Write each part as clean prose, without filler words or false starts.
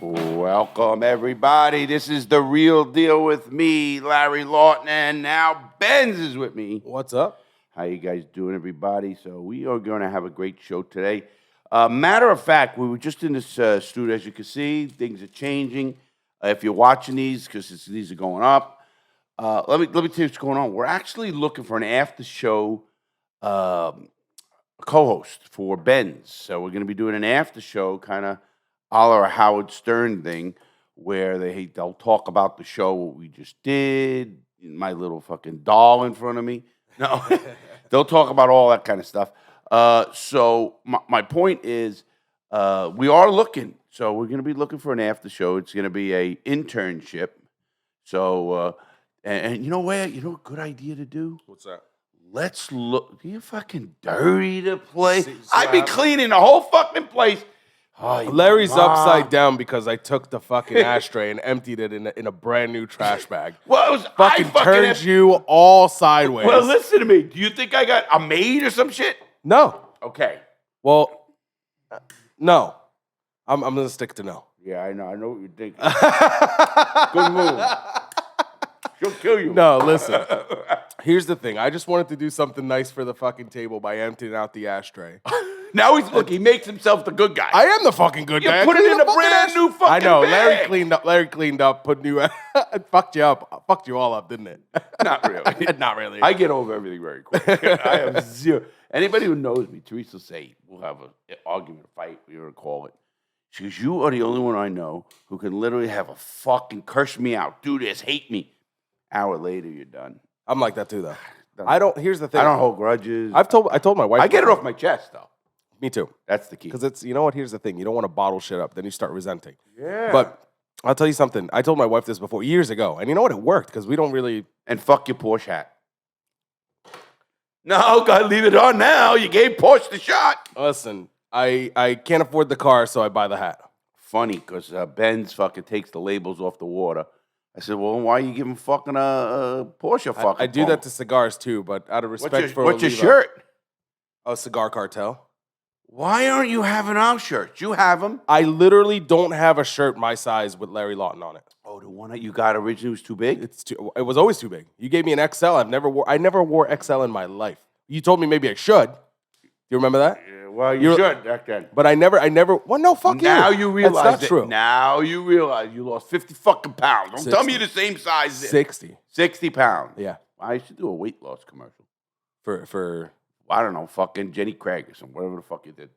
Welcome, everybody. This is The Real Deal with me, Larry Lawton, and now Benz is with me. What's up? How you guys doing, everybody? So we are going to have a great show today. Matter of fact, we were just in this studio. As you can see, things are changing. If you're watching these, because these are going up, let me tell you what's going on. We're actually looking for an after-show co-host for Benz. So we're going to be doing an after-show kind of a la a Howard Stern thing where they'll talk about the show, what we just did, my little fucking doll in front of me. No, they'll talk about all that kind of stuff. So my point is we are looking. So we're going to be looking for an after show. It's going to be a internship. So, and you know what? You know a good idea to do? What's that? Let's look. You fucking dirty the place. I've been cleaning the whole fucking place. Oh, Larry's upside down because I took the fucking ashtray and emptied it in a brand new trash bag. Well, I turned you all sideways. Well, listen to me. Do you think I got a maid or some shit? No. Okay. Well, no. I'm gonna stick to no. Yeah, I know what you're thinking. Good move. She'll kill you. No, listen. Here's the thing. I just wanted to do something nice for the fucking table by emptying out the ashtray. Now he makes himself the good guy. I am the fucking good guy. You put it in a brand new fucking I know. bag. Larry cleaned up, put new. Fucked you up. Fucked you all up, didn't it? Not really. Not really. I get over everything very quick. I have zero. Anybody who knows me, Teresa will say, we'll have an argument, a fight, whatever you call it. She goes, you are the only one I know who can literally have a fucking curse me out, do this, hate me. Hour later, you're done. I'm like that too, though. Here's the thing. I don't hold grudges. I told my wife. I get it off my chest, though. Me too. That's the key. Because it's, you know what? Here's the thing. You don't want to bottle shit up. Then you start resenting. Yeah. But I'll tell you something. I told my wife this before years ago. And you know what? It worked because we don't really. And fuck your Porsche hat. No, gotta leave it on now. You gave Porsche the shot. Listen, I can't afford the car, so I buy the hat. Funny, because Benz fucking takes the labels off the water. I said, well, why are you giving fucking a Porsche fucking I do that to cigars too, but out of respect for What's your shirt? A cigar cartel. Why aren't you having our shirts? You have them. I literally don't have a shirt my size with Larry Lawton on it. Oh, the one that you got originally was too big? It was always too big. You gave me an XL. I never wore XL in my life. You told me maybe I should. You remember that? Yeah, well, you should back then. But I never. Well, no, fuck now you. You realize that's not true. Now you realize you lost 50 fucking pounds. Don't tell me you're the same size. 60. 60 pounds. Yeah. I should do a weight loss commercial. For I don't know, fucking Jenny Craig or something, whatever the fuck you did.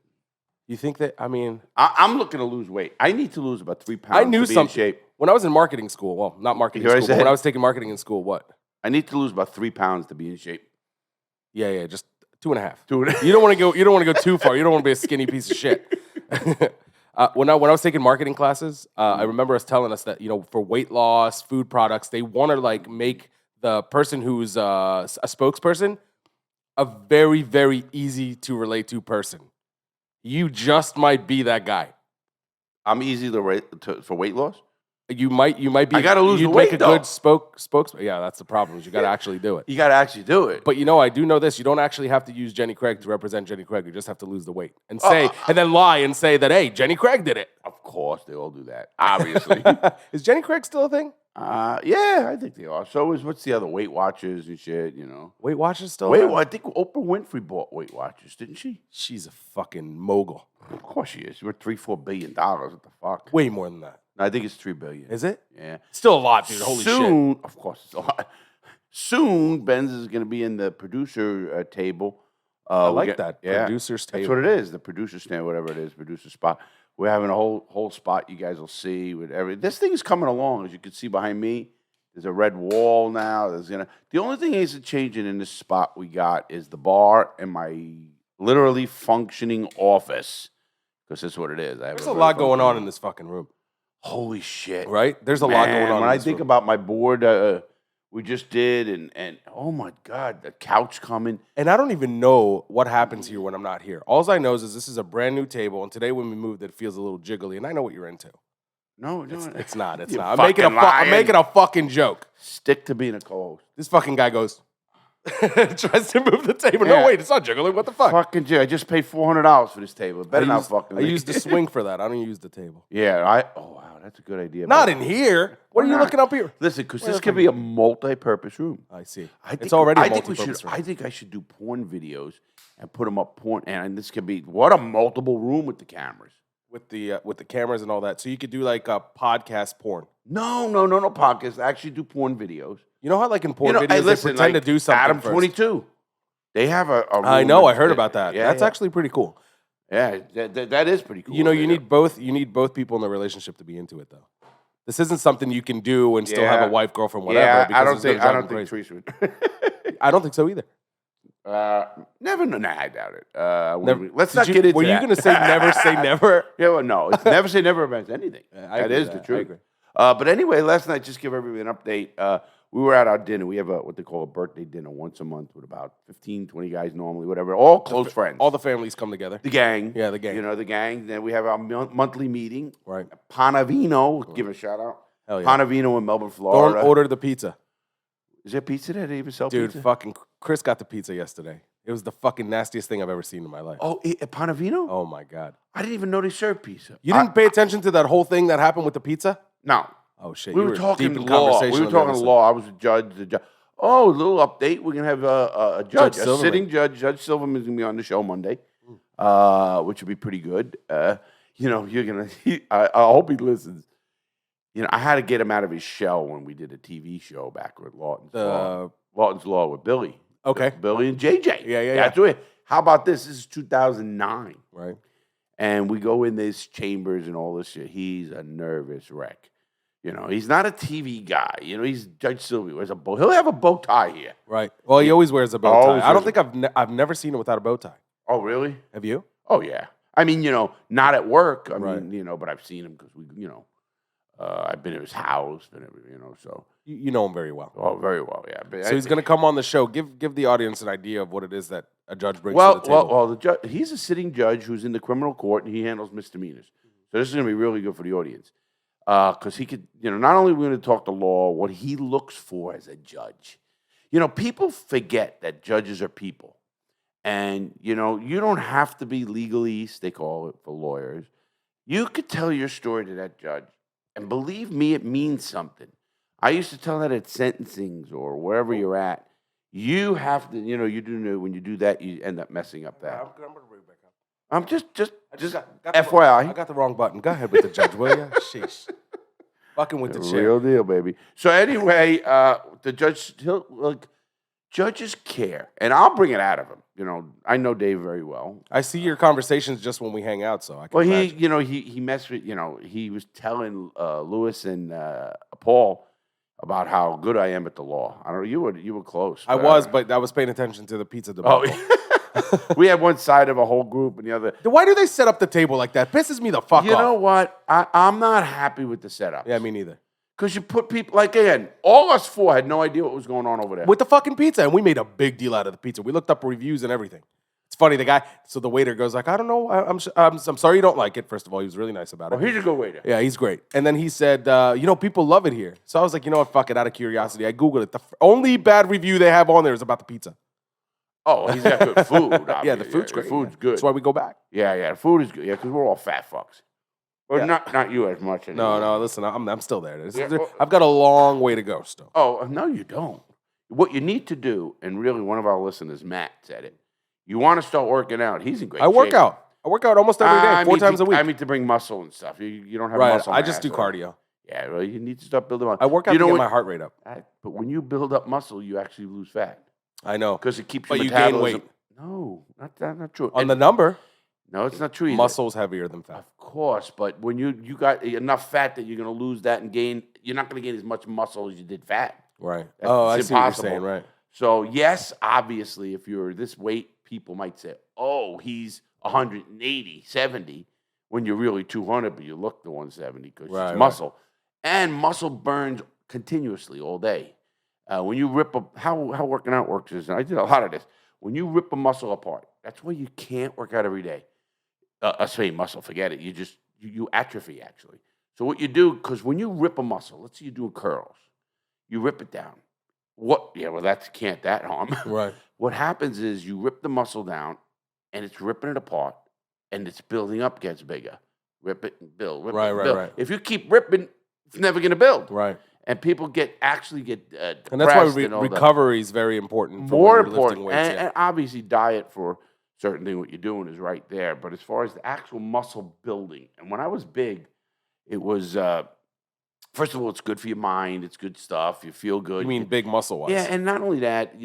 You think that, I'm looking to lose weight. I need to lose about 3 pounds I knew to be something. in shape. When I was in marketing school, well, not marketing school, but when I was taking marketing in school, what? I need to lose about 3 pounds to be in shape. Yeah, just 2.5. 2.5. You don't want to go too far. You don't want to be a skinny piece of shit. When I was taking marketing classes, I remember us telling us that, for weight loss, food products, they want to make the person who's a spokesperson a very, very easy to relate to person. You just might be that guy. I'm easy for weight loss? You might be. I got to lose the weight, make a good spokesman. Yeah, that's the problem. Is you got to actually do it. You got to actually do it. But I do know this. You don't actually have to use Jenny Craig to represent Jenny Craig. You just have to lose the weight and then lie and say that, hey, Jenny Craig did it. Of course, they all do that. Obviously. Is Jenny Craig still a thing? Yeah, I think they are. So what's the other Weight Watchers and shit? Weight Watchers still. I think Oprah Winfrey bought Weight Watchers, didn't she? She's a fucking mogul. Of course she is. We're $3-4 billion. What the fuck? Way more than that. No, I think it's $3 billion. Is it? Yeah. Still a lot, dude. Holy shit. Of course, it's a lot. Soon, Benz is going to be in the producer table. I like that. Yeah. Producer's table. That's what it is. The producer stand, whatever it is, producer spot. We're having a whole spot you guys will see with this thing is coming along, as you can see behind me. There's a red wall now. The only thing that isn't changing in this spot we got is the bar and my literally functioning office. Because that's what it is. There's a lot going on in this fucking room. Holy shit. Right? There's a lot going on. When I think about my board we just did and oh my God, the couch coming. And I don't even know what happens here when I'm not here. All I know is this is a brand new table, and today when we moved it feels a little jiggly, and I know what you're into. No, it's not. It's not. I'm making a fucking joke. Stick to being a co-host. This fucking guy goes, Tries to move the table. Yeah. No, wait, it's not jiggling. What the fuck? Fucking I just paid $400 for this table. It better not fucking. I used the swing for that. I don't use the table. Yeah, oh wow, that's a good idea. Not in here. What are you looking up here? Listen, because this could be a multi-purpose room. I see. It's already a I think multi-purpose room. I think I should do porn videos and put them up and this could be what a multiple room with the cameras. With the cameras and all that. So you could do like a podcast porn. No podcast. Actually do porn videos. You know how like in porn videos hey, they pretend to do something Adam first. 22. They have a room I know, I heard about that. Yeah, That's actually pretty cool. Yeah, that is pretty cool. You know, you need both people in the relationship to be into it though. This isn't something you can do and still have a wife, girlfriend, whatever. Yeah, because I don't think Treese would. I don't think so either. Never. Nah, I doubt it. Let's Did not get into Were you that. going to say never say never? Yeah, well, no. It's never say never about anything. That is the truth. I agree. But anyway, last night, just give everybody an update. We were at our dinner. We have what they call a birthday dinner once a month with about 15, 20 guys normally, whatever. All close friends. All the families come together. The gang. Yeah, the gang. You know, the gang. Then we have our monthly meeting. Right. Panavino. Give a shout out. Hell yeah. Panavino in Melbourne, Florida. Don't order the pizza. Is there pizza there? They even sell Dude, pizza? fucking Chris got the pizza yesterday. It was the fucking nastiest thing I've ever seen in my life. Oh, at Panavino? Oh my God. I didn't even know they served pizza. You didn't pay attention to that whole thing that happened with the pizza? No. Oh shit. We you were talking deep in law. conversation We were on the other talking side. law. I was a judge. The judge. Oh, a little update. We're gonna have a judge, a sitting judge. Judge Silverman's gonna be on the show Monday, which will be pretty good. You know, you're gonna. I hope he listens. You know, I had to get him out of his shell when we did a TV show back with Lawton's Law. Lawton's Law with Billy. Okay. Billy and JJ. Yeah. That's it. How about this? This is 2009. Right. And we go in these chambers and all this shit. He's a nervous wreck. You know, he's not a TV guy. You know, he's Judge Sylvie. Wears a bow. He'll have a bow tie here. Right. Well, he always wears a bow tie. I don't think I've never seen him without a bow tie. Oh, really? Have you? Oh, yeah. I mean, you know, not at work. I Right. mean, you know, but I've seen him because we, you know, I've been at his house and everything, you know, so. You know him very well. Oh, very well, yeah. But So he's going to come on the show. Give the audience an idea of what it is that a judge brings to the table. Well, the judge, he's a sitting judge who's in the criminal court and he handles misdemeanors. So this is going to be really good for the audience. Because he could, you know, not only are we going to talk the law, what he looks for as a judge. You know, people forget that judges are people. And, you know, you don't have to be legalese, they call it for lawyers. You could tell your story to that judge. And believe me, it means something. I used to tell that at sentencings or wherever you're at. You have to, you know, you do know when you do that, you end up messing up that. I'm going to bring it back up. I'm just got FYI. I got the wrong button. Go ahead with the judge, will you? Sheesh. Fucking with the chair. Real deal, baby. So anyway, the judge, judges care, and I'll bring it out of him. You know, I know Dave very well. I see your conversations just when we hang out, so I can Well, imagine. he messed with, you know, he was telling Lewis and Paul about how good I am at the law. I don't know, you were close. I was, but I was paying attention to the pizza Oh, debacle. we had one side of a whole group and the other. Why do they set up the table like that? Pisses me the fuck off. You know what? I'm not happy with the setup. Yeah, me neither. Because you put people, like, again, all us four had no idea what was going on over there. With the fucking pizza, and we made a big deal out of the pizza. We looked up reviews and everything. It's funny, so the waiter goes like, I don't know, I'm sorry you don't like it. First of all, he was really nice about it. Oh, he's a good waiter. Yeah, he's great. And then he said, you know, people love it here. So I was like, you know what, fuck it, out of curiosity. I Googled it. The only bad review they have on there is about the pizza. Oh, he's got good food. Yeah, the food's great. The food's good. That's why we go back. Yeah, the food is good. Yeah, because we're all fat fucks. Well, Yeah. not you as much. Anymore. No, listen, I'm still there. Yeah, I've got a long way to go still. Oh, no, you don't. What you need to do, and really one of our listeners, Matt, said it. You want to start working out. He's in great shape. I work out almost every day, 4 times a week. I mean to bring muscle and stuff. You don't have Right, muscle. I just mass, do cardio. Yeah, well, you need to start building muscle. I work out to get my heart rate up. But when you build up muscle, you actually lose fat. I know. Because it keeps But your you gain metabolism. weight. No, not true. On the number, No, it's not true either. muscle's heavier than fat. Of course, but when you got enough fat that you're going to lose that and gain, you're not going to gain as much muscle as you did fat. Right. That's I see what you're impossible. saying, right. So, yes, obviously, if you're this weight, people might say, oh, he's 180, 70, when you're really 200, but you look the 170 because it's muscle. And muscle burns continuously all day. When you rip how working out works is, and I did a lot of this, when you rip a muscle apart, that's why you can't work out every day. Say muscle, forget it. You atrophy, actually. So what you do, because when you rip a muscle, let's say you're doing curls, you rip it down. What? Yeah, well, can't that harm. Right. What happens is you rip the muscle down, and it's ripping it apart, and it's building up, gets bigger. Rip it and build. Rip it and build. Right. If you keep ripping, it's never going to build. Right. And people get And that's why depressed and all that. recovery is very important. For More when you're important, lifting weights, and obviously diet for certain thing what you're doing is right there. But as far as the actual muscle building, and when I was big, it was first of all, it's good for your mind. It's good stuff. You feel good. You mean big muscle wise? Yeah, and not only that,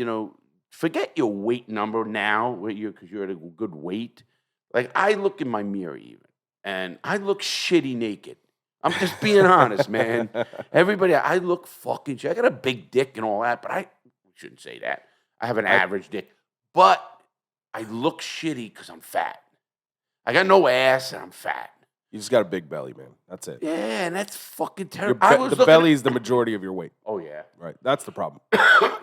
forget your weight number now, because you're at a good weight. Like I look in my mirror even, and I look shitty naked. I'm just being honest, man. Everybody, I look fucking shit. I got a big dick and all that, but I shouldn't say that. I have an average dick, but I look shitty because I'm fat. I got no ass and I'm fat. You just got a big belly, man. That's it. Yeah, and that's fucking terrible. The belly is the majority of your weight. Oh yeah, right. That's the problem.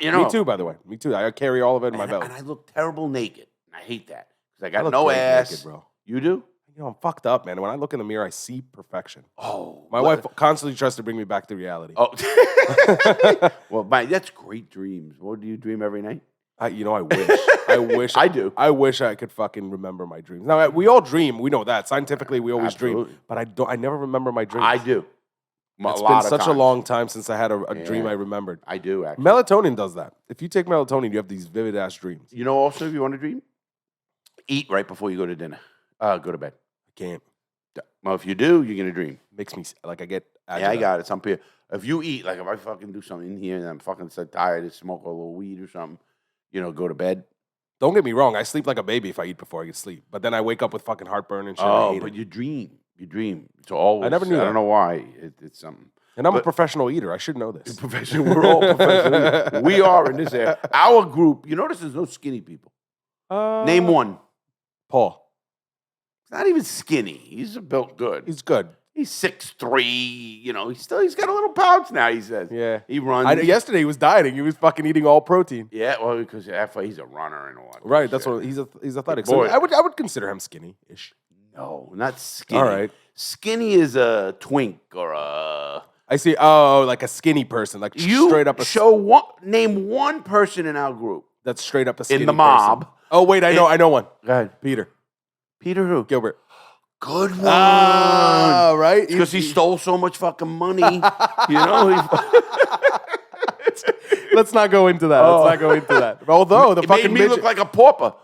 Me too, by the way. Me too. I carry all of it in my belly. And I look terrible naked. And I hate that because I got no ass. Naked, bro. You do? I'm fucked up, man. When I look in the mirror, I see perfection. Oh, my wife constantly tries to bring me back to reality. Oh, well, Mike, that's great dreams. What do you dream every night? I wish. I do. I wish I could fucking remember my dreams. Now we all dream. We know that scientifically. We always dream, but I don't. I never remember my dreams. I do. It's been such a long time since I had a dream I remembered. I do actually. Melatonin does that. If you take melatonin, you have these vivid ass dreams. Also, if you want to dream, eat right before you go to dinner. Go to bed. I can't. Well, if you do, you're gonna dream. Makes me like I get. Yeah, I got it. Some people. If you eat, like if I fucking do something in here and I'm fucking so tired to smoke a little weed or something, go to bed. Don't get me wrong. I sleep like a baby if I eat before I get sleep. But then I wake up with fucking heartburn and shit. Oh, but you dream. You dream. It's always. I never knew that. I don't know why. It's something. And I'm a professional eater. I should know this. We're all professional eaters. We are in this area. Our group, you notice there's no skinny people. Name one. Paul. He's not even skinny. He's built good. He's good. He's 6'3". He's got a little pouch now, he says. Yeah. He runs. Yesterday he was dieting. He was fucking eating all protein. Yeah, well, because he's a runner and all that. Right, that's what he's athletic. Boy. So I would consider him skinny-ish. No, not skinny. All right. Skinny is a twink or a... I see. Oh, like a skinny person. Like straight up name one person in our group. That's straight up a skinny in the mob. Person. Oh, wait, I know one. Go ahead. Peter. Peter who? Gilbert. Good one. Right? Because he stole so much fucking money. Let's not go into that. Let's not go into that. Although it made me look like a pauper.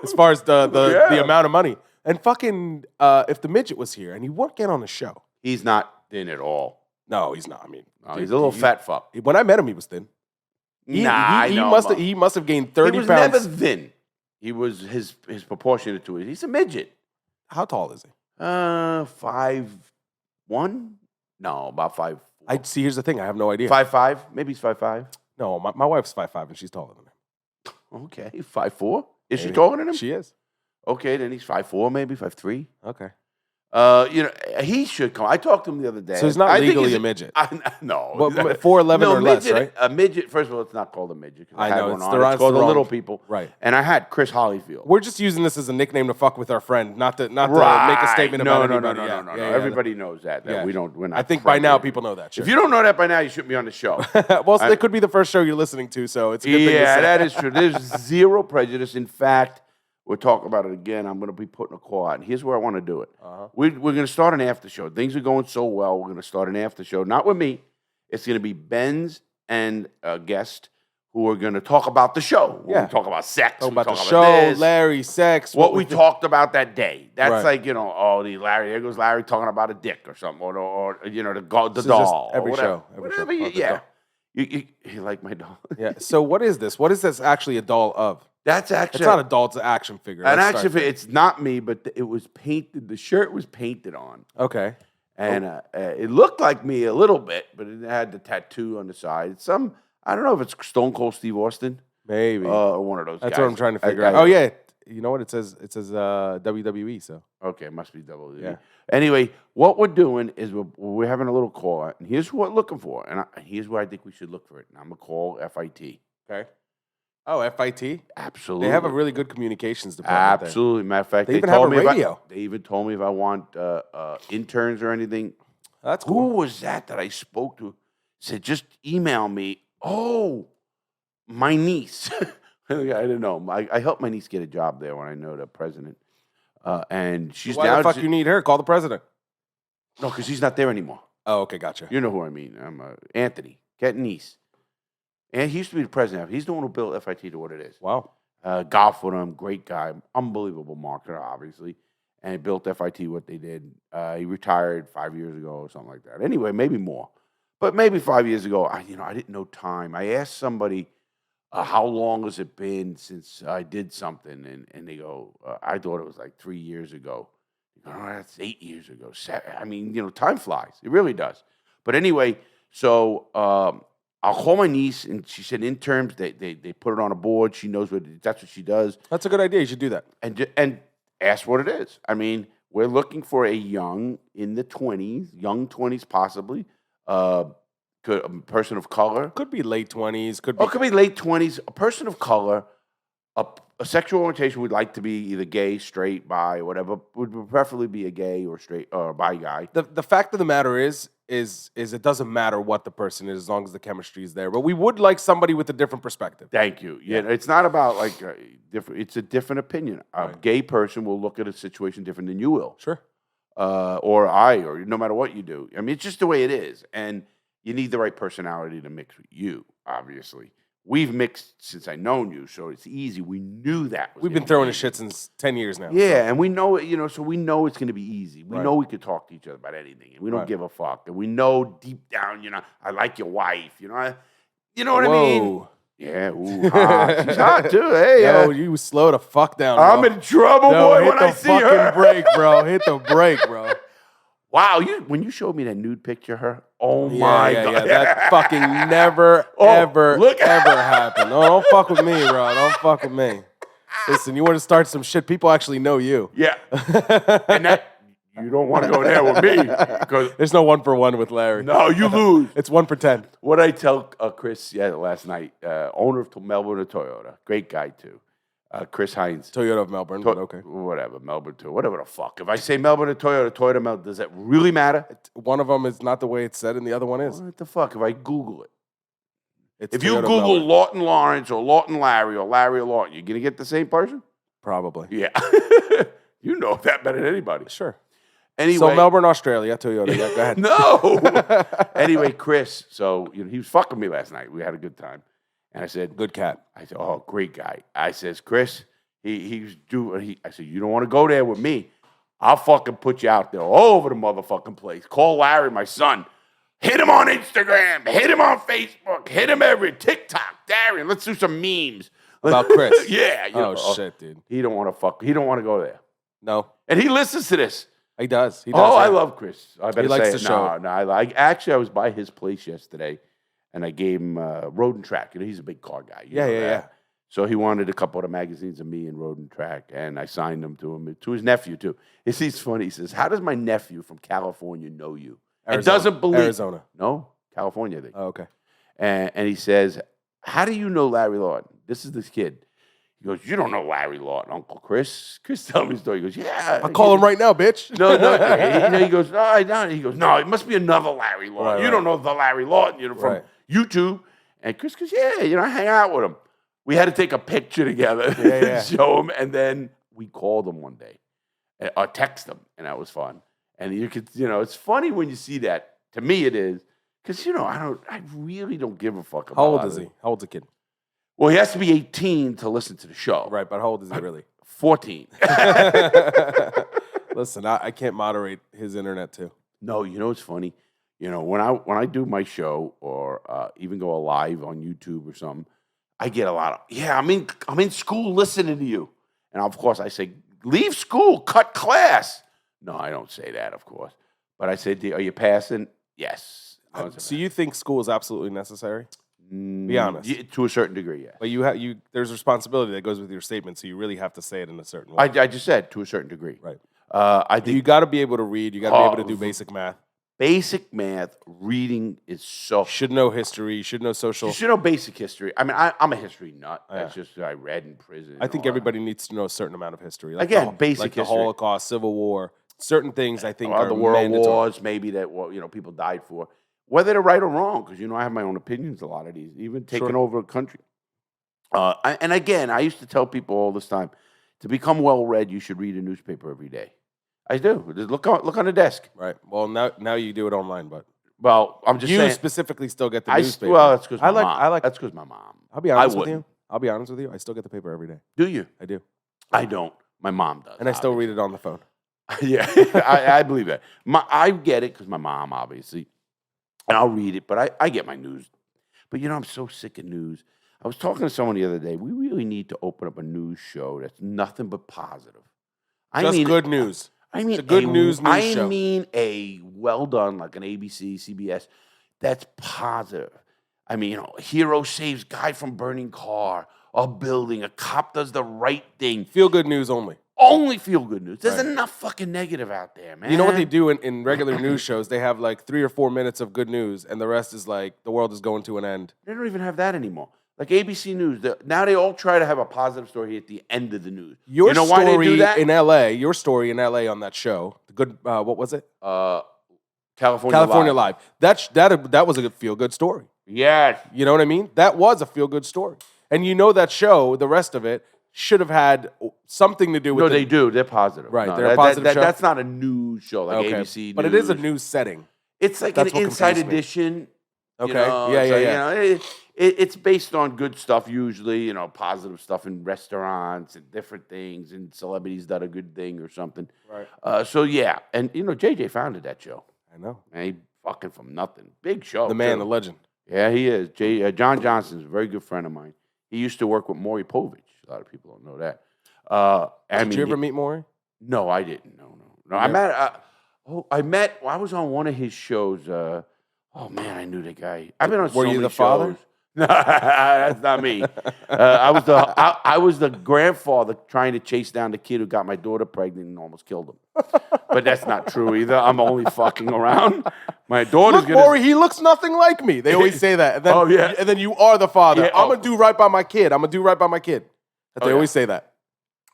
As far as the amount of money. And fucking, if the midget was here and he won't get on the show. He's not thin at all. No, he's not. I mean, he's a little fat fuck. When I met him, he was thin. He must have gained 30 pounds. He was never thin. He was his proportionate to it. He's a midget. How tall is he? 5'1"? No, about 5'4". See, here's the thing. I have no idea. 5'5"? Maybe he's 5'5". No, my wife's 5'5" and she's taller than him. Okay, 5'4". Is she taller than him? She is. Okay, then he's 5'4", maybe 5'3". Okay. He should come. I talked to him the other day. So he's not legally a midget. No. But 4'11" or less, right? A midget, first of all, it's not called a midget. I know. It's called the little people. Right. And I had Chris Hollyfield. We're just using this as a nickname to fuck with our friend, not to make a statement about anybody. No. Everybody knows that. We're not. I think by now people know that. Sure. If you don't know that by now, you shouldn't be on the show. Well, it could be the first show you're listening to, so it's a good thing to say. Yeah, that is true. There's zero prejudice. In fact, we'll talk about it again. I'm going to be putting a call out. And here's where I want to do it. We're going to start an after show. Things are going so well. We're going to start an after show. Not with me. It's going to be Benz and a guest who are going to talk about the show. We're going to talk about sex. Talk about the show, Larry, sex. What we talked about that day. That's like, Larry. There goes Larry talking about a dick or something. Or the doll. Every show. Whatever. Yeah. You like my doll? Yeah. So what is this? What is this actually a doll of? That's actually... It's not a doll, it's an action figure. It's not me, but it was painted. The shirt was painted on. Okay. And it looked like me a little bit, but it had the tattoo on the side. I don't know if it's Stone Cold Steve Austin. Maybe. Or one of those guys. That's what I'm trying to figure out. Oh, yeah. You know what? It says WWE, so. Okay, it must be WWE. Yeah. Anyway, what we're doing is we're having a little call out, and here's what we're looking for, and here's where I think we should look for it. And I'm going to call FIT. Okay. Oh, FIT? Absolutely. They have a really good communications department. Absolutely. Matter of fact, they even have a radio. They even told me if I want interns or anything. That's cool. Who was that I spoke to? Said, just email me Oh, my niece. I didn't know. I helped my niece get a job there when I know the president. And she's Why now... the fuck you need her? Call the president. No, because she's not there anymore. Oh, okay, gotcha. You know who I mean. I'm Anthony, Cat niece. And he used to be the president. He's the one who built FIT to what it is. Wow. Golf with him, great guy, unbelievable marketer, obviously. And he built FIT what they did. He retired 5 years ago or something like that. Anyway, maybe more. But maybe 5 years ago, I didn't know time. I asked somebody, how long has it been since I did something? And they go, I thought it was like 3 years ago. Oh, that's 8 years ago. I mean, time flies. It really does. But anyway, so I'll call my niece, and she said interns, they put it on a board. She knows that's what she does. That's a good idea. You should do that. And ask what it is. I mean, we're looking for a young 20s possibly, a person of color. Could be late 20s. Could be late 20s, a person of color, a sexual orientation would like to be either gay, straight, bi, or whatever. Would preferably be a gay or straight or bi guy. The fact of the matter is it doesn't matter what the person is as long as the chemistry is there. But we would like somebody with a different perspective. Thank you. Yeah, it's not about like different. It's a different opinion. A gay person will look at a situation different than you will. Sure. Or no matter what you do. I mean, it's just the way it is, and you need the right personality to mix with you. Obviously. We've mixed since I known you, so it's easy. We knew that. We've been throwing a shit since 10 years now. Yeah, and we know it, so we know it's going to be easy. We know we could talk to each other about anything, and we don't give a fuck. And we know deep down, I like your wife. You know what I mean? Yeah, she's hot too. Hey, yo, you slow the fuck down. Bro. I'm in trouble, boy. When I see her, hit the fucking brake, bro. Hit the brake, bro. Wow, when you showed me that nude picture of her, oh my God. Yeah, that fucking never, ever happened. No, don't fuck with me, bro. Don't fuck with me. Listen, you want to start some shit, people actually know you. Yeah. And you don't want to go there with me. Because there's no 1-for-1 with Larry. No, you lose. It's 1 for 10. What did I tell Chris last night? Owner of Melbourne Toyota. Great guy, too. Chris Hines. Toyota of Melbourne, but okay. Whatever, Melbourne too. Whatever the fuck. If I say Melbourne to Toyota Melbourne, does that really matter? One of them is not the way it's said, and the other one is. What the fuck? If I Google it. If Toyota you Google Lawton Lawrence or Lawton Larry or Larry Lawton, you're going to get the same person? Probably. Yeah. You know that better than anybody. Sure. Anyway. So Melbourne, Australia, Toyota. Yeah, go ahead. No. Anyway, Chris, so he was fucking me last night. We had a good time. And I said, good cat. I said, oh, great guy. I says, Chris, I said, you don't want to go there with me. I'll fucking put you out there all over the motherfucking place. Call Larry, my son. Hit him on Instagram. Hit him on Facebook. Hit him every TikTok. Darian, let's do some memes. About Chris? Yeah. Shit, dude. He don't want to go there. No. And he listens to this. He does. I love Chris. I better he likes say the it. show. No, I was by his place yesterday, and I gave him Road and Track. He's a big car guy. Yeah. So he wanted a couple of the magazines of me and Road and Track, and I signed them to his nephew, too. He's funny. He says, how does my nephew from California know you? Arizona. And doesn't believe... Arizona. No, California, I think. Oh, okay. And he says, how do you know Larry Lawton? This is this kid. He goes, you don't know Larry Lawton, Uncle Chris. Chris told me the story. He goes, yeah. I'll call him right now, bitch. No. He goes, no, I don't. He goes, no, it must be another Larry Lawton. Right, you don't know the Larry Lawton, from YouTube. And Chris goes, yeah, I hang out with him. We had to take a picture together and show him. And then we called him one day or text him. And that was fun. And you could, it's funny when you see that. To me, it is. Because, I really don't give a fuck about How old is he? How old's the kid? Well, he has to be 18 to listen to the show. Right, but how old is he really? 14. Listen, I can't moderate his internet too. No, it's funny. When I do my show or even go live on YouTube or something, I get a lot of, I'm in school listening to you. And of course I say, leave school, cut class. No, I don't say that, of course. But I say, are you passing? Yes. So you think school is absolutely necessary? Be honest. To a certain degree, yes. But there's responsibility that goes with your statement, so you really have to say it in a certain way. I just said to a certain degree. Right. I think you got to be able to read. You got to be able to do basic math. Basic math, reading is so... You should know history. You should know social... You should know basic history. I mean, I'm a history nut. That's just I read in prison. I think everybody needs to know a certain amount of history. Basic like history. the Holocaust, Civil War, certain things I think are the world mandatory. wars, maybe that people died for. whether they're right or wrong, because I have my own opinions. A lot of these, even taking over a country. And again, I used to tell people all this time, to become well read, you should read a newspaper every day. I do. Just look on the desk. Right. Well, now you do it online, but I'm just saying. You specifically still get the newspaper. Well, that's because my mom. That's because my mom. I'll be honest with you. I still get the paper every day. Do you? I do. I don't. My mom does. And I still read it on the phone. Yeah, I believe that. I get it because my mom, obviously, and I'll read it, but I get my news. But I'm so sick of news. I was talking to someone the other day. We really need to open up a news show that's nothing but positive. Good news. It's a good news show. I mean a well done, like an ABC, CBS, that's positive. Hero saves guy from burning car, a building, a cop does the right thing. Feel good news only. Only feel good news. There's enough fucking negative out there, man. You know what they do in regular news shows? They have like 3 or 4 minutes of good news, and the rest is like the world is going to an end. They don't even have that anymore. Like ABC News, now they all try to have a positive story at the end of the news. Your why they do that? Your story in LA on that show, the good, what was it? California Live. That was a feel good story. Yes. You know what I mean? That was a feel good story. And that show, the rest of it, should have had something to do with. No, they do. They're positive. Right. No, they're a positive show. That's not a news show like ABC News. But it is a news setting. It's like an inside edition. Okay. Yeah. It's based on good stuff usually, positive stuff in restaurants and different things and celebrities done a good thing or something. Right. So yeah, and JJ founded that show. I know. And he fucking from nothing. Big show. The man, the legend. Yeah, he is. John Johnson's a very good friend of mine. He used to work with Maury Povich. A lot of people don't know that. Did you ever meet Maury? No, I didn't. No. Yeah. I was on one of his shows. Oh man, I knew the guy. I've been on Were so you many the shows. father? No, that's not me. I was the grandfather trying to chase down the kid who got my daughter pregnant and almost killed him. But that's not true either. I'm only fucking around. My daughter's gonna. Maury, he looks nothing like me. They always say that. And then, and then you are the father. Yeah, I'm gonna do right by my kid. They always say that.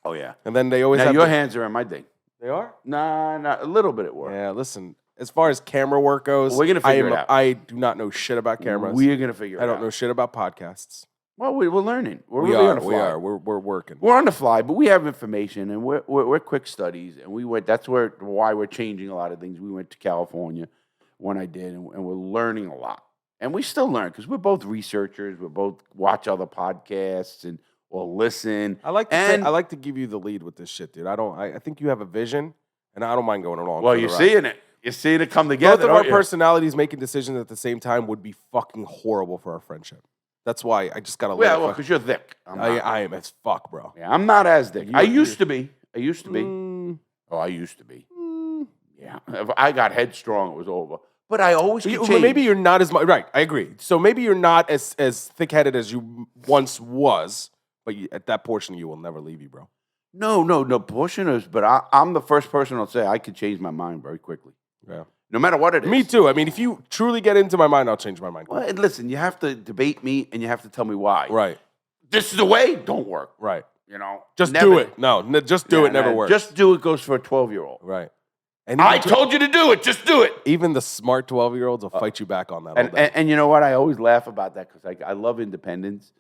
Oh yeah. And then they always now have your hands are in my thing. They are? Nah, a little bit at work. Yeah, listen. As far as camera work goes, we're gonna figure it out. I do not know shit about cameras. We're gonna figure it out. I don't know shit about podcasts. Well, we're learning. We are on the fly. We're working. We're on the fly, but we have information, and we're quick studies, and we went. That's why we're changing a lot of things. We went to California when I did, and we're learning a lot, and we still learn because we're both researchers. We both watch other podcasts or listen. I like to give you the lead with this shit, dude. I think you have a vision, and I don't mind going along. Well, you're seeing it. You're seeing it come together. Both of our personalities making decisions at the same time would be fucking horrible for our friendship. That's why I just gotta. Well, because you're thick. I am as fuck, bro. Yeah, I'm not as thick. I used to be. Oh, I used to be. Yeah, if I got headstrong, it was over. But I always maybe you're not as much. Right, I agree. So maybe you're not as thick-headed as you once was, but at that portion, you will never leave you, bro. No portion is. But I'm the first person to say I could change my mind very quickly. Yeah. No matter what it is. Me too. I mean, if you truly get into my mind, I'll change my mind. Well, and listen, you have to debate me, and you have to tell me why. Right. This is the way. Don't work. Right. Just do it. No, just do it. Never works. Just do it goes for a 12-year-old. Right. And I told you to do it. Just do it. Even the smart 12-year-olds will fight you back on that. And you know what? I always laugh about that because I love independence.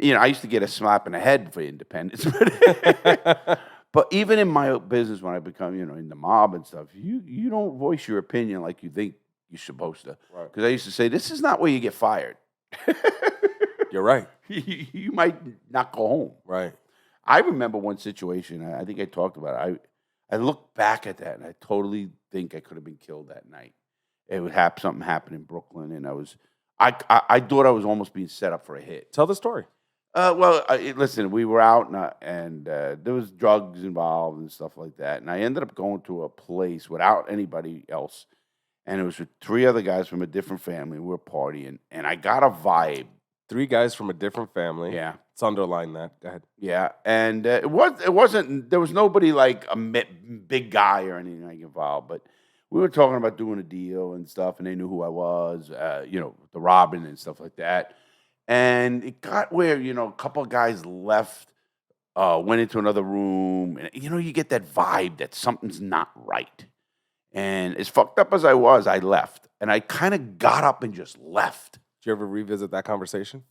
I used to get a slap in the head for independence. But even in my business, when I become, in the mob and stuff, you don't voice your opinion like you think you're supposed to. Because I used to say, this is not where you get fired. You're right. You might not go home. Right. I remember one situation, I think I talked about it. I look back at that, and I totally think I could have been killed that night. It would have something happened in Brooklyn, and I thought I was almost being set up for a hit. Tell the story. Listen, we were out and there was drugs involved and stuff like that. And I ended up going to a place without anybody else. And it was with 3 other guys from a different family. We were partying. And I got a vibe. 3 guys from a different family. Yeah. Let's underline that. Go ahead. Yeah. And it wasn't, there was nobody like a big guy or anything like involved. But we were talking about doing a deal and stuff. And they knew who I was, the robbing and stuff like that. And it got where, a couple of guys left, went into another room. And, you get that vibe that something's not right. And as fucked up as I was, I left. And I kind of got up and just left. Did you ever revisit that conversation?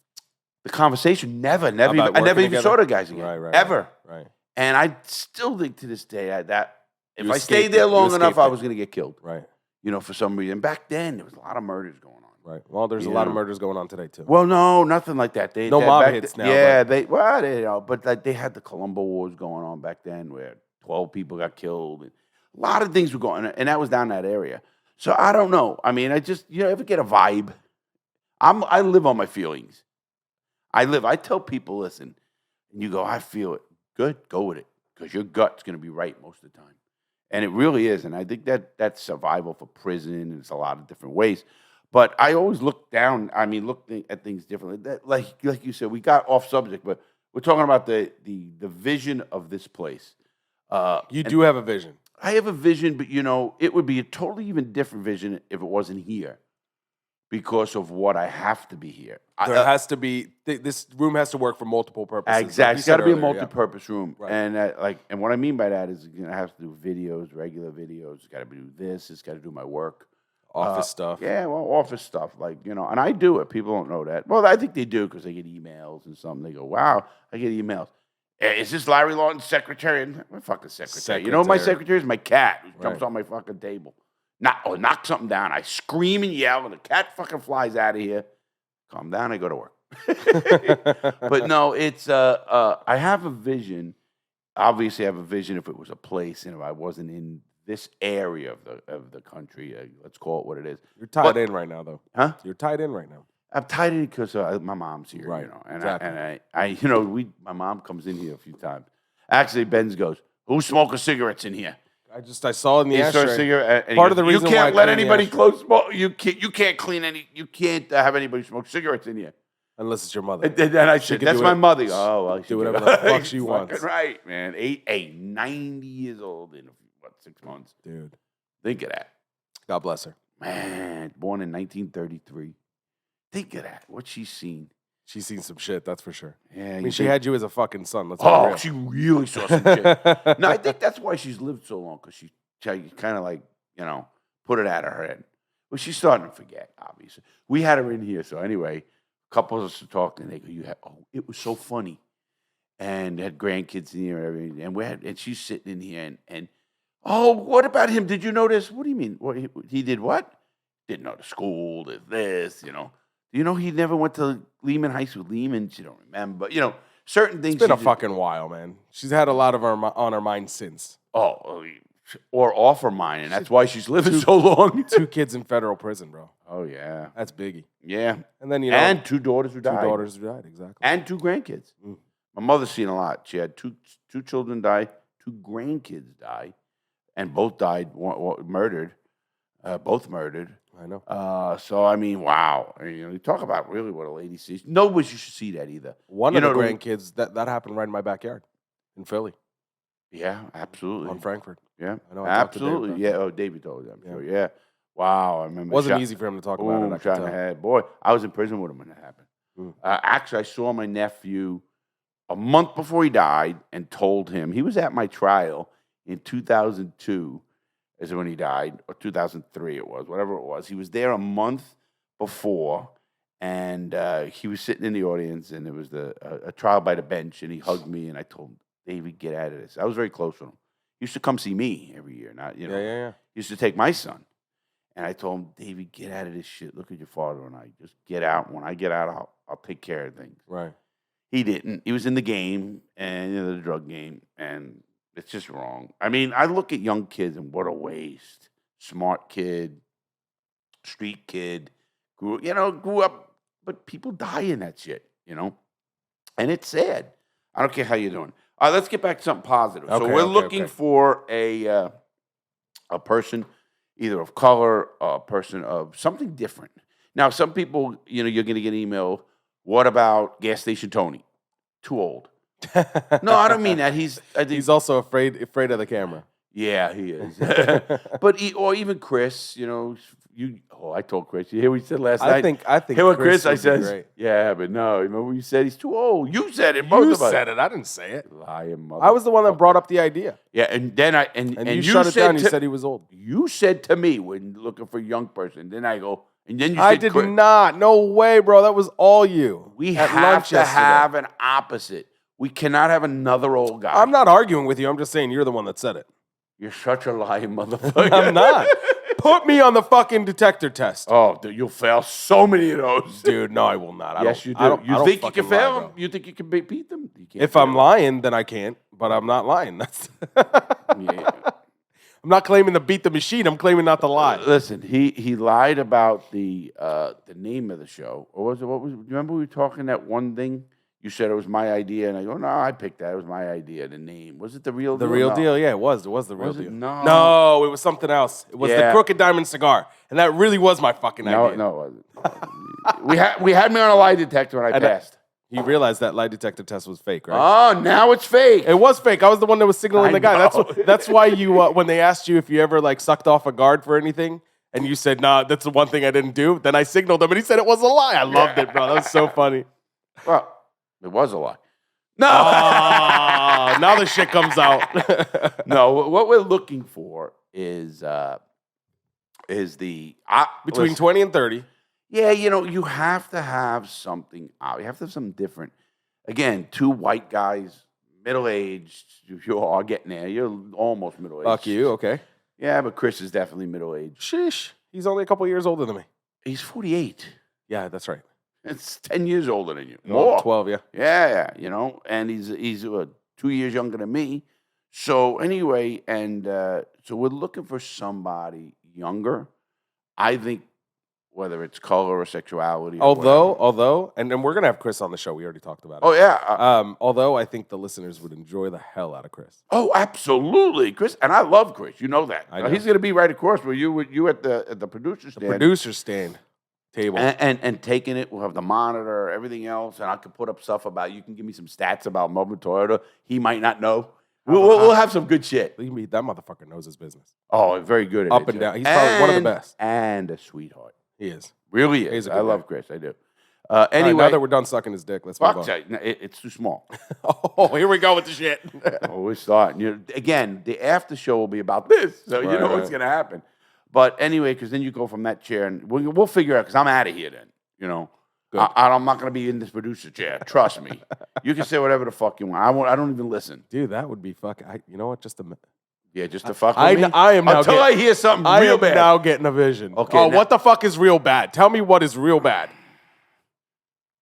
The conversation, never About even, I never working even together? saw the guys again. Right. Ever. Right. And I still think to this day that if You I escaped stayed there it. You long enough, escaped I it. was going to get killed. Right. You know, for some reason. Back then, there was a lot of murders going on. Right. Well, there's a You lot of know. murders going on today too. Well, no, nothing like that. No mob hits now, Yeah, but- but like they had the Colombo Wars going on back then, where 12 people got killed. And a lot of things were going on, and that was down that area. So I don't know. I mean, I just ever get a vibe. I live on my feelings. I tell people, listen, and you go, I feel it. Good, go with it, because your gut's going to be right most of the time, and it really is. And I think that's survival for prison, and it's a lot of different ways. But I always look down. I mean, at things differently. Like you said, we got off subject, but we're talking about the vision of this place. You do have a vision. I have a vision, but it would be a totally even different vision if it wasn't here, because of what I have to be here. There has to be this room has to work for multiple purposes. Exactly, it's got to be a multi-purpose room, Right. and what I mean by that is I have to do videos, regular videos. It's got to do this. It's got to do my work. Office stuff. Yeah, well, office stuff, and I do it. People don't know that. Well, I think they do because they get emails and something. They go, "Wow, I get emails. Is this Larry Lawton's secretary?" And my fucking secretary. You know what my secretary is? My cat who jumps on my fucking table. Knock something down. I scream and yell, and the cat fucking flies out of here. Calm down. I go to work. But no, it's I have a vision. Obviously, I have a vision if it was a place, and if I wasn't in this area of the country, let's call it what it is. You're tied in right now, though. Huh? You're tied in right now. I'm tied in because my mom's here, Right, and exactly. my mom comes in here a few times. Actually, Benz goes, "Who's smoking cigarettes in here?" I saw in the He saw a ashtray. cigarette, and he Part of goes, the reason you can't why I let clean the anybody ashtray. close smoke. You can't clean any. You can't have anybody smoke cigarettes in here. Unless it's your mother. And then I She said, could "That's do my it. mother." Oh, well, Do whatever the fuck she wants. Fucking right, man. 90 years old in 6 months. Dude. Think of that, God bless her. man. Born in 1933. Think of that. What she's seen. She's seen some shit, that's for sure. Yeah, I mean, she had you as a fucking son. Let's be Oh, real. she really saw some shit. No, I think that's why she's lived so long, because she kind of like, put it out of her head. Well, she's starting to forget, obviously. We had her in here, so anyway, a couple of us were talking, and they go, it was so funny. And they had grandkids in here and everything, and she's sitting in here, and oh, what about him? Did you notice? What do you mean? What he did what? Didn't go to school, did this, he never went to Lehman High School. Lehman, she don't remember. Certain things. It's been she a did- fucking while, man. She's had a lot of on her mind since. or off her mind, and that's why she's living so long. 2 kids in federal prison, bro. Oh yeah, That's biggie. yeah. And then, And 2 daughters who 2 died. daughters who died, exactly. And 2 grandkids. Mm. My mother's seen a lot. She had two children die, 2 grandkids die, and both died murdered. Both murdered. I know. So I mean, wow. I mean, you talk about really what a lady sees. Nobody should see that either. One You of the know, grandkids, that happened right in my backyard in Philly Yeah, absolutely. on Frankfurt. Yeah, I know, I talked to David absolutely. about Yeah. that. Oh, David told you. I'm sure. Yeah. Wow. I remember. It wasn't easy for him to talk about it. I Shot can in the tell. head. Boy, I was in prison with him when that happened. Mm. Actually, I saw my nephew a month before he died and told him he was at my trial in 2002. Is when he died, or 2003 it was, whatever it was. He was there a month before, and he was sitting in the audience, and it was a trial by the bench, and he hugged me, and I told him, "David, get out of this." I was very close with him. He used to come see me every year, not Yeah. He used to take my son, and I told him, "David, get out of this shit. Look at your father and I. Just get out. When I get out, I'll take care of things." Right. He didn't. He was in the game, and the drug game, and it's just wrong. I mean, I look at young kids and what a waste. Smart kid, street kid, grew up, but people die in that shit, and it's sad. I don't care how you're doing. Let's get back to something positive. So Okay, we're okay, looking okay. for a person, either of color, a person of something different. Now, some people, you're going to get an email. What about Gas Station Tony? Too old. No, I don't mean that. I think He's also afraid of the camera. yeah, he is. Or even Chris, I told Chris. You hear what he said last night? I think. Hear what Chris? would I be said, great. yeah, but no. Remember what you said? He's too old. You said it. Both You of us. said it. I didn't say it. Lying mother. I was the one that brought up the idea. Yeah, and then And you shut it down. You said he was old. You said to me when looking for a young person. Then I go, and then you I said, did Chris, not. No way, bro. That was all you. we at have lunch to yesterday. have an opposite. We cannot have another old guy. I'm not arguing with you. I'm just saying you're the one that said it. You're such a lying motherfucker. I'm not. Put me on the fucking detector test. Oh, dude, you'll fail so many of those. Dude, no, I will not. Yes, you do. I don't You think you can fucking lie, fail bro. them? You think you can beat them? You can't If fail I'm lying, then I can't. But I'm not lying. That's. them. Yeah. I'm not claiming to beat the machine. I'm claiming not to lie. Listen, he lied about the name of the show. Or was it what was? Remember we were talking that one thing? You said it was my idea, and I go, no, I picked that. It was my idea. The name was it the real The deal? real No. deal? Yeah, it was. It was the real Was it? deal. No. No, it was something else. It was the Yeah. Crooked Diamond cigar. And that really was my fucking No, idea. no, it wasn't. we had me on a lie detector when I And passed. You realized that lie detector test was fake, right? Oh, now it's fake. It was fake. I was the one that was signaling I the guy. know. That's why you when they asked you if you ever like sucked off a guard for anything, and you said, "Nah, that's the one thing I didn't do." Then I signaled him, and he said it was a lie. I loved it, bro. That was so funny. Well, it was a lie. No. Oh, now the shit comes out. No, what we're looking for is the Between listen, 20 and 30. Yeah, you have to have something out. You have to have something different. Again, two white guys, middle aged. You are getting there. You're almost middle aged. Fuck you. Okay. Yeah, but Chris is definitely middle aged. Sheesh. He's only a couple years older than me. He's 48. Yeah, that's right. It's 10 years older than you. No, More. 12, yeah. Yeah, and he's 2 years younger than me. So anyway, so we're looking for somebody younger. I think whether it's color or sexuality. Or Although, and we're gonna have Chris on the show. We already talked about it. oh yeah, Although I think the listeners would enjoy the hell out of Chris. oh absolutely, Chris, and I love Chris. You know that. I know. He's gonna be right across where you at the producer stand. Producer stand table. And taking it, we'll have the monitor, everything else, and I could put up stuff about. You can give me some stats about Melbourne Toyota. He might not know. We'll have some good shit. That motherfucker knows his business. Oh, very good at Up it, and too. down. He's probably one of the best. And a sweetheart. He is. Really is. He's a I good love guy. Chris. I do. All right, Anyway, now that we're done sucking his dick, let's move fuck on. that. No, it's too small. Oh, here we go with the shit. Oh, we're starting. Again, the after show will be about this, so you know what's going to happen. But anyway, because then you go from that chair, and we'll figure out, because I'm out of here then, Good. I'm not going to be in this producer chair. Trust me. You can say whatever the fuck you want. I don't even listen. Dude, that would be fucking. You know what? Just a minute. Yeah, just to fuck with me. I am now Until I hear something I real am bad. now getting a vision. Okay, Oh, now- what the fuck is real bad? Tell me what is real bad.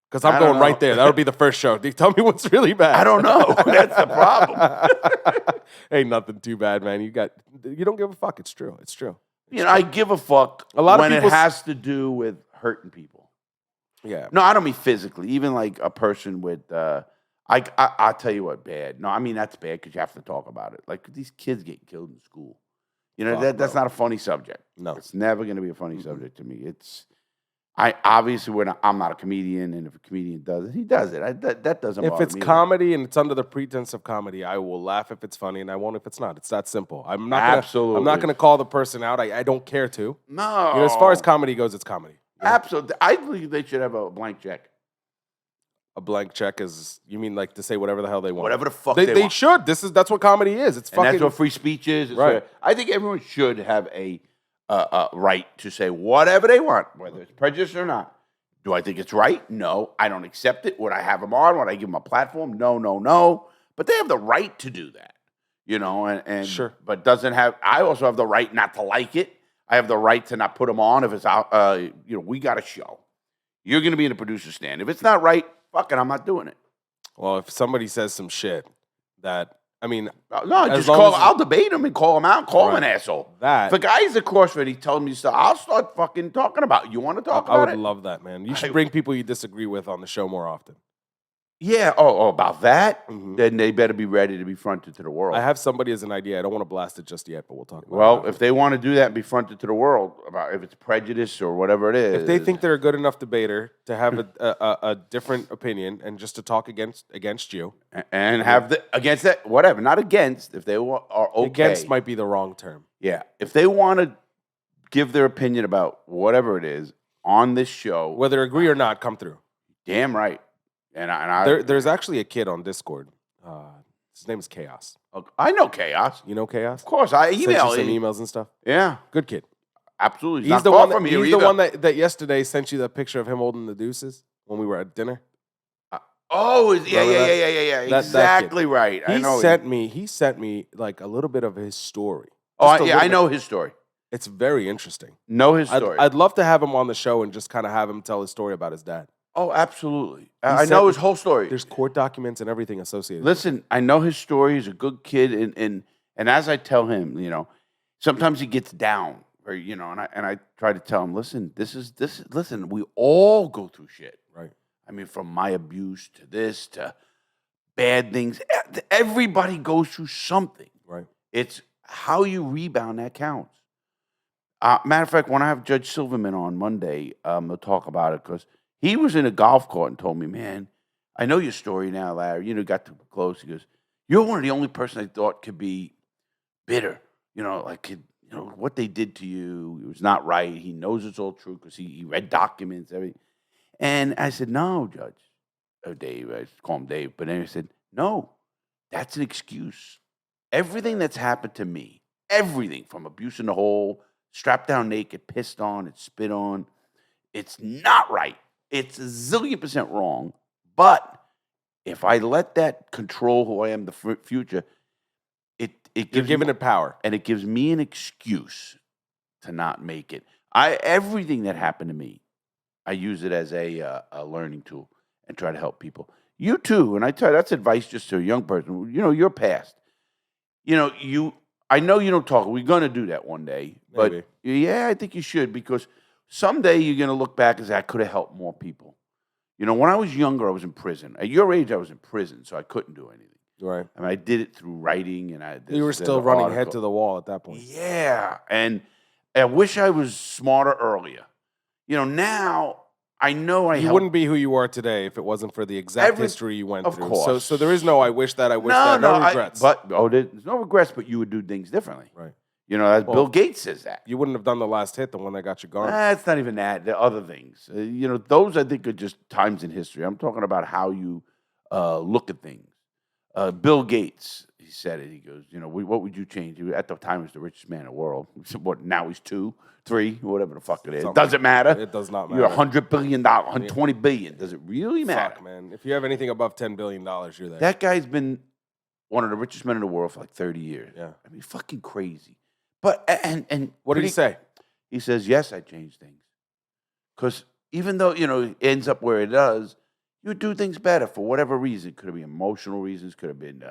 Because I'm I don't going right know. there. That'll be the first show. Tell me what's really bad. I don't know. That's the problem. Ain't nothing too bad, man. You don't give a fuck. It's true. It's true. I give a fuck A lot of when it people has to do with hurting people. Yeah. No, I don't mean physically. Even like a person with, I'll tell you what, bad. No, I mean that's bad because you have to talk about it. Like these kids get killed in school. Fuck, That's bro. not a funny subject. No. It's never going to be a funny subject to me. I'm not a comedian, and if a comedian does it, he does it. That doesn't If bother it's me. comedy and it's under the pretense of comedy, I will laugh if it's funny and I won't if it's not. It's that simple. I'm not Absolutely. gonna call the person out. I don't care to. No. As far as comedy goes, it's comedy. Absolutely. I believe they should have a blank check. A blank check is, you mean like to say whatever the hell they want? Whatever the fuck they want. should. That's what comedy is. It's And fucking. that's what free speech is. It's Right. I think everyone should have a right to say whatever they want, whether it's prejudice or not. Do I think it's right? No. I don't accept it. Would I have them on? Would I give them a platform? No. But they have the right to do that, and Sure. But I also have the right not to like it. I have the right to not put them on if it's out. We got a show. You're going to be in a producer stand. If it's not right, fuck it, I'm not doing it. Well, if somebody says some shit that, I mean, No, As just long call. as- I'll debate him and call him out and call him an Right. asshole. that If a guy's across from me telling me stuff, I'll start fucking talking about it. You want to talk I about would it? love that, man. You should bring people you disagree with on the show more often. Yeah. Oh, about that? Mhm. Then they better be ready to be fronted to the world. I have somebody as an idea. I don't want to blast it just yet, but we'll talk about Well, it. if they want to do that and be fronted to the world about if it's prejudice or whatever it is. If they think they're a good enough debater to have a different opinion and just to talk against you, and have against that, whatever, not against, if they are okay. against might be the wrong term. Yeah. If they want to give their opinion about whatever it is on this show. Whether agree or not, come through. Damn right. And There's actually a kid on Discord. His name is Chaos. I know Chaos. You know Chaos? Of course, I Sent you email some him. emails and stuff. Yeah, Good kid. absolutely. He's the one. He's the one that yesterday sent you the picture of him holding the deuces when we were at dinner. Yeah. Exactly right. I know. He sent me like a little bit of his story. I know his story. It's very interesting. Know his story. I'd love to have him on the show and just kind of have him tell his story about his dad. Oh, absolutely. I know his whole story. There's court documents and everything associated. Listen, I know his story. He's a good kid, and as I tell him, sometimes he gets down, or and I try to tell him, listen, listen, we all go through shit. Right. I mean, from my abuse to this to bad things, everybody goes through something. Right. It's how you rebound that counts. Matter of fact, when I have Judge Silverman on Monday, we'll talk about it because he was in a golf court and told me, man, I know your story now, Larry. Got too close. He goes, you're one of the only person I thought could be bitter. What they did to you, it was not right. He knows it's all true because he read documents, everything. And I said, no, Judge. Dave, I call him Dave. But then he said, no, that's an excuse. Everything that's happened to me, everything from abuse in the hole, strapped down naked, pissed on, and spit on, it's not right. It's a zillion % wrong. But if I let that control who I am in the future, it You're gives giving me, it power. and it gives me an excuse to not make it. Everything that happened to me, I use it as a learning tool and try to help people. You too, and I tell you, that's advice just to a young person. Your past. I know you don't talk. We're going to do that one day. Maybe. But yeah, I think you should because someday you're going to look back and say, I could have helped more people. When I was younger, I was in prison. At your age, I was in prison, so I couldn't do anything. Right. I mean, I did it through writing, and you were still running head to the wall at that point. Yeah, and I wish I was smarter earlier. Now I know You wouldn't be who you are today if it wasn't for the exact history you went through. Course. So there is no I wish that, I wish that, no regrets. There's no regrets, but you would do things differently. Right. As Bill Gates says that. You wouldn't have done the last hit, the one that got you gone. It's not even that. There are other things. Those I think are just times in history. I'm talking about how you look at things. Bill Gates, he said it. He goes, what would you change? At the time, he was the richest man in the world. What, now he's 2, 3, whatever the fuck it is. Does it matter? It does not matter. You're $100 billion, $120 billion. Does it really matter? Fuck, man. If you have anything above $10 billion, you're there. That guy's been one of the richest men in the world for like 30 years. Yeah. I mean, fucking crazy. But, and what did he say? He says, yes, I changed things. Because even though, it ends up where it does, you would do things better for whatever reason. It could have been emotional reasons, could have been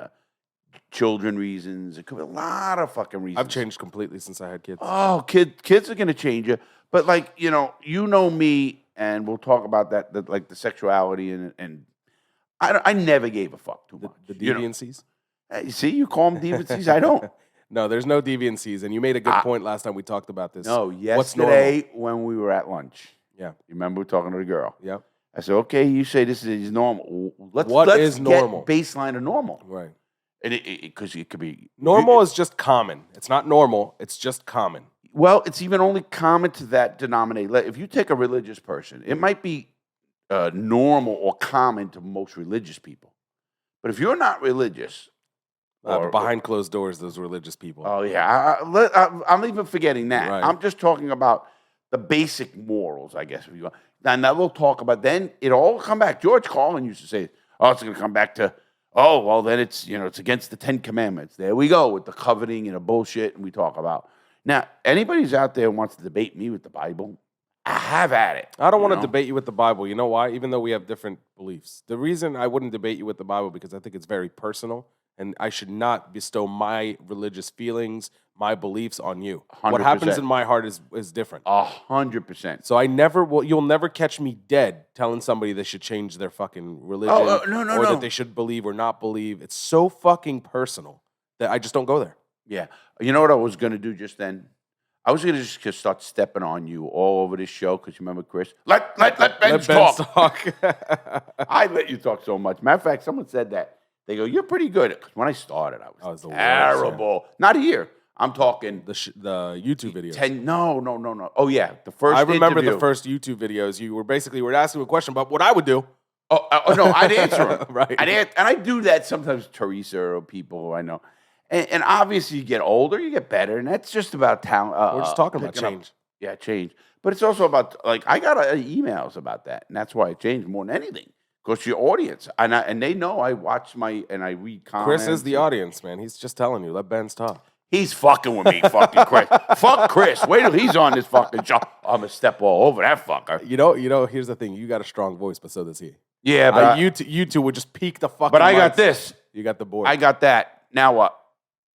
children reasons. It could be a lot of fucking reasons. I've changed completely since I had kids. Oh, kids are going to change you. But like, you know me, and we'll talk about that like the sexuality and I never gave a fuck too much. The deviancies? Hey, see, you call them deviancies. I don't. No, there's no deviancies. And you made a good point last time we talked about this. No, yesterday when we were at lunch. Yeah. You remember we were talking to the girl? Yeah. I said, okay, you say this is normal. Let's is normal? Get baseline of normal. Right. And because it could be... Normal is just common. It's not normal. It's just common. Well, it's even only common to that denominator. If you take a religious person, it might be normal or common to most religious people. But if you're not religious... behind closed doors, those religious people. Oh, yeah. I'm even forgetting that. Right. I'm just talking about the basic morals, I guess. If you want. And that we'll talk about. Then it all come back. George Carlin used to say, oh, it's going to come back to, oh, well, then it's, it's against the 10 Commandments. There we go with the coveting and the bullshit and we talk about. Now, anybody's out there who wants to debate me with the Bible, I have at it. I don't want to debate you with the Bible. You know why? Even though we have different beliefs. The reason I wouldn't debate you with the Bible because I think it's very personal. And I should not bestow my religious feelings, my beliefs on you. 100%. What happens in my heart is different. 100%. So you'll never catch me dead telling somebody they should change their fucking religion no. that they should believe or not believe. It's so fucking personal that I just don't go there. Yeah. You know what I was going to do just then? I was going to just start stepping on you all over this show because you remember Chris? Let Benz talk. I let you talk so much. Matter of fact, someone said that. They go, you're pretty good. Because when I started, I was the terrible. worst, yeah. Not here. I'm talking The YouTube videos. No. Oh yeah, the first. I remember interview. the first YouTube videos. You were asking a question about what I would do. Oh no, I'd answer them. Right. And I do that sometimes. Teresa or people who I know, and obviously you get older, you get better, and that's just about talent. We're just talking about picking up- change. Yeah, change. But it's also about like I got emails about that, and that's why I changed more than anything. Because your audience, and they know I watch and I read comments. Chris is the audience, man. He's just telling you. Let Benz talk. He's fucking with me, fucking Chris. Fuck Chris. Wait till he's on this fucking show. I'm gonna step all over that fucker. You know. Here's the thing. You got a strong voice, but so does he. Yeah, but you two would just peak the fucking. But I got mics. this. You got the board. I got that. Now what?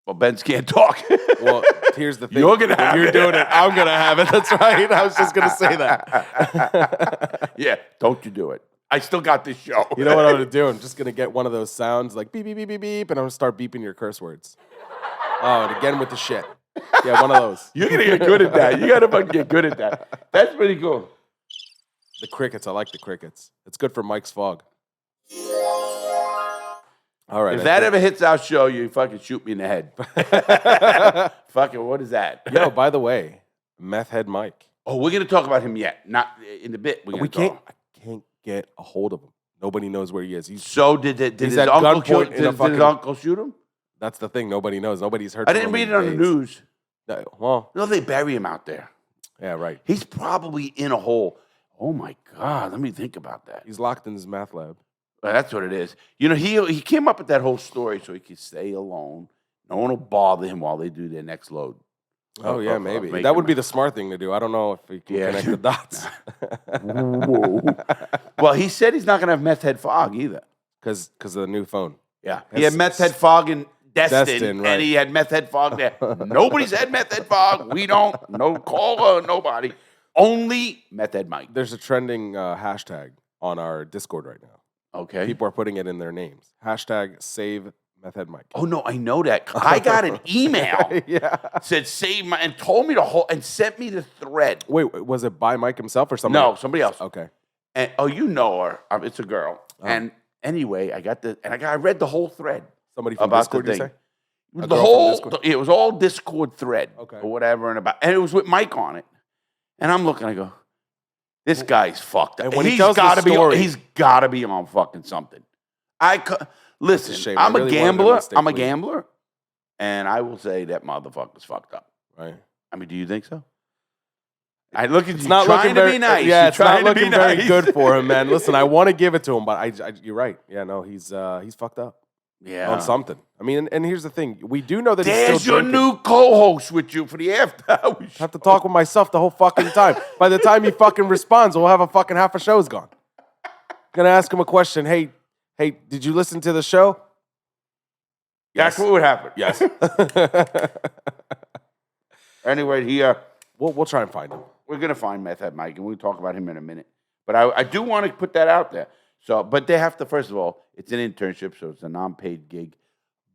Well, Benz can't talk. Well, here's the thing. You're gonna have You're it. doing it. I'm gonna have it. That's right. I was just gonna say that. Yeah, don't you do it. I still got this show. You know what I'm gonna do? I'm just gonna get one of those sounds like beep beep beep beep beep, and I'm gonna start beeping your curse words. Oh, and again with the shit. Yeah, one of those. You're gonna get good at that. You gotta fucking get good at that. That's pretty cool. The crickets. I like the crickets. It's good for Mike's fog. All right. If that ever hits our show, you fucking shoot me in the head. Fucking, what is that? Yo, by the way, Methhead Mike. Oh, we're gonna talk about him yet. Not in the bit. We can't. I can't get a hold of him. Nobody knows where he is. So did he's his at uncle gunpoint shoot? in a Did his uncle shoot him? That's the thing. Nobody knows. Nobody's heard. I didn't read it on the news. Well, No, they bury him out there. yeah, right. He's probably in a hole. Oh my God! Let me think about that. He's locked in his math lab. Well, that's what it is. You know, he came up with that whole story so he could stay alone. No one will bother him while they do their next load. Oh yeah, of maybe making that would be money. the smart thing to do. I don't know if we can Yeah. connect the dots Whoa. Well, he said he's not going to have Meth Head Fog either. because of the new phone. Yeah. He had That's- Meth Head Fog in Destin, Destin, right. and he had Meth Head Fog there. Nobody's had Meth Head Fog. We don't. No caller, nobody. Only Meth Head Mike. There's a trending hashtag on our Discord right now. Okay. People are putting it in their names. Hashtag save Methhead Mike. Oh, no, I know that. I got an email. Yeah. Said save my, and told me to hold, and sent me the thread. Wait, was it by Mike himself or somebody? No, somebody else. Okay. And you know her. It's a girl. And anyway, I read the whole thread Somebody from about Discord, the you thing. say? A The girl from whole, Discord? it was all Discord thread, Okay. or whatever, and it was with Mike on it. And I'm looking, I go, this guy's fucked up. And when he He's tells the gotta story- he's got to be on fucking something. Listen, shame. I I'm really a wanted him gambler. to stay I'm a clean. gambler, and I will say that motherfucker's fucked up. Right. I mean, do you think so? I look at It's you not trying looking to very be nice. Yeah, You're it's not trying to be looking very nice. good for him, man. Listen, I want to give it to him, but you're right. Yeah, no, he's fucked up Yeah. on something. I mean, and here's the thing: we do know that There's he's still your drinking. new co-host with you for the after hours. I have to talk with myself the whole fucking time. By the time he fucking responds, we'll have a fucking half a show's gone. Gonna ask him a question. Hey, did you listen to the show? That's what would happen. Yes. Anyway, We'll try and find him. we're gonna find Methhead Mike, and we'll talk about him in a minute. But I do want to put that out there. So, but they have to, first of all, it's an internship, so it's a non-paid gig.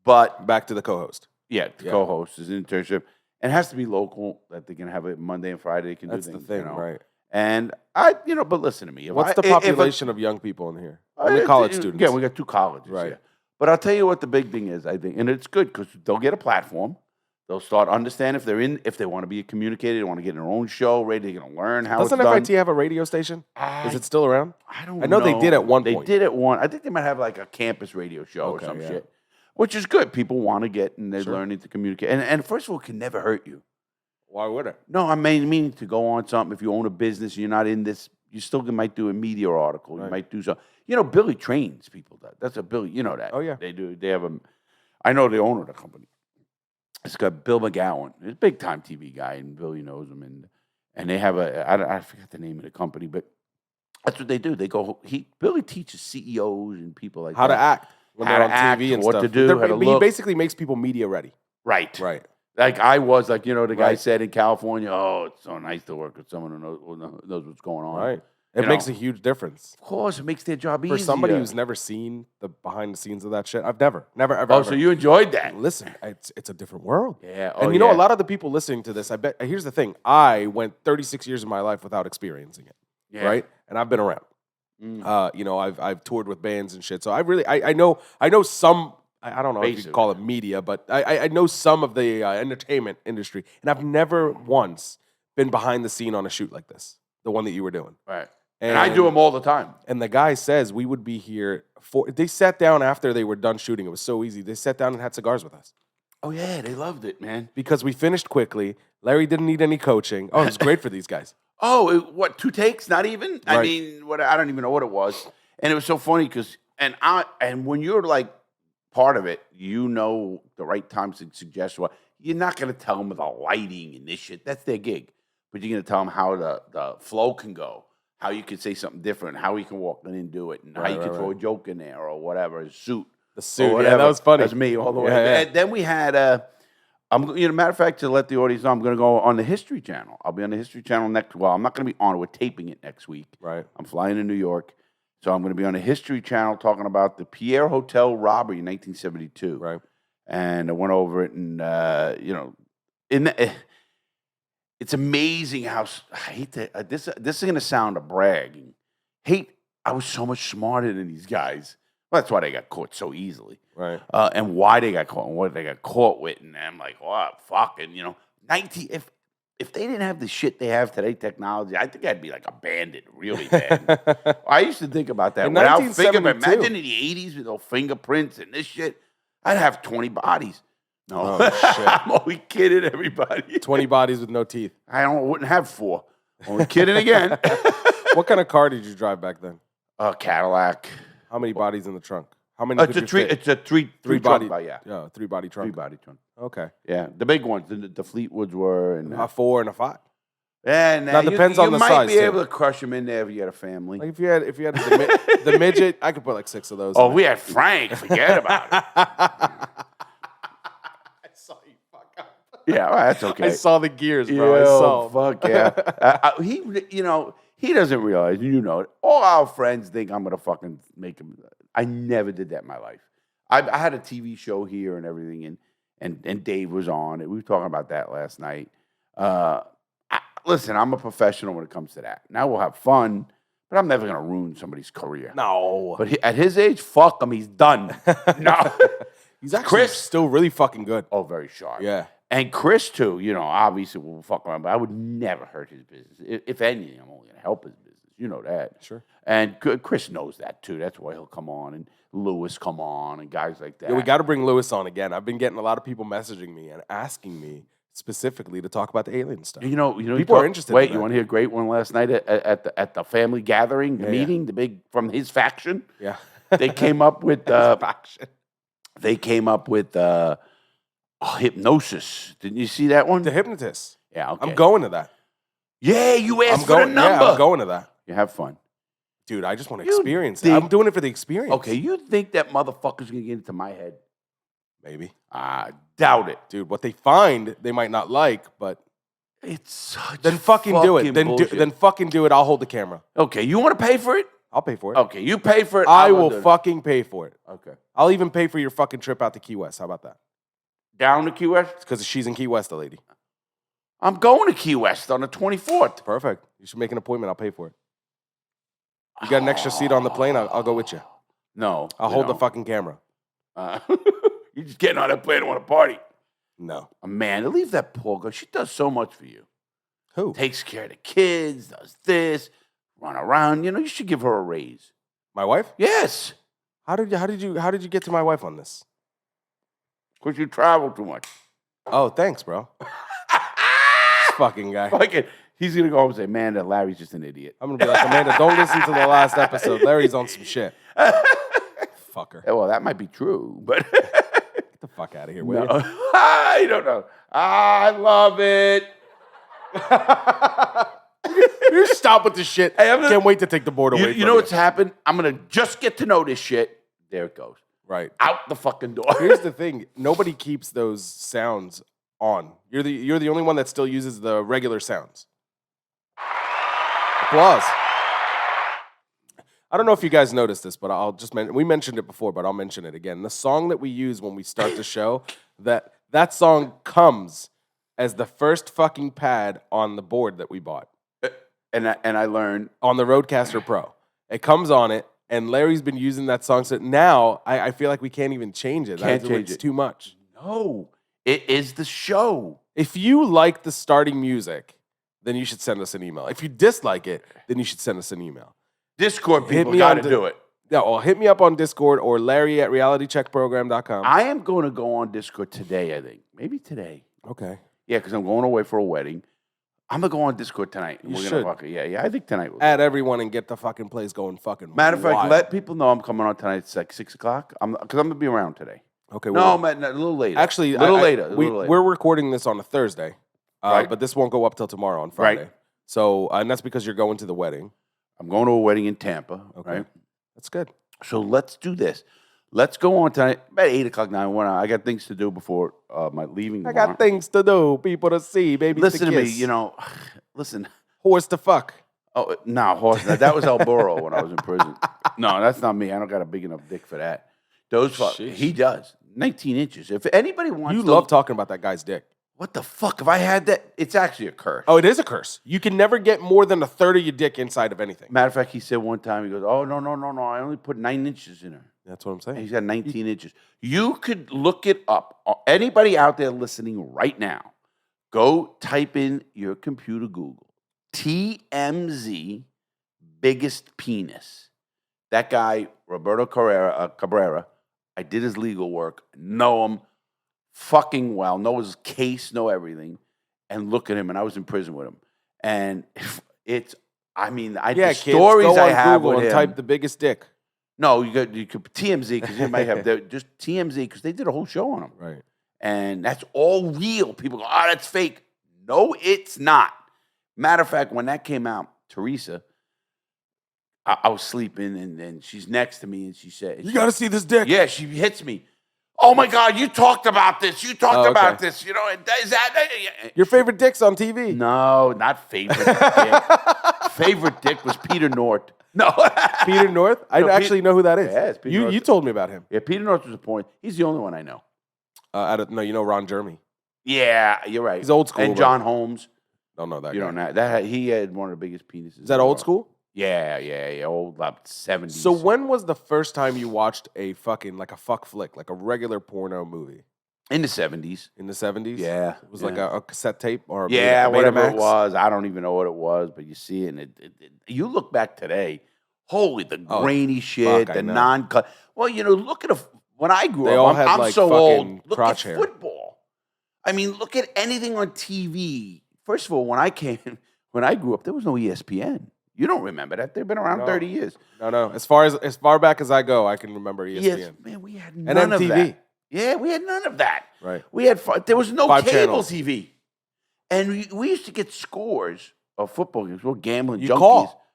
But Back to the co-host. yeah, the Yeah. co-host is an internship, and it has to be local. That they can have it Monday and Friday. They can That's do the things, thing, you know? right? And but listen to me. If What's the population of young people in here? How many college students? Yeah, we got 2 colleges. Right. Yeah. But I'll tell you what the big thing is. I think, and it's good because they'll get a platform. They'll start understand if they want to be a communicator, they want to get their own show, ready. They're going to learn how Doesn't it's done. FIT have a radio station? Is it still around? I don't know. I know they did at one They point. did at one. I think they might have like a campus radio show Okay, or some yeah. shit, which is good. People want to get, and they're Sure. learning to communicate. And first of all, it can never hurt you. Why would it? No, I mean to go on something. If you own a business, you're not in this. You still might do a media article. You Right. might do something. You know, Billy trains people. That's a Billy. You know that. Oh, yeah. They do. They have a. I know the owner of the company. It's got Bill McGowan. He's a big time TV guy, and Billy knows him. And they have I forget the name of the company, but that's what they do. They go. Billy teaches CEOs and people like How that to act when How they're to on act, TV and what stuff. to do, how to He look. basically makes people media ready. Right. Right. Like I was, like, you know, the guy Right. said in California, oh, it's so nice to work with someone who knows what's going on. Right. It You makes know. a huge difference. Of course, it makes their job easier. For somebody who's never seen the behind the scenes of that shit, I've never, ever, Oh, ever. so you enjoyed that? Listen, it's a different world. Yeah. And you know, a lot of the people listening to this, I bet, here's the thing. I went 36 years of my life without experiencing it, Yeah. right? And I've been around. Mm. You know, I've toured with bands and shit. So I know some I don't know if you could call it media, but I know some of the entertainment industry, and I've never once been behind the scene on a shoot like this, the one that you were doing. Right. And I do them all the time. And the guy says we would be here they sat down after they were done shooting. It was so easy. They sat down and had cigars with us. Oh, yeah, they loved it, man. Because we finished quickly. Larry didn't need any coaching. Oh, it was great for these guys. Oh, what, 2 takes? Not even? Right. I mean, I don't even know what it was. And it was so funny because, and when you're like part of it, you know the right times to suggest what. You're not going to tell them the lighting and this shit. That's their gig. But you're going to tell them how the flow can go, how you can say something different, how you can walk in and do it, and how you can throw a joke in there or whatever, a suit. The suit, yeah, that was funny. That's me all the way. Yeah. And then we had, matter of fact, to let the audience know, I'm going to go on the History Channel. I'll be on the History Channel next. Well, I'm not going to be on it. We're taping it next week. Right. I'm flying to New York, so I'm going to be on the History Channel talking about the Pierre Hotel robbery in 1972. Right. And I went over it, and it's amazing how I hate that. This is going to sound a bragging. I was so much smarter than these guys. Well, that's why they got caught so easily. Right. And why they got caught and what they got caught with. And I'm like, what, fucking, 19, if they didn't have the shit they have today, technology, I think I'd be like a bandit really bad. I used to think about that. In Without 1972. imagine in the 80s with those fingerprints and this shit, I'd have 20 bodies. No, Oh, shit. I'm only kidding everybody. 20 bodies with no teeth. Wouldn't have 4. Only kidding again. What kind of car did you drive back then? A Cadillac. How many bodies in the trunk? How many? It's a three body. trunk, yeah. Yeah, 3-body trunk. 3-body trunk. Okay. Yeah, the big ones, the Fleetwoods were, and A 4 and a 5. and Now, depends on the size, You might be too. able to crush them in there if you had a family. Like if you had the midget, I could put like 6 of those. Oh, in we had Frank. Forget about it. I saw you fuck up. Yeah, well, that's okay. I saw the gears, bro. I saw. Fuck yeah. He doesn't realize. It. All our friends think I'm gonna fucking make him. I never did that in my life. I had a TV show here and everything, and Dave was on it. We were talking about that last night. Listen, I'm a professional when it comes to that. Now we'll have fun, but I'm never gonna ruin somebody's career. No. But at his age, fuck him. He's done. No. He's actually still really fucking good. Oh, very sharp. Yeah. And Chris, too, obviously will fuck around, but I would never hurt his business. If anything, I'm only going to help his business. You know that. Sure. And Chris knows that, too. That's why he'll come on, and Lewis come on, and guys like that. Yeah, we got to bring Lewis on again. I've been getting a lot of people messaging me and asking me specifically to talk about the alien stuff. People are interested. Wait, in you want to hear a great one last night at the family gathering, the meeting, the big, from his faction? Yeah. They came up with... faction. They came up with... hypnosis. Didn't you see that one? The hypnotist. Yeah, okay. I'm going to that. Yeah, you asked for the number. Yeah, I'm going to that. You have fun. Dude, I just want to experience it. I'm doing it for the experience. Okay, you think that motherfucker's going to get into my head? Maybe. I doubt it. Dude, what they find, they might not like, but... It's such Then fucking do it. bullshit. Then fucking do it. I'll hold the camera. Okay, you want to pay for it? I'll pay for it. Okay, you pay for it. I will fucking pay for it. Okay. I'll even pay for your fucking trip out to Key West. How about that? Down to Key West? Because she's in Key West, the lady. I'm going to Key West on the 24th. Perfect. You should make an appointment. I'll pay for it. You got an extra seat on the plane? I'll go with you. No. I'll hold the fucking camera. You're just getting on that plane and want to party. No. Amanda, leave that poor girl. She does so much for you. Who? Takes care of the kids, does this, run around. You should give her a raise. My wife? Yes. How did you get to my wife on this? Because you travel too much. Oh, thanks, bro. Fucking guy. Fucking, he's going to go home and say, man, that Larry's just an idiot. I'm going to be like, Amanda, don't listen to the last episode. Larry's on some shit. Fucker. Well, that might be true, but... Get the fuck out of here, will you? I don't know. I love it. You stop with this shit. Hey, can't wait to take the board away from you know what's happened? I'm going to just get to know this shit. There it goes. Right. Out the fucking door. Here's the thing. Nobody keeps those sounds on. You're the only one that still uses the regular sounds. Applause. I don't know if you guys noticed this, but I'll just we mentioned it before, but I'll mention it again. The song that we use when we start the show, that song comes as the first fucking pad on the board that we bought. And I learned on the Rodecaster Pro. It comes on it, And Larry's been using that song. So now I feel like we can't even change it. Can't change it's it. too much. No, it is the show. If you like the starting music, then you should send us an email. If you dislike it, then you should send us an email. Discord Hit people me got on to do it. Yeah, well, hit me up on Discord or Larry@realitycheckprogram.com. I am going to go on Discord today, I think. Maybe today. Okay. Yeah, because I'm going away for a wedding. I'm going to go on Discord tonight. You We're should. Gonna yeah, I think tonight. Add everyone and get the fucking place going fucking Matter of fact, wild. let people know I'm coming on tonight. It's like 6 o'clock. Because I'm going to be around today. Okay. No, man, a little later. Actually, a little later. We're recording this on a Thursday, Right. but this won't go up till tomorrow on Friday. Right. So, and that's because you're going to the wedding. I'm going to a wedding in Tampa. Okay. Right. That's good. So let's do this. Let's go on tonight. About 8 o'clock now. I got things to do before my leaving. I got things to do, people to see, baby. Listen to me. kiss. Listen. Horse to fuck. Oh, no, horse. That was El Burro when I was in prison. No, that's not me. I don't got a big enough dick for that. Sheesh. He does. 19 inches. If anybody wants You to. love talking about that guy's dick. What the fuck? If I had that, it's actually a curse. Oh, it is a curse. You can never get more than a third of your dick inside of anything. Matter of fact, he said one time, he goes, oh, no. I only put 9 inches in her. That's what I'm And saying. he's got 19 inches. You could look it up. Anybody out there listening right now, go type in your computer Google. TMZ, biggest penis. That guy, Roberto Cabrera, I did his legal work, know him fucking well, know his case, know everything, and look at him, and I was in prison with him. And the Kids, stories go I on have Google with and him. type the biggest dick. No, you could TMZ because you might have just TMZ because they did a whole show on him, Right. and that's all real. People go, "Oh, that's fake." No, it's not. Matter of fact, when that came out, Teresa, I was sleeping, and then she's next to me, and she said, You got to see this dick. "Yeah." She hits me. Oh my God! You talked about this. You talked about this. You know, is that Your favorite dick's on TV. No, not favorite dick. Favorite dick was Peter North. No, Peter North? I No, actually know who that is. Yeah, it's Peter North. You told me about him. Yeah, Peter North was a point. He's the only one I know. No, you know Ron Jeremy. Yeah, you're right. He's old school. And John Holmes. Don't know that You guy. don't know that he had one of the biggest penises. Is that old school? Yeah, old like 70s. So when was the first time you watched a fucking like a fuck flick, like a regular porno movie? in the 70s. In the 70s? Yeah, It was like a cassette tape or a yeah, whatever Betamax? it was. I don't even know what it was, but you see it, and you look back today. Holy, the grainy shit, fuck, I the know. non-cut. Well, look at when I grew They up. all had, I'm like, so fucking old. Look at crotch hair. football. I mean, look at anything on TV. First of all, when I grew up, there was no ESPN. You don't remember that? They've been around No. 30 years. No. As far back as I go, I can remember ESPN. Yes, man, we had And none of MTV. that. Yeah, we had none of that. Right. We had there was no 5 cable channels. TV, and we used to get scores of football games. We're gambling You junkies. call.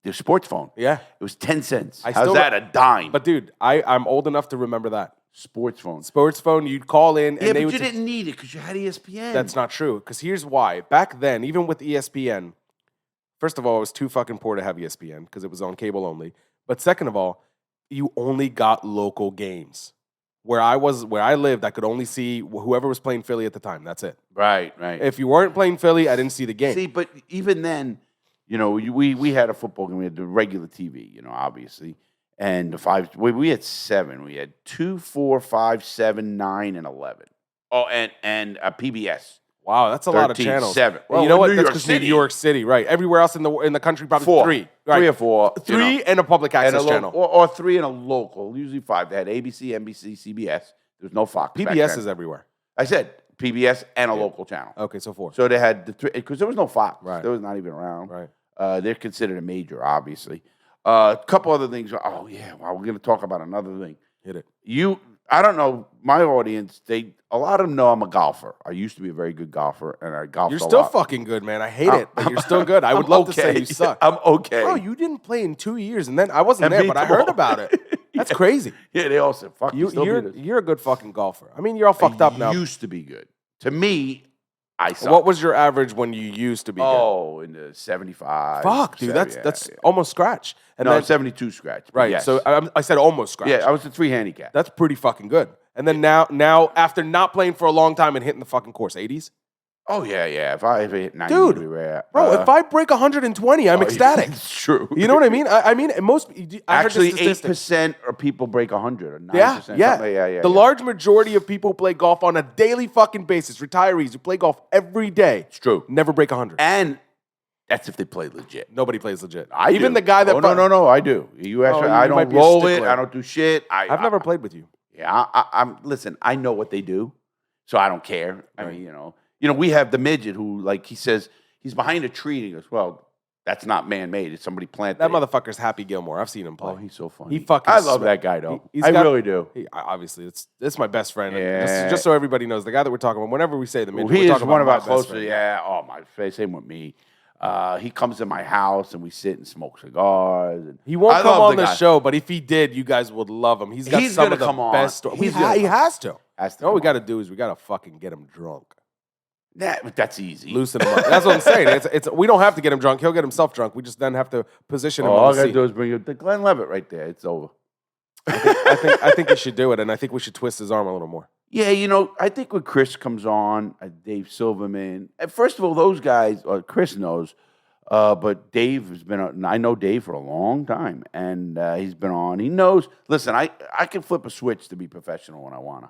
The sports phone. Yeah. It was 10 cents. I How's still- that? A dime. But dude, I'm old enough to remember that. Sports phone. Sports phone, you'd call in and Yeah, they but would you didn't need it because you had ESPN. That's not true. Because here's why. Back then, even with ESPN, first of all, it was too fucking poor to have ESPN because it was on cable only. But second of all, you only got local games. Where I lived, I could only see whoever was playing Philly at the time. That's it. right. If you weren't playing Philly, I didn't see the game. See, but even then, we had a football game. We had the regular TV, obviously. And the five, we had 7. We had 2, 4, 5, 7, 9, and 11. Oh, and a PBS. Wow, that's a lot of 13, channels. 7. Well, you know what? New That's York because City. New York City, right? Everywhere else in the country, probably 4. 3. Right. 3 or 4. 3 and a public and access a channel. or 3 and a local. Usually 5. They had ABC, NBC, CBS. There's no Fox. back PBS then. is everywhere. I said PBS and a local channel. Okay, so 4. So they had the 3 because there was no Fox. Right. There was not even around. Right. They're considered a major, obviously. A couple other things. Oh yeah, well, we're going to talk about another thing. Hit it. I don't know. My audience, a lot of them know I'm a golfer. I used to be a very good golfer, and I golfed. You're a still lot. fucking good, man. I hate it, but you're still good. I would I'm love to okay. say you suck. I'm okay. Bro, you didn't play in 2 years, and then I wasn't And there, beat but I them heard all. about it. That's crazy. Yeah, they all said, "Fuck you." You're a good fucking golfer. I mean, you're all fucked up now. Used to be good. To me, I suck. What was your average when you used to be Oh, in the 75. good? Fuck, dude, 70, that's yeah. almost scratch. And No, then, 72 scratch. but right. yes. So I said almost scratch. yeah, I was a 3 handicap. That's pretty fucking good. And then now after not playing for a long time and hitting the fucking course, 80s? Oh yeah. If I hit 90, Dude, it'd be rare. Bro, if I break 120, I'm ecstatic. It's true. You know what I mean? I mean, most Actually, 8% of people break 100 or 9%. Yeah. The large majority of people who play golf on a daily fucking basis, retirees who play golf every day, It's true. never break 100. And that's if they play legit. Nobody plays legit. Even the guy that no, I do. You actually, I might don't be a roll it. stickler. I don't do shit. I've never played with you. Yeah, I'm. Listen, I know what they do, so I don't care. I Right. mean, we have the midget who, like, he says he's behind a tree, and he goes, "Well, that's not man-made. It's somebody planted." That it." motherfucker's Happy Gilmore. I've seen him play. Oh, he's so funny. He fucking I love that guy, though. I really do. Obviously, it's my best friend. And Yeah. just so everybody knows, the guy that we're talking about, whenever we say the midget, He we're is talking one of about our my best closest. friend. Yeah. Oh, my face. Same with me. He comes to my house and we sit and smoke cigars. And He won't I come love on the the guy. show, but if he did, you guys would love him. He's got He's some gonna of the come on. best stories. He's He gonna come. has to. Has to All we come got to do is we got to fucking get him drunk. That's easy. Loosen him up. That's what I'm saying. We don't have to get him drunk. He'll get himself drunk. We just then have to position him All I on the gotta seat. do is bring you the Glenn Levitt right there. It's over. I think you should do it, and I think we should twist his arm a little more. Yeah, I think when Chris comes on, Dave Silverman. First of all, those guys, Chris knows, but Dave has been on. I know Dave for a long time, and he's been on. He knows. Listen, I can flip a switch to be professional when I wanna.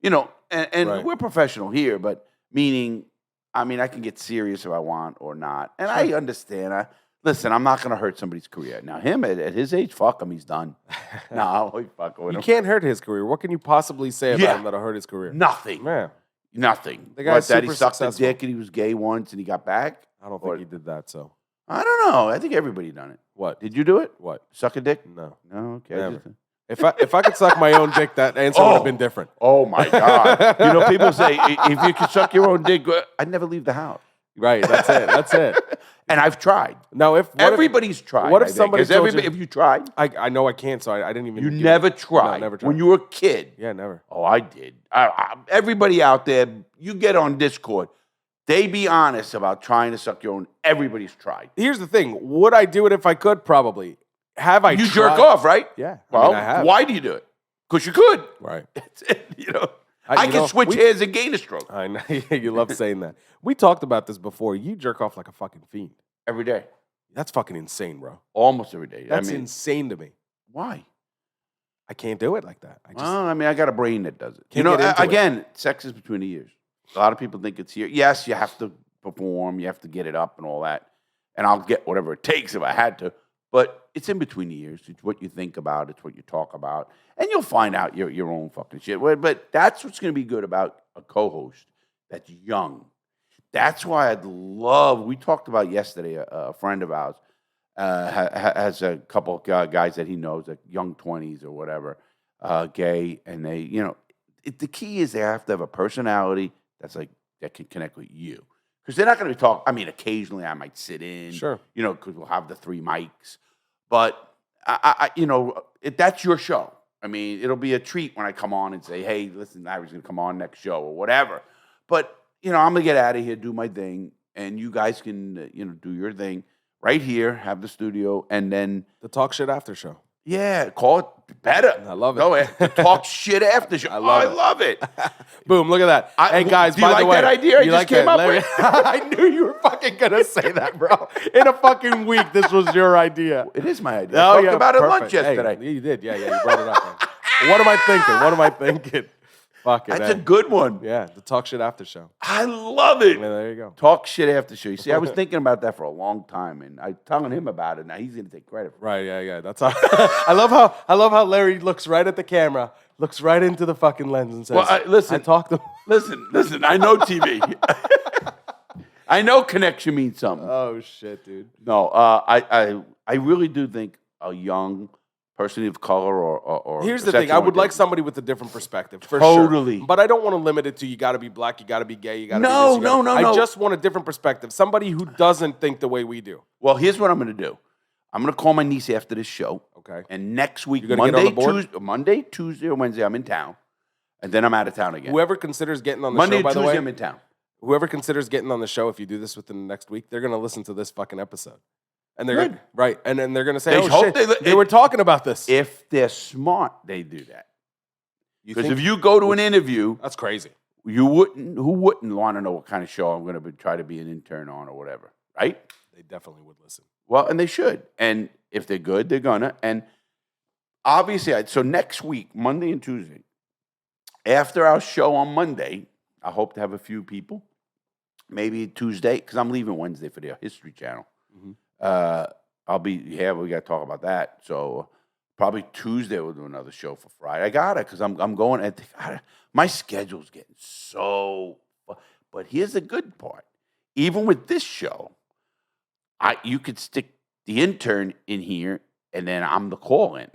And Right. we're professional here, but meaning, I mean, I can get serious if I want or not, and I understand. Listen, I'm not gonna hurt somebody's career. Now, him at his age, fuck him, he's done. No, I'll fuck with You him. can't hurt his career. What can you possibly say about Yeah. him that'll hurt his career? Nothing. Man, Nothing. The guy's That he super sucked successful. a dick and he was gay once and he got back? I don't think he did that. So I don't know. I think everybody done it. what? Did you do it? What? Suck a dick? No. No, okay. Never. If I could suck my own dick, that answer would have been different. Oh my God. People say if you could suck your own dick, I'd never leave the house. Right. That's it. That's it. And I've tried. Now, Everybody's tried. what if I think. somebody 'Cause told you- if you tried, I know I can't, so I didn't even. you give never it- tried. No, never tried. When you were a kid. Yeah, never. Oh, I did. Everybody out there, you get on Discord. They be honest about trying to suck your own. Everybody's tried. Here's the thing: would I do it if I could? Probably. Have I? You tried? jerk off, right? Yeah. Well, I have. why do you do it? Because you could. Right. That's it. I- I can switch hairs and gain a stroke I know you love saying that. We talked about this before. You jerk off like a fucking fiend. every day, That's fucking insane, bro. almost every day. That's I mean, insane to me. why? I can't do it like that. I just Well, I mean, I got a brain that does it. Can't get into it. Again, sex is between the ears. A lot of people think it's here. Yes, you have to perform, you have to get it up and all that, and I'll get whatever it takes if I had to. But it's in between the ears. It's what you think about. It's what you talk about, and you'll find out your own fucking shit. But that's what's going to be good about a co-host that's young. That's why I'd love. We talked about yesterday. A friend of ours has a couple of guys that he knows, like young 20s or whatever, gay, and they, the key is they have to have a personality that's like that can connect with you. Because they're not going to be talking. I mean, occasionally I might sit in, Sure. because we'll have the 3 mics. But that's your show. I mean, it'll be a treat when I come on and say, "Hey, listen, Larry's going to come on next show or whatever." But I'm going to get out of here, do my thing, and you guys can, do your thing right here, have the studio, and then the talk shit after show. call it better. I love it. Go ahead. The talk shit after show. I love it. Boom! Look at that. Hey guys, do you by like the way, that idea I you just like came that, up Larry? with? I knew you were fucking gonna say that, bro. In a fucking week, this was your idea. It is my idea. I talked about it at lunch perfect. yesterday. Hey, you did, yeah. You brought it up. Man. What am I thinking? Fuck it. That's a good one. Yeah, the talk shit after show. I love it. Yeah, there you go. Talk shit after show. You see, I was thinking about that for a long time, and I'm telling him about it. Now he's going to take credit for it. Right, yeah. That's how I love how Larry looks right at the camera, looks right into the fucking lens and says, Well, listen. I talked to Listen. I know TV. I know connection means something. Oh shit, dude. No, I really do think a young person of color or Here's the thing. I would like somebody with a different perspective, for Totally. sure. But I don't want to limit it to you got to be black, you got to be gay, you got to No, be this. You gotta, no. I just want a different perspective. Somebody who doesn't think the way we do. Well, here's what I'm going to do. I'm going to call my niece after this show. Okay. And next week, You're gonna get on the Monday, Tuesday, or Wednesday, I'm in town. And then I'm out of town again. Whoever considers getting on the Monday, show, by the Tuesday, way, I'm in town. whoever considers getting on the show, if you do this within the next week, they're going to listen to this fucking episode. And they're Good. right. And then they're going to say, They oh, hope shit, they they were talking about this. If they're smart, they do that. You Because think- if you go to an interview, That's crazy. Who wouldn't want to know what kind of show I'm going to try to be an intern on or whatever, right? They definitely would listen. Well, and they should. And if they're good, they're gonna. And obviously, so next week, Monday and Tuesday, after our show on Monday, I hope to have a few people. Maybe Tuesday, because I'm leaving Wednesday for the History Channel. I'll be here. We got to talk about that. So probably Tuesday we'll do another show for Friday. I got it because I'm going. My schedule's getting so. But here's the good part. Even with this show, you could stick the intern in here, and then I'm the call-in.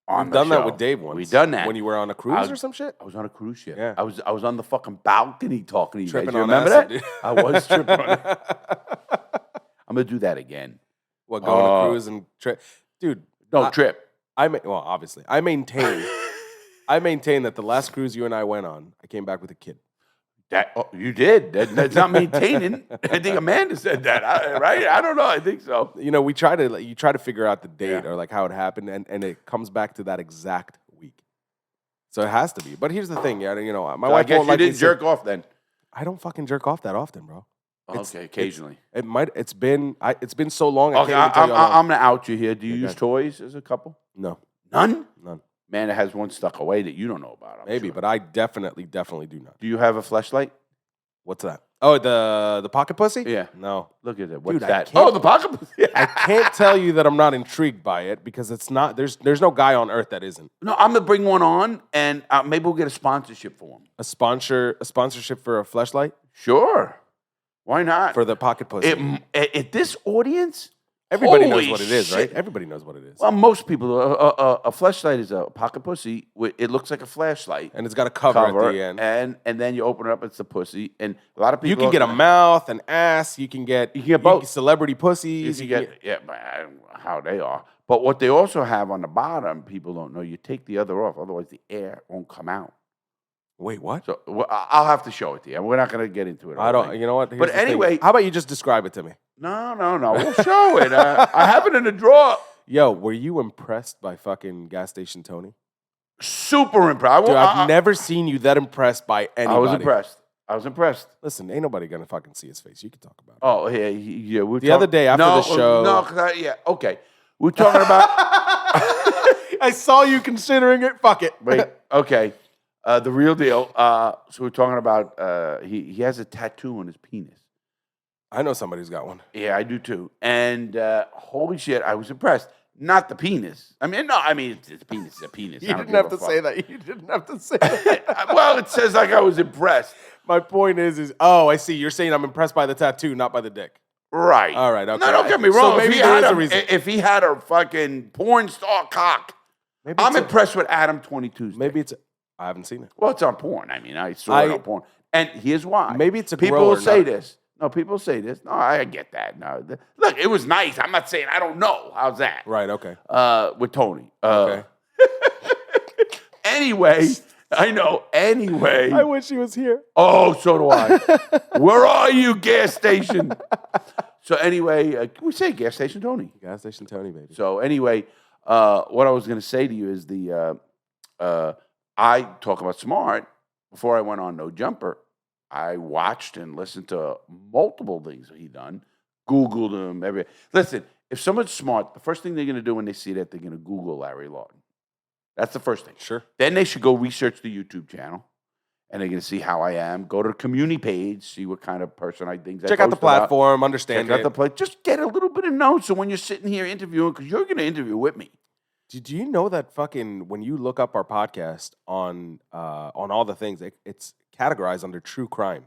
We've done that with Dave once. We've done that. When you were on a cruise or some shit? I was on a cruise ship. Yeah. I was on the fucking balcony talking to you Tripping guys. You on remember acid, that? dude. I was tripping on it. I'm going to do that again. What, go on a cruise and trip? Dude. No, trip. Well, obviously. I maintain that the last cruise you and I went on, I came back with a kid. You did. That's not maintaining. I think Amanda said that, right? I don't know. I think so. You know, you try to figure out the date or like how it happened, and it comes back to that exact week. So it has to be. But here's the thing, my wife I guess won't you like me didn't jerk off then. I don't fucking jerk off that often, bro. Okay, occasionally. It's been so long. Okay, I can't even tell you how long. I'm gonna out you here. Do you use toys as a couple? No, none. Man, it has one stuck away that you don't know about. Maybe, but I definitely do not. Do you have a fleshlight? What's that? Oh, the pocket pussy? Yeah. No. Look at it. What's Dude, that? Oh, the pocket pussy. I can't tell you that I'm not intrigued by it because it's not. There's no guy on earth that isn't. No, I'm gonna bring one on, and maybe we'll get a sponsorship for him. A sponsorship for a fleshlight? Sure. Why not? For the pocket pussy. At this audience, everybody knows what it is, right? Everybody knows what it is. Well, most people. A flashlight is a pocket pussy. It looks like a flashlight, and it's got a cover at the end. And then you open it up, it's the pussy. And a lot of people. You can get a mouth, an ass. You can get both celebrity pussies. You can get how they are. But what they also have on the bottom, people don't know. You take the other off, otherwise the air won't come out. Wait, what? So I'll have to show it to you. We're not going to get into it. I don't. You know what? But anyway, how about you just describe it to me? No. We'll show it. I have it in the drawer. Yo, were you impressed by fucking Gas Station Tony? Super impressed. Dude, I've never seen you that impressed by anybody. I was impressed. Listen, ain't nobody gonna fucking see his face. You can talk about it. Oh yeah. The other day after the show. No, okay. We're talking about. I saw you considering it. Fuck it. Wait. Okay. The real deal. So we're talking about. He has a tattoo on his penis. I know somebody who's got one. Yeah, I do too. And holy shit, I was impressed. Not the penis. I mean, it's penis. It's a penis. You didn't have to say that. You didn't have to say that. Well, it says like I was impressed. My point is, I see. You're saying I'm impressed by the tattoo, not by the dick. Right. All right. Okay. No, don't get me wrong. So maybe there is a reason. If he had a fucking porn star cock, I'm impressed with Adam 22's. Maybe it's. I haven't seen it. Well, it's on porn. I mean, I saw it on porn. And here's why. Maybe it's a people grower, will say this. No, people say this. No, I get that. No, look, it was nice. I'm not saying I don't know. How's that? Right. Okay. With Tony. Okay. Anyway, I know. Anyway, I wish he was here. Oh, so do I. Where are you, gas station? So anyway, we say gas station Tony. Gas station Tony, baby. So anyway, what I was going to say to you is I talk about smart. Before I went on No Jumper, I watched and listened to multiple things he done. Googled him. Listen, if someone's smart, the first thing they're going to do when they see that, they're going to Google Larry Lawton. That's the first thing. Sure. Then they should go research the YouTube channel, and they're going to see how I am. Go to the community page, see what kind of person I think. Check out the platform, understand it. Check out the place. Just get a little bit of notes, so when you're sitting here interviewing, because you're going to interview with me. Did you know that fucking when you look up our podcast on all the things, it's categorized under true crime?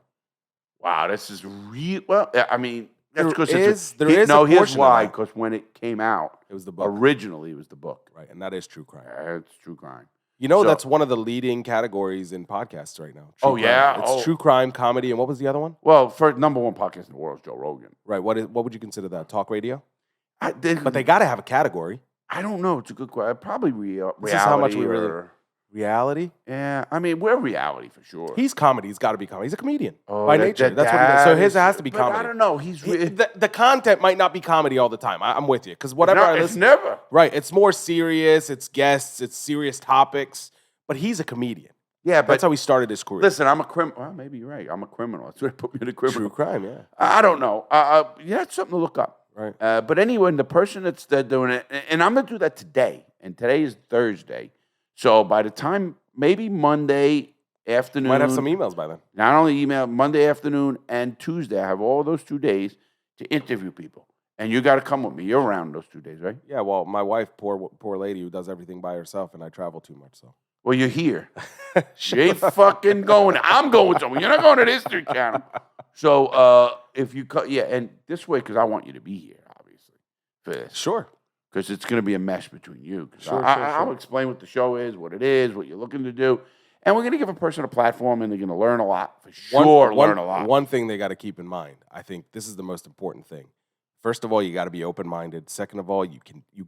Wow, this is real. Well, I mean, that's because here's why. Because when it came out, it was the book. Originally, it was the book, right? And that is true crime. It's true crime. You know, that's one of the leading categories in podcasts right now. True crime. It's true crime, comedy, and what was the other one? Well, for number one podcast in the world is Joe Rogan. Right. What would you consider that? Talk radio? But they got to have a category. I don't know. It's a good question. Probably reality. This is how much we really... Reality? Yeah. I mean, we're reality for sure. He's comedy. He's got to be comedy. He's a comedian by nature. That's what he does. So his has to be comedy. I don't know. The content might not be comedy all the time. I'm with you. Because whatever I listen... It's never. Right. It's more serious. It's guests. It's serious topics. But he's a comedian. Yeah, but That's how he started his career. listen, I'm a criminal. Well, maybe you're right. I'm a criminal. That's what put me in a criminal. True crime, yeah. I don't know. Yeah, it's something to look up. Right. But anyway, the person that's doing it, and I'm gonna do that today. And today is Thursday, so by the time maybe Monday afternoon, Might have some emails by then. not only email Monday afternoon and Tuesday, I have all those 2 days to interview people. And you got to come with me. You're around those 2 days, right? Yeah, well, my wife, poor lady who does everything by herself, and I travel too much, so. Well, you're here. You ain't fucking going. I'm going somewhere. You're not going to the History Channel. So if you yeah, and this way, because I want you to be here, obviously, for this. Sure. Because it's going to be a mesh between you. Sure, I'll explain what the show is, what it is, what you're looking to do. And we're going to give a person a platform, and they're going to learn a lot, for sure, learn a lot. One thing they got to keep in mind, I think this is the most important thing. First of all, you got to be open-minded. Second of all, you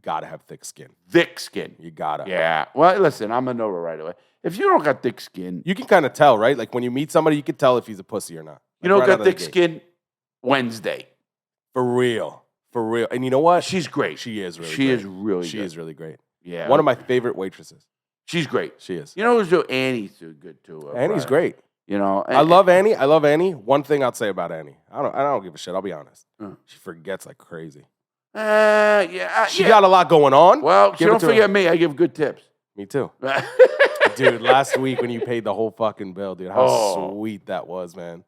got to have thick skin. Thick skin. You got to. Yeah. Well, listen, I'm a know right away. If you don't got thick skin, You can kind of tell, right? Like when you meet somebody, you can tell if he's a pussy or not. you Like, don't right out got of the thick gate. skin, Wednesday. For real. For real. And you know what? She's great. She is really She great. is really She good. is really great. Yeah. One of my favorite waitresses. She's great. She is. You know who's doing? Annie's too good too. Annie's great. You know, I love Annie. I love Annie. One thing I'd say about Annie, I don't give a shit. I'll be honest. She forgets like crazy. Yeah. She got a lot going on. Well, Give it don't to her. forget me. I give good tips. Me too. Dude, last week when you paid the whole fucking bill, dude, how sweet that was, man.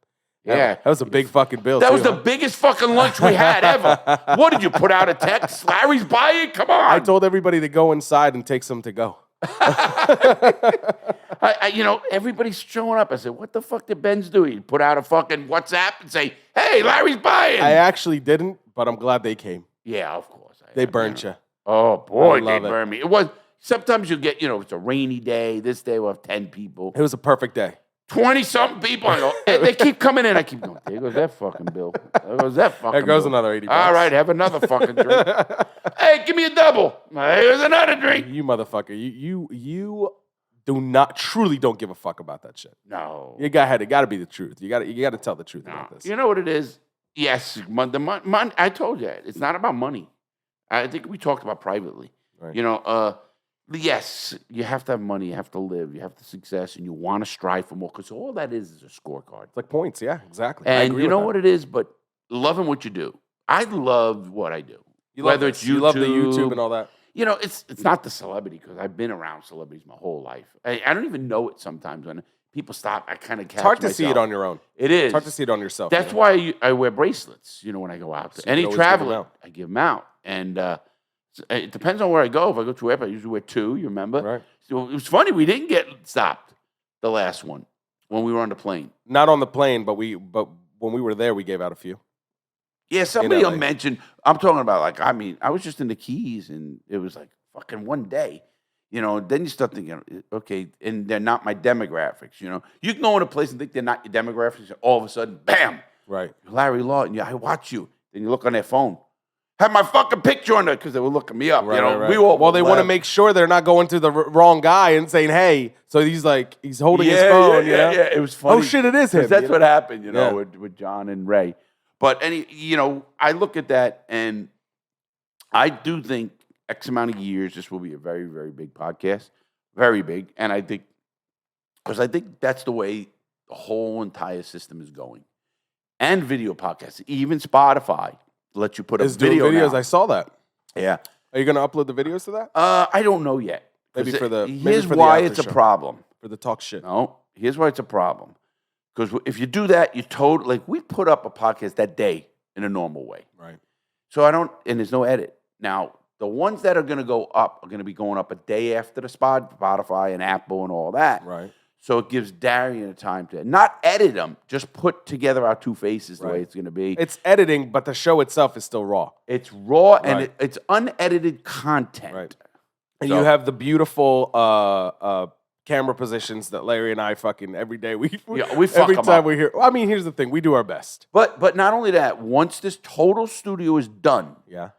Yeah. That was a big fucking bill. That too, was the biggest fucking lunch we had ever. What did you put out a text? Larry's buying? Come on. I told everybody to go inside and take some to go. You know, everybody's showing up. I said, what the fuck did Benz do? He put out a fucking WhatsApp and say, hey, Larry's buying. I actually didn't, but I'm glad they came. Yeah, of course. They burnt you. Oh, boy, I they love it. burned me. It was, sometimes you get, you know, it's a rainy day. This day we'll have 10 people. It was a perfect day. 20-something people. I go, and they keep coming in. I keep going, there goes that fucking bill. There goes that fucking There goes bill. another 80 All right, have another fucking drink. Hey, give me a double. Here's another drink. You motherfucker. You truly don't give a fuck about that shit. No. It got to be the truth. You got to tell the truth about this. You know what it is? Yes, money. I told you, it's not about money. I think we talked about privately. Right. You know, yes, you have to have money, you have to live, you have to success, and you want to strive for more because all that is a scorecard. It's like points, yeah, exactly. I And agree you with know that. what it is, but loving what you do. I love what I do. You love Whether this. it's YouTube, You love the YouTube and all that. You know, it's not the celebrity because I've been around celebrities my whole life. I don't even know it sometimes when people stop. I kind of catch It's hard to myself. see it on your own. It is. It's hard to see it on yourself. That's why I wear bracelets, you know, when I go out. So you Any can always give 'em traveling, out. I give them out. And it depends on where I go. If I go to an airport, I usually wear 2, you remember? Right. So it was funny. We didn't get stopped the last one when we were on the plane. Not on the plane, but when we were there, we gave out a few. Yeah, somebody will LA. mention, I'm talking about like, I mean, I was just in the Keys and it was like fucking one day. You know, then you start thinking, okay, and they're not my demographics, you know. You can go in a place and think they're not your demographics, and all of a sudden, bam, Right. Larry Lawton, yeah, I watch you. Then you look on their phone. Have my fucking picture on there because they were looking me up. Right, you know, right, right. we all Well, they want to laughed. make sure they're not going to the wrong guy and saying, "Hey." So he's holding his phone. Yeah. It was funny. Oh shit, it is him. 'Cause that's you know? what happened, you know, Yeah. with John and Ray. But you know, I look at that and I do think X amount of years this will be a very, very big podcast, very big. And I think because I think that's the way the whole entire system is going, and video podcasts, even Spotify lets you put a Is doing video videos. now. I saw that. Yeah. Are you going to upload the videos to that? I don't know yet. Maybe 'Cause for the here's after why it's a show. problem. For the talk shit. No, here's why it's a problem. Because if you do that, you like we put up a podcast that day in a normal way. Right. So and there's no edit. Now, the ones that are going to go up are going to be going up a day after the Spotify and Apple and all that. Right. So it gives Darian a time to not edit them, just put together our two faces the way Right. it's going to be. It's editing, but the show itself is still raw. It's raw and Right. it's unedited content. Right. And So- you have the beautiful camera positions that Larry and I fucking every day we fuck every 'em time up. we're here. I mean, here's the thing: we do our best. But not only that, once this total studio is done, Yeah.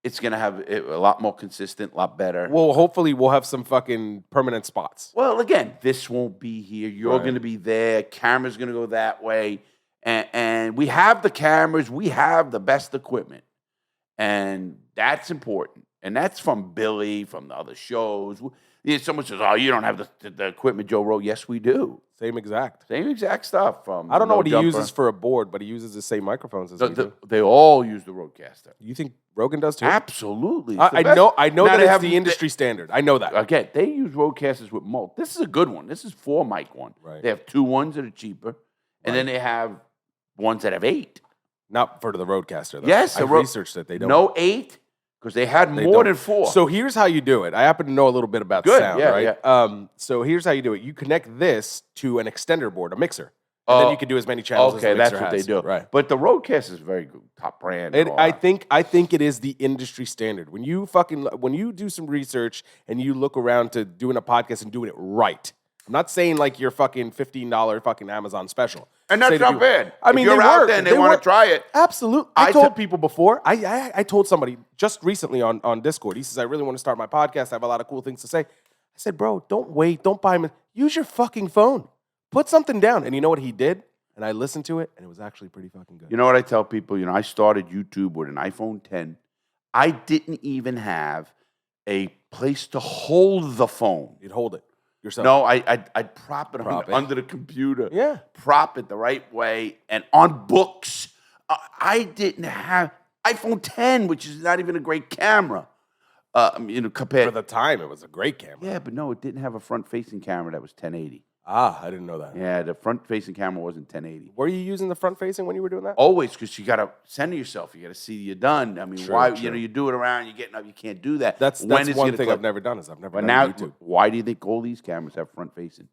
it's going to have it a lot more consistent, a lot better. Well, hopefully, we'll have some fucking permanent spots. Well, again, this won't be here. You're Right. going to be there. Camera's going to go that way. And we have the cameras. We have the best equipment. And that's important. And that's from Billy, from the other shows. Someone says, oh, you don't have the equipment Joe wrote. Yes, we do. Same exact stuff. From I don't know what he Jumper. uses for a board, but he uses the same microphones as we do. They all use the Rodecaster. You think Rogan does too? Absolutely. I know that it's the industry standard. I know that. Again, they use Rodecasters with mult. This is a good one. This is 4-mic one. Right. They have 2 ones that are cheaper, and then they have ones that have 8. Not for the Rodecaster, though. Yes. I researched that they don't. No 8, because they had more than 4. So here's how you do it. I happen to know a little bit about sound, right? Yeah. So here's how you do it. You connect this to an extender board, a mixer. And then you can do as many channels as the mixer that's what has. they do. Right. But the Rodecaster is very good, top brand. I think it is the industry standard. When you do some research and you look around to doing a podcast and doing it right. I'm not saying like your fucking $15 fucking Amazon special. And that's not bad. I mean, if you're out there and they want to try it. Absolutely. I told people before. I told somebody just recently on Discord. He says, I really want to start my podcast. I have a lot of cool things to say. I said, bro, don't wait. Don't buy them. Use your fucking phone. Put something down. And you know what he did? And I listened to it, and it was actually pretty fucking good. You know what I tell people? I started YouTube with an iPhone 10. I didn't even have a place to hold the phone. You'd hold it yourself. No, I'd prop it under the computer. Yeah. Prop it the right way. And on books, I didn't have iPhone 10, which is not even a great camera. Compared for the time, it was a great camera. Yeah, but no, it didn't have a front-facing camera that was 1080. Ah, I didn't know that. Yeah, the front-facing camera wasn't 1080. Were you using the front-facing when you were doing that? Always, because you got to center yourself. You got to see you're done. I mean, True. you do it around, you're getting up, you can't do that. That's one thing I've never done is I've never done YouTube. Why do you think all these cameras have front-facing?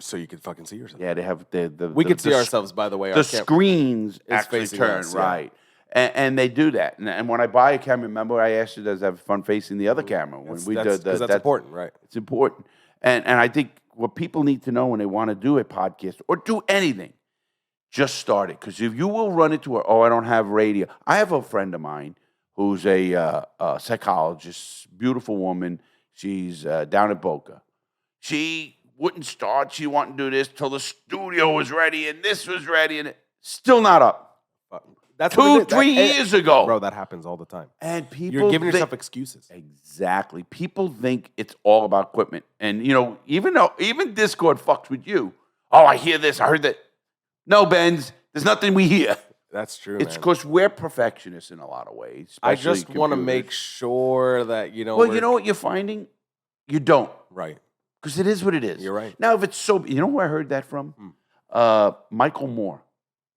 So you can fucking see yourself. Yeah, they have We could see ourselves, by the way. The screens actually turn, us, right. And they do that. And when I buy a camera, remember I asked you, does it have front-facing the other camera? Because that's important, right? It's important. And I think what people need to know when they want to do a podcast or do anything, just start it. Because if you will run into I don't have radio. I have a friend of mine who's a psychologist, beautiful woman. She's down at Boca. She wouldn't start. She wanted to do this till the studio was ready and this was ready and still not up. That's 2-3 years ago. Bro, that happens all the time. And people You're giving yourself excuses. Exactly. People think it's all about equipment. And, even Discord fucks with you. Oh, I hear this. I heard that. No, Benz, there's nothing we hear. That's true, It's because we're perfectionists in a lot of ways. I just want to make sure that, Well, you know what you're finding? You don't. Right. Because it is what it is. You're right. Now, if it's so... You know where I heard that from? Michael Moore.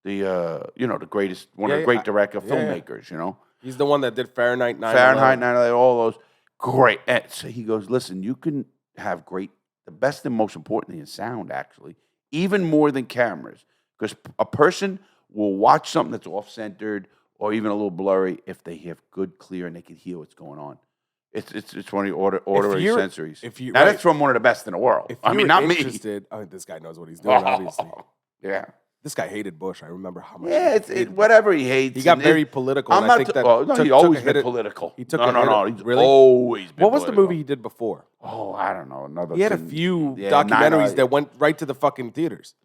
The greatest, one of the great director filmmakers, He's the one that did Fahrenheit 9/11. Fahrenheit 9/11, all those. Great. And so he goes, listen, you can have the best and most important thing is sound, actually, even more than cameras. Because a person will watch something that's off-centered or even a little blurry if they have good, clear, and they can hear what's going on. It's one of the auditory sensories. That's from one of the best in the world. I mean, not me. This guy knows what he's doing, obviously. Yeah. This guy hated Bush. I remember how much. Yeah, whatever he hates. He got very political. He always been political. He took no. He's really? always been What was the movie he did before? Oh, I don't know. He had a few documentaries that went right to the fucking theaters.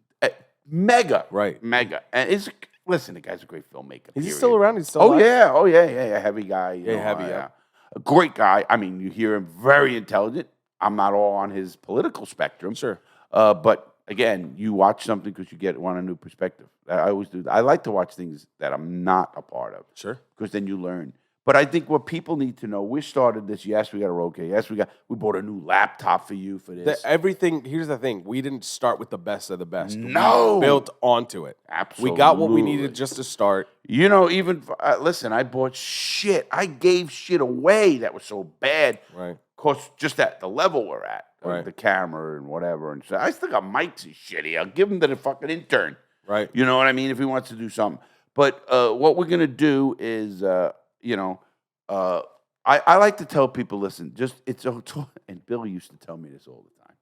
Mega. Right. Mega. And listen, the guy's a great filmmaker. Is he still around? He's still alive? Oh, yeah. Heavy guy. Yeah. A great guy. I mean, you hear him, very intelligent. I'm not all on his political spectrum. Sure. But again, you watch something because you want a new perspective. I always do that. I like to watch things that I'm not a part of. Sure. Because then you learn. But I think what people need to know, we started this. Yes, we got a Roku. Yes, we bought a new laptop for you for this. Here's the thing. We didn't start with the best of the best. No. We built onto it. Absolutely. We got what we needed just to start. Even, listen, I bought shit. I gave shit away that was so bad. Right. Because just at the level we're at. Right. The camera and whatever. And so I still got mics and shitty. I'll give them to the fucking intern. Right. You know what I mean? If he wants to do something. But what we're going to do is, I like to tell people, listen, and Billy used to tell me this all the time.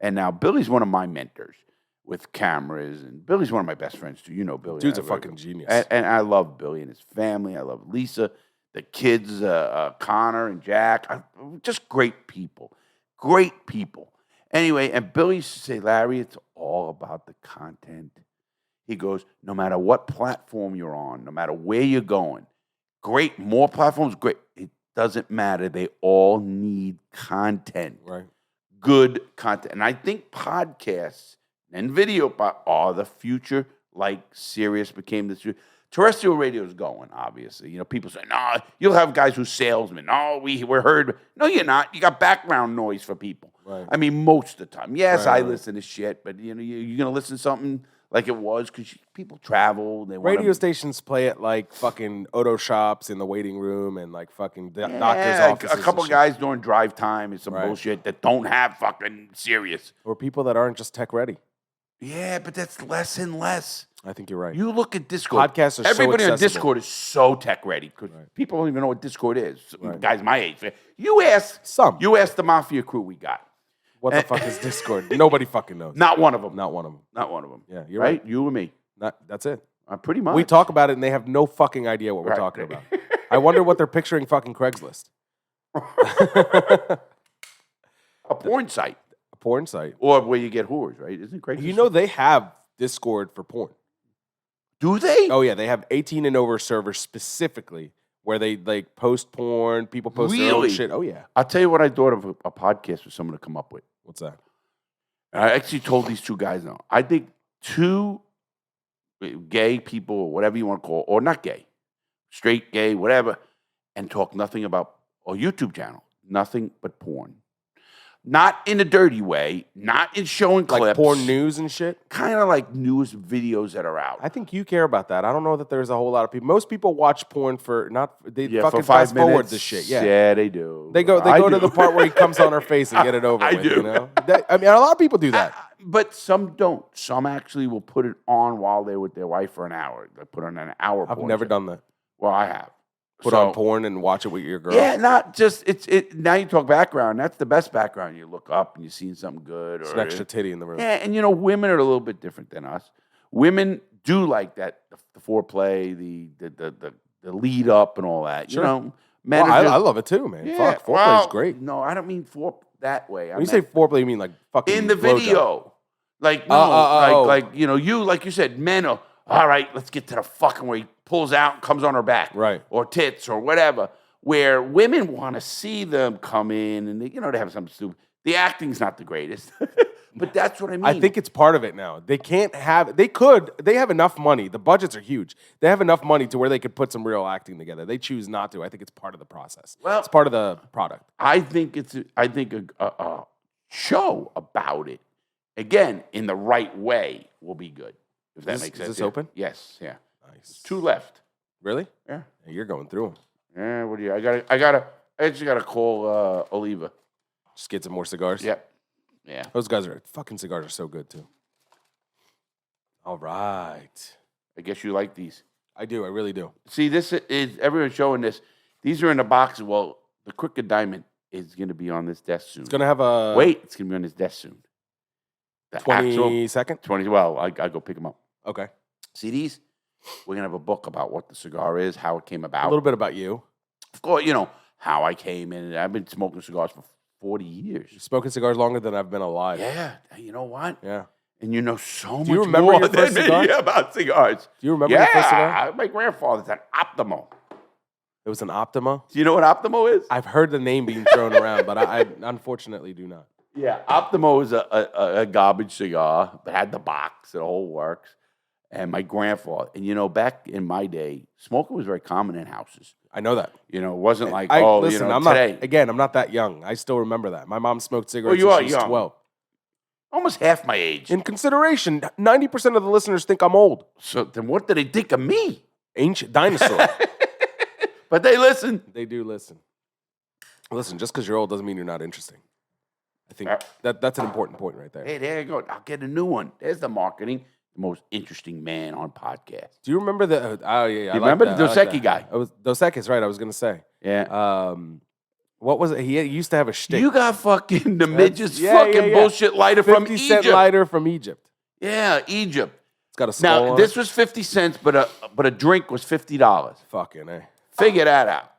And now Billy's one of my mentors with cameras. And Billy's one of my best friends, too. You know Billy. Dude's a fucking genius. And I love Billy and his family. I love Lisa, the kids, Connor and Jack. Just great people. Great people. Anyway, and Billy used to say, Larry, it's all about the content. He goes, no matter what platform you're on, no matter where you're going, more platforms, great. doesn't matter. They all need content. Right. Good content. And I think podcasts and video are the future, like Sirius became the future. Terrestrial radio is going, obviously. You know, people say, no, you'll have guys who's salesmen. No, we're heard. No, you're not. You got background noise for people. Right. I mean, most of the time. Yes, I Right. listen to shit, but you know, you're going to listen to something like it was because people travel. They Radio stations play it like fucking auto shops in the waiting room and like fucking doctor's offices. A couple and guys during drive time and some Right. bullshit that don't have fucking Sirius. Or people that aren't just tech ready. Yeah, but that's less and less. I think you're right. You look at Discord. Podcasts are so Everybody on accessible. Discord is so tech ready because people don't even know what Discord is. Right. Guys my age. You ask the Mafia crew we got. What the fuck is Discord? Nobody fucking knows. Not one of them. Not one of them. Not one of them. Yeah, you're right. You and me. That's it. Pretty much. We talk about it and they have no fucking idea what we're Right. talking about. I wonder what they're picturing fucking Craigslist. A porn site. A porn site. Or where you get whores, right? Isn't it crazy? You know they have Discord for porn. Do they? Oh yeah, they have 18 and over servers specifically where they like post porn, people post their own Really? shit. Oh yeah. I'll tell you what I thought of a podcast for someone to come up with. What's that? I actually told these two guys now. I think two gay people, or whatever you want to call, or not gay, straight, gay, whatever, and talk nothing about a YouTube channel, nothing but porn. Not in a dirty way, not in showing clips. Like porn news and shit? Kind of like news videos that are out. I think you care about that. I don't know that there's a whole lot of people. Most people watch porn for they Yeah, fucking for 5 fast forward minutes. the shit. Yeah. Yeah, they do. They go I to do. the part where he comes on her face and get it over I with. do. You know? I mean, a lot of people do that. But some don't. Some actually will put it on while they're with their wife for an hour. They put on an hour. I've porn never show. done that. Well, I have. Put on porn and watch it with your girl. Yeah, not just it's. Now you talk background. That's the best background. You look up and you're seeing something good. It's or an extra titty in the room. Yeah, and you know, women are a little bit different than us. Women do like that, the foreplay, the lead up, and all that. Sure. You know, men. Well, are just, I love it too, man. Yeah, Fuck, foreplay is well, great. No, I don't mean that way. When you say foreplay, you mean like fucking in the blowjob. video, like no, like you know, like you said, men are all right. Let's get to the fucking where he pulls out and comes on her back, Right. or tits or whatever. Where women want to see them come in and they have something stupid. The acting's not the greatest, but that's what I mean. I think it's part of it now. They have enough money. The budgets are huge. They have enough money to where they could put some real acting together. They choose not to. I think it's part of the process. Well, it's part of the product. I think a show about it again in the right way will be good. If that makes sense. Is this open? Yes. Yeah. Nice. 2 left. Really? Yeah. Yeah, you're going through them. Yeah. What do you? I just gotta call Oliva. Just get some more cigars. Yep. Yeah. Those fucking cigars are so good too. All right. I guess you like these. I do. I really do. See, this is everyone's showing this. These are in the box. Well, the Crooked Diamond is going to be on this desk soon. It's gonna have a It's going to be on this desk soon. The 22nd. 20. Well, I go pick them up. Okay. See these? We're going to have a book about what the cigar is, how it came A about. little bit about you. Of course, you know, how I came in. I've been smoking cigars for 40 years. You've spoken cigars longer than I've been alive. Yeah. You know what? Yeah. And you know so much you remember more your than first me cigar? about cigars. Do you remember your first cigar? Yeah. My grandfather's an Optimo. It was an Optima. Do you know what Optimo is? I've heard the name being thrown around, but I unfortunately do not. Yeah, Optimo is a garbage cigar, but had the box, the whole works. And my grandfather, and you know, back in my day, smoking was very common in houses. I know that. You know, it wasn't like, Listen, I'm today. I'm not that young. I still remember that. My mom smoked cigarettes you when are she was young. 12. Almost half my age. In consideration, 90% of the listeners think I'm old. So then what do they think of me? Ancient dinosaur. But they listen. They do listen. Listen, just because you're old doesn't mean you're not interesting. I think Uh, that's an important point right there. Hey, there you go. I'll get a new one. There's the marketing. The most interesting man on podcast. Do you remember the? Oh yeah, You remember the Dos Equis guy? I was Dos Equis, right? I was gonna say. Yeah. What was it? He used to have a shtick. You got fucking the midget's yeah, fucking yeah. bullshit lighter from 50 cent Egypt. lighter from Egypt. Yeah, Egypt. It's got a skull Now on this it. was 50 cents, but a drink was $50. Fucking Figure that out.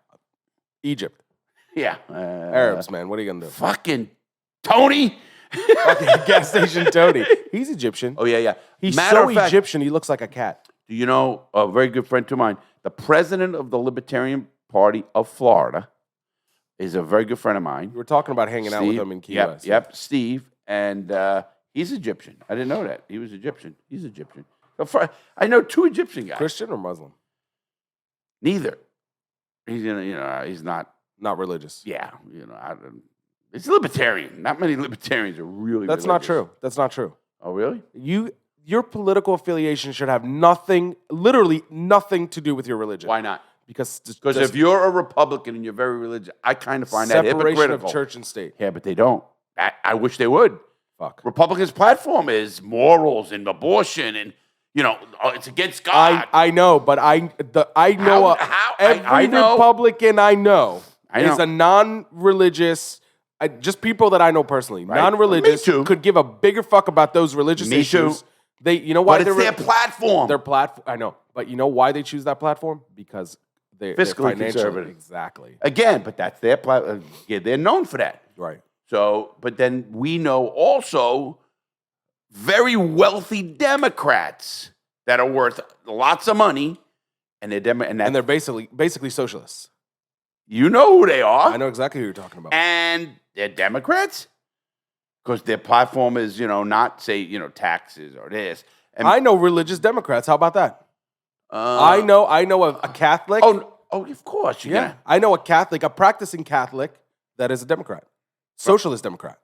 Egypt. Yeah. Arabs, man. What are you gonna do? Fucking Tony. Fucking gas station Tony. He's Egyptian. Oh yeah, yeah. He's Matter so of fact, Egyptian. He looks like a cat. do you know a very good friend of mine, the president of the Libertarian Party of Florida, He's a very good friend of mine. You were talking about hanging out with him in Key West. Yep, Steve. And he's Egyptian. I didn't know that. He was Egyptian. He's Egyptian. I know 2 Egyptian guys. Christian or Muslim? Neither. He's he's not religious. Yeah, it's libertarian. Not many libertarians are really. That's not true. That's not true. Oh, really? Your political affiliation should have literally nothing to do with your religion. Why not? Because if you're a Republican and you're very religious, I kind of find that hypocritical. Separation of church and state. Yeah, but they don't. I wish they would. Fuck. Republicans' platform is morals and abortion and, it's against God. I know, but every Republican I know is a non-religious, just people that I know personally, non-religious, could give a bigger fuck about those religious issues. Why? But it's their platform. Their platform. I know, but you know why they choose that platform? Because they're fiscally conservative. Exactly. Again, but that's their platform. Yeah, they're known for that. Right. So, but then we know also very wealthy Democrats that are worth lots of money, and they're basically socialists. You know who they are. I know exactly who you're talking about. And they're Democrats because their platform is, not say, taxes or this. And I know religious Democrats. How about that? I know a Catholic. Oh, of course. I know a practicing Catholic that is a Democrat, socialist Democrat.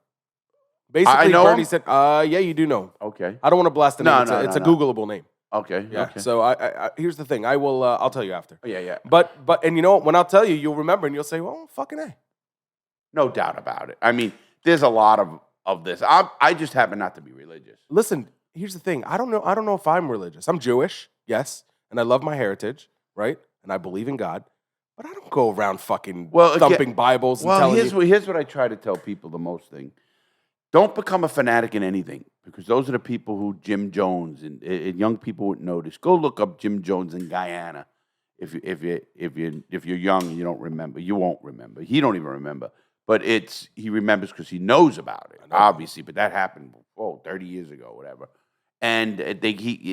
Basically, Bernie said, "Yeah, you do know." Okay. I don't want to blast the name. It's a Googleable name. Okay. Yeah. Okay. So I here's the thing. I'll tell you after. Yeah. But and you know what? When I'll tell you, you'll remember and you'll say, "Well, fucking A." No doubt about it. I mean, there's a lot of this. I just happen not to be religious. Listen, here's the thing. I don't know if I'm religious. I'm Jewish, yes, and I love my heritage, right? And I believe in God. But I don't go around fucking thumping Bibles and telling you. Here's what I try to tell people the most thing. Don't become a fanatic in anything, because those are the people who Jim Jones and young people wouldn't notice. Go look up Jim Jones in Guyana. If you're young and you don't remember, you won't remember. He don't even remember. But he remembers because he knows about it, obviously. But that happened 30 years ago, whatever. And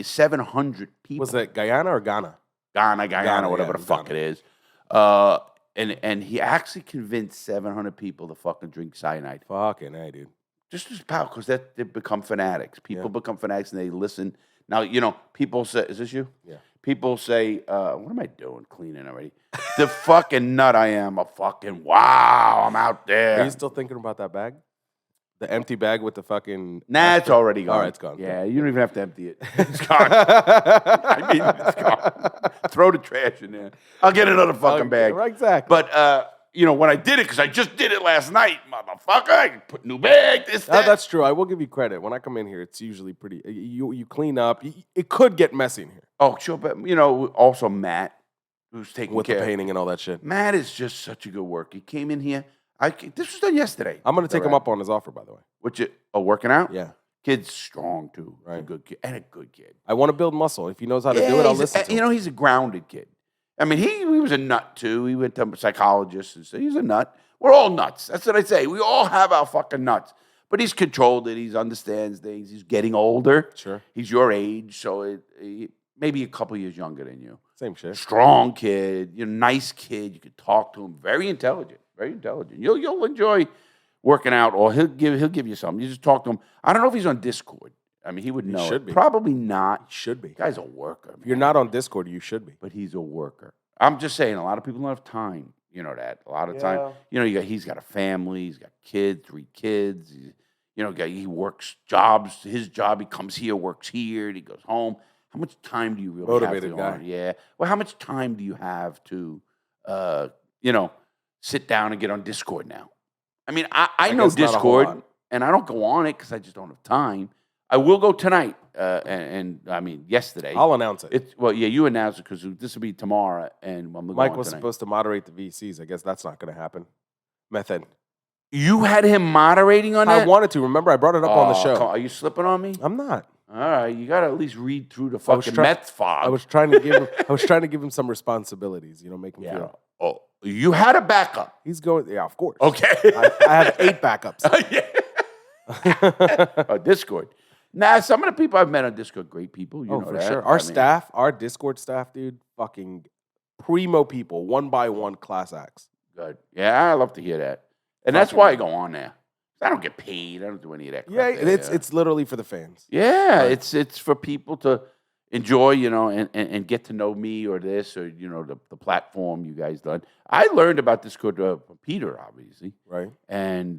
700 people. Was that Guyana or Ghana? Guyana, whatever the fuck it is. And he actually convinced 700 people to fucking drink cyanide. Fucking A, dude. Just as powerful, because they become fanatics. People become fanatics and they listen. Now, people say, is this you? Yeah. People say, what am I doing cleaning already? The fucking nut I am. Wow, I'm out there. Are you still thinking about that bag? The empty bag with the fucking... Nah, it's already gone. All right, it's gone. Yeah, you don't even have to empty it. It's gone. It's gone. Throw the trash in there. I'll get another fucking bag. Right, exactly. But, when I did it, because I just did it last night, motherfucker, I put new bag, that. That's true. I will give you credit. When I come in here, it's usually pretty... You clean up. It could get messy in here. Oh, sure. But, also Matt, who's taking with care the painting and all that shit. Matt is just such a good worker. He came in here. This was done yesterday. I'm going to take him up on his offer, by the way. Working out? Yeah. Kid's strong, too. Right. He's a good kid. And a good kid. I want to build muscle. If he knows how to do it, I'll listen to him. He's a grounded kid. I mean, he was a nut, too. He went to a psychologist and said he's a nut. We're all nuts. That's what I say. We all have our fucking nuts. But he's controlled it. He understands things. He's getting older. Sure. He's your age, so maybe a couple years younger than you. Same shit. Strong kid. Nice kid. You could talk to him. Very intelligent. Very intelligent. You'll enjoy working out, or he'll give you something. You just talk to him. I don't know if he's on Discord. I mean, he would know. He should be. Probably not. He should be. Guy's a worker. If you're not on Discord, you should be. But he's a worker. I'm just saying, a lot of people don't have time. You know that. A lot of time. He's got a family. He's got 3 kids. He works jobs. His job, he comes here, works here, and he goes home. How much time do you really Motivated have to guy. Yeah. Well, how much time do you have to, sit down and get on Discord now? I mean, I know Discord, and I don't go on it because I just don't have time. I will go tonight, and I mean, yesterday. I'll announce it. You announce it because this will be tomorrow, and I'm Mike was supposed to moderate the VCs. I guess that's not going to happen. Method. You had him moderating on that? I wanted to. Remember, I brought it up on the show. Are you slipping on me? I'm not. All right, you got to at least read through the fucking meth fog. I was trying to give him some responsibilities. Make him feel. Oh, you had a backup. He's going. Yeah, of course. Okay. I have 8 backups. Discord. Nah, some of the people I've met on Discord, great people. You know for that. Sure. Our Discord staff, dude, fucking primo people, one by one class acts. Good. Yeah, I love to hear that. And that's why I go on there. I don't get paid. I don't do any of that crap. Yeah, it's literally for the fans. Yeah, Right. it's for people to enjoy, and get to know me or this or the platform you guys done. I learned about Discord from Peter, obviously, Right. and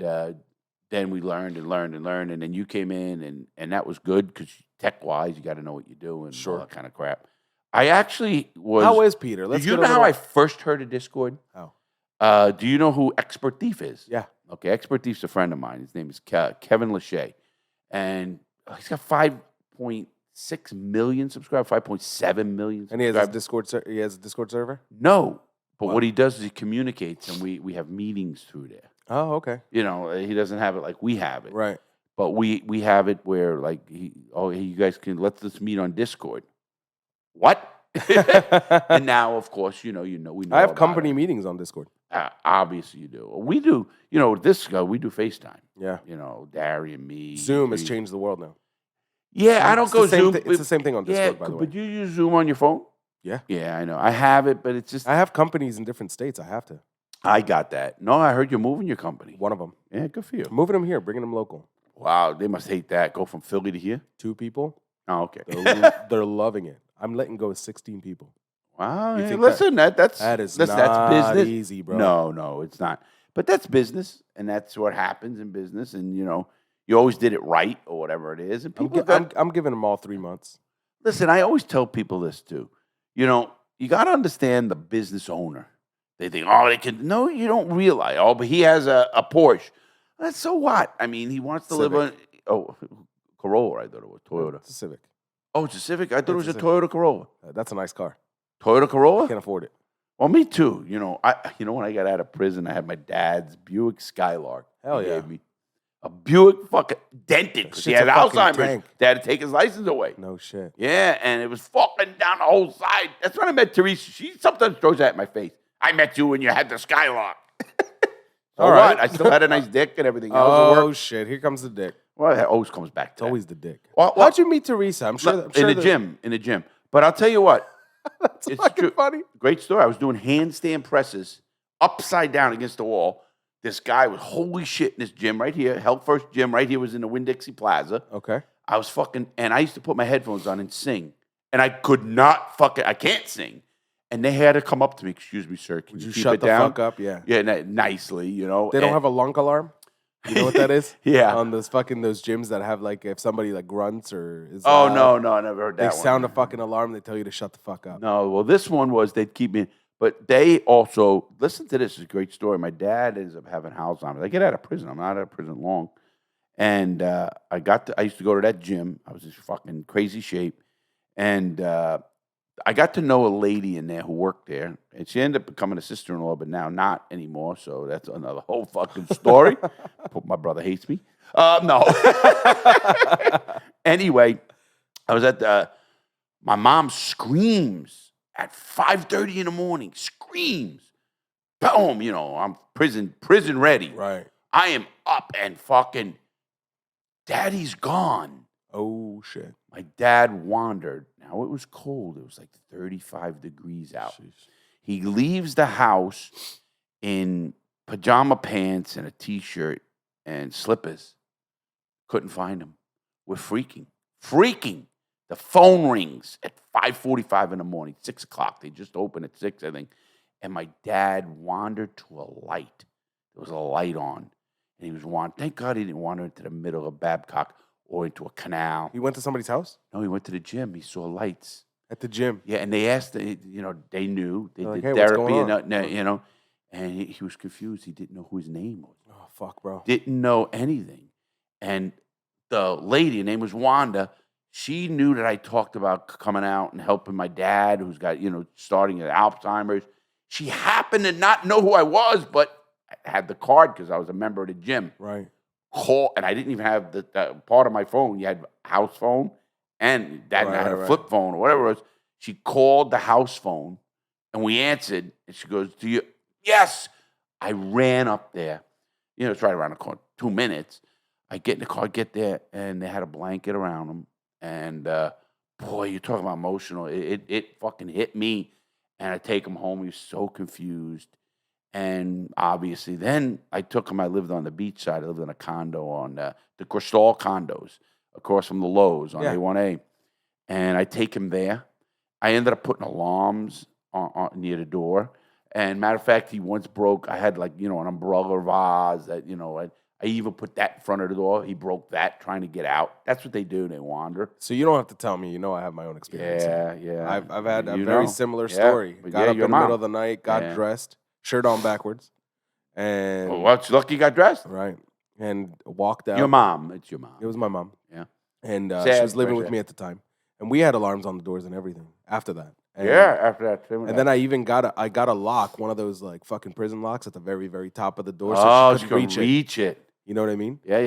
then we learned and learned and learned, and then you came in, and that was good because tech wise, you got to know what you're doing, and all that kind of crap. I actually was. How is Peter? Do you know how I first heard of Discord? How? Do you know who Expert Thief is? Yeah. Okay, Expert Thief's a friend of mine. His name is Kevin Lachey, and he's got 5.6 million subscribers, 5.7 million. And he has a Discord server. No, but what he does is he communicates, and we have meetings through there. Oh, okay. He doesn't have it like we have it, Right? But we have it where like you guys can let's meet on Discord. What? And now, of course, we know. I have company meetings on Discord. Obviously, you do. We do. This guy. We do FaceTime. Yeah. Darry and me. Zoom has changed the world now. Yeah, I don't go Zoom. It's the same thing on Discord, by the way. But you use Zoom on your phone? Yeah. Yeah, I know. I have it, but it's just. I have companies in different states. I have to. I got that. No, I heard you're moving your company. One of them. Yeah, good for you. Moving them here, bringing them local. Wow, they must hate that. Go from Philly to here? 2 people. Oh, okay. They're loving it. I'm letting go of 16 people. Wow. You Hey, think listen, that's that's business. easy, bro. No, it's not. But that's business, and that's what happens in business. And you always did it right, or whatever it is. And people, I'm giving them all 3 months. Listen, I always tell people this too. You got to understand the business owner. They think, they can. No, you don't realize. Oh, but he has a Porsche. That's so what? I mean, he wants to live on. Oh, Corolla. I thought it was Toyota. It's a Civic. Oh, it's a Civic. I thought it was a Toyota Corolla. That's a nice car. Toyota Corolla. I can't afford it. Well, me too. When I got out of prison, I had my dad's Buick Skylark. Hell He yeah. gave me a Buick fucking dented because he Shit's had a fucking Alzheimer's. tank. They had to take his license away. No shit. Yeah, and it was fucking down the whole side. That's when I met Teresa. She sometimes throws that in my face. I met you when you had the Skylark. All right. I still had a nice dick and everything else. Oh shit! Here comes the dick. Well, that always comes back to It's that. always the dick. Well, How'd you meet Teresa? I'm sure in the gym. But I'll tell you what. That's fucking funny. Great story. I was doing handstand presses upside down against the wall. This guy was holy shit in this gym right here. Health First Gym right here was in the Winn-Dixie Plaza. Okay. I was and I used to put my headphones on and sing. And I could not I can't sing. And they had to come up to me, excuse me, sir. Can Would you you keep shut it the down? fuck up? Yeah. Yeah, nicely, They don't have a lunk alarm. You know what that is? Yeah. On those gyms that have if somebody grunts or is Oh, loud, no, I never heard they that one. sound a fucking alarm. They tell you to shut the fuck up. No, well, this one was they'd keep me. But they also, listen to this, it's a great story. My dad ends up having Alzheimer's. I get out of prison. I'm not out of prison long. And I used to go to that gym. I was in fucking crazy shape. And I got to know a lady in there who worked there. And she ended up becoming a sister-in-law, but now not anymore. So that's another whole fucking story. My brother hates me. No. Anyway, I was at my mom screams at 5:30 in the morning. Screams. Boom, I'm prison ready. Right. I am up and fucking Daddy's gone. Oh shit. My dad wandered. Now it was cold. It was like 35 degrees out. Jeez. He leaves the house in pajama pants and a t-shirt and slippers. Couldn't find him. We're freaking. The phone rings at 5:45 in the morning, 6 o'clock. They just opened at 6, I think. And my dad wandered to a light. There was a light on. And he was wandering. Thank God he didn't wander into the middle of Babcock or into a canal. He went to somebody's house? No, he went to the gym. He saw lights. At the gym? Yeah, and they asked, they knew. They They're did like, "Hey, what's therapy, going on?" and he was confused. He didn't know who his name was. Oh, fuck, bro. Didn't know anything. And the lady, her name was Wanda, she knew that I talked about coming out and helping my dad, who's got, starting at Alzheimer's. She happened to not know who I was, but I had the card because I was a member of the gym. Right. Call, and I didn't even have the part of my phone. You had house phone, and Dad had a flip phone or whatever it was. She called the house phone, and we answered, and she goes, "Do you?" Yes. I ran up there. It's right around the corner. 2 minutes. I get in the car, get there, and they had a blanket around them. And boy, you're talking about emotional. It fucking hit me. And I take him home. He was so confused. And obviously, then I took him. I lived on the beach side. I lived in a condo on the Crystal condos across from the Lowe's on Yeah. A1A. And I take him there. I ended up putting alarms on near the door. And matter of fact, he once broke. I had like an umbrella vase that I even put that in front of the door. He broke that trying to get out. That's what they do. They wander. So you don't have to tell me. I have my own experience. Yeah. I've had a You very know. similar Yeah, story. but Got up in your the middle mom. of the night, got Yeah. dressed, shirt on backwards, and Well, it's lucky you got dressed. right, and walked out. Your mom. It's your mom. It was my mom. Yeah. And she Sad, was living very with sad. me at the time, and we had alarms on the doors and everything. After that, and, After that. and then I even got a lock, one of those like fucking prison locks at the very very top of the door, Oh, so she couldn't reach it. it. You know what I mean? Yeah.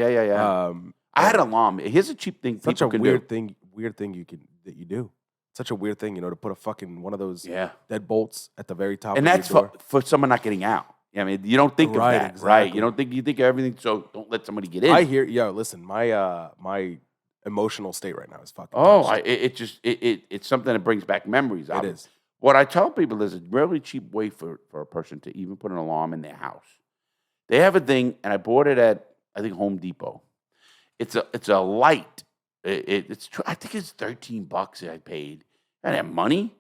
I had an alarm. Here's a cheap thing Such a people can weird do. thing you do. Such a weird thing, to put a fucking one of those Yeah. deadbolts at the very top And of that's your door. for someone not getting out. I mean, you don't think Right, of that, right? exactly. You think of everything, so don't let somebody get in. I hear, listen, my emotional state right now is fucking. Oh, toast. it's something that brings back memories. It is. What I tell people is a really cheap way for a person to even put an alarm in their house. They have a thing, and I bought it at, I think, Home Depot. It's a light. I think it's $13 that I paid. I didn't have money,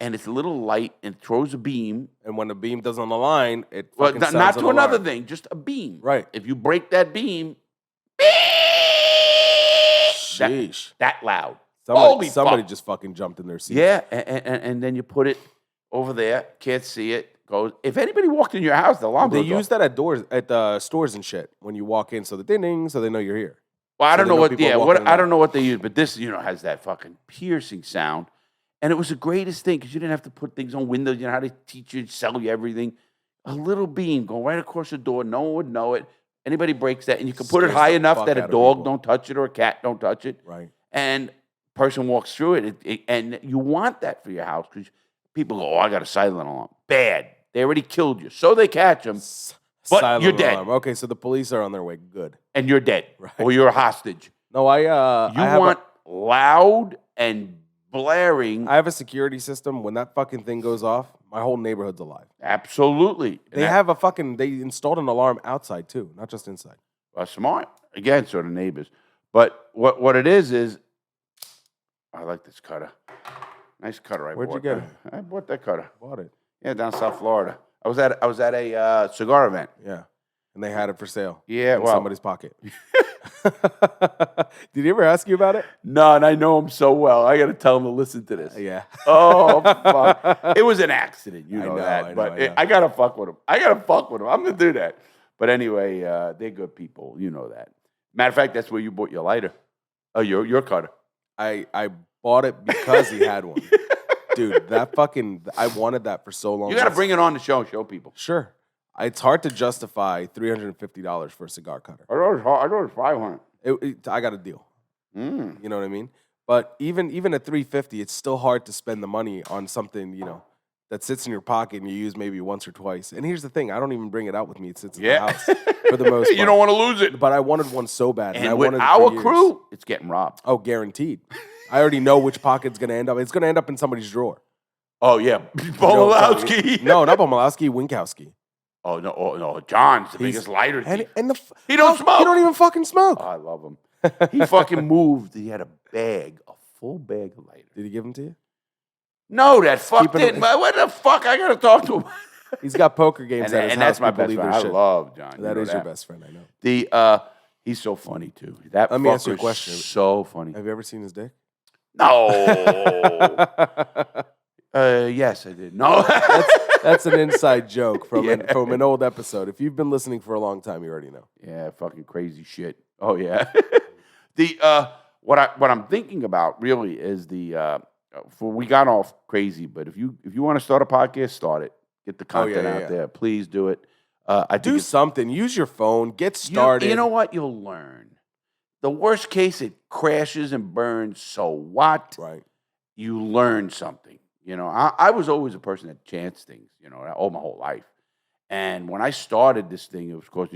and it's a little light and it throws a beam. And when the beam doesn't align, it Well, fucking not sounds to an another alarm. thing, just a beam. Right. If you break that beam, Sheesh. that loud. Holy Somebody fuck. just fucking jumped in their seat. Yeah, and then you put it over there, can't see it, goes. If anybody walked in your house, the alarm They goes use off. that at the stores and shit when you walk in, so the ding, so they know you're here. Well, I so don't they know know what. people Yeah, are what walking I don't around. know what they use, but this has that fucking piercing sound, and it was the greatest thing because you didn't have to put things on windows. You know how to teach you, sell you everything. A little beam go right across the door. No one would know it. Anybody breaks that, and you can put it Scares high the enough fuck that a out of dog people. don't touch it or a cat don't touch it. Right. And person walks through it, and you want that for your house because people go, "Oh, I got a silent alarm." Bad. They already killed you, so they catch them, but Silent you're dead, alarm. Okay, so the police are on their way. Good. and you're dead, Right. or you're a hostage. No, I have Want loud and blaring. I have a security system. When that fucking thing goes off, my whole neighborhood's alive. Absolutely. They installed an alarm outside too, not just inside. Smart. Again, sort of neighbors. But what it is I like this cutter. Nice cutter I Where'd you bought. get it? I bought that cutter. Bought it. Yeah, down South Florida. I was at a cigar event. Yeah. And they had it for sale. Yeah, in well. somebody's pocket. Did he ever ask you about it? No, and I know him so well. I got to tell him to listen to this. Yeah. Oh, fuck. It was an accident. You know, know, that. I know, but I know. I got to fuck with him. I'm going to do that. But anyway, they're good people. You know that. Matter of fact, that's where you bought your lighter. Oh, your cutter. I bought it because he had one. Dude, I wanted that for so long. You got to bring it on the show and show people. Sure. It's hard to justify $350 for a cigar cutter. I thought it was 500. I got a deal. Mm. You know what I mean? But even at $350, it's still hard to spend the money on something, that sits in your pocket and you use maybe once or twice. And here's the thing, I don't even bring it out with me. It sits in the house for the most part. You don't want to lose it. But I wanted one so bad. And I with wanted it our for years. crew, it's getting robbed. Oh, guaranteed. I already know which pocket's going to end up. It's going to end up in somebody's drawer. Oh, yeah. Bomolowski. No, not Bomolowski, Winkowski. Oh, no. John's the biggest lighter thief. He don't smoke. He don't even fucking smoke. Oh, I love him. He fucking moved. He had a full bag of lighters. Did he give them to you? No, that fuck keeping didn't. it- What the fuck? I got to talk to him. He's got poker games at his and house. that's my People best leave friend. their I shit. love John. That You is know your best friend, I know. He's so funny, too. That Let me ask you a fucker's question. So funny. Have you ever seen his dick? No. Yes, I did. No. That's an inside joke from Yeah. from an old episode. If you've been listening for a long time, you already know. Yeah, fucking crazy shit. Oh yeah. What I'm thinking about really is we got off crazy, but if you want to start a podcast, start it. Get the content out there. Please do it. I think Do something. Use your phone. Get started. You know what? You'll learn. The worst case, it crashes and burns. So what? Right. You learn something. I was always a person that chanced things, all my whole life. And when I started this thing, it was, of course,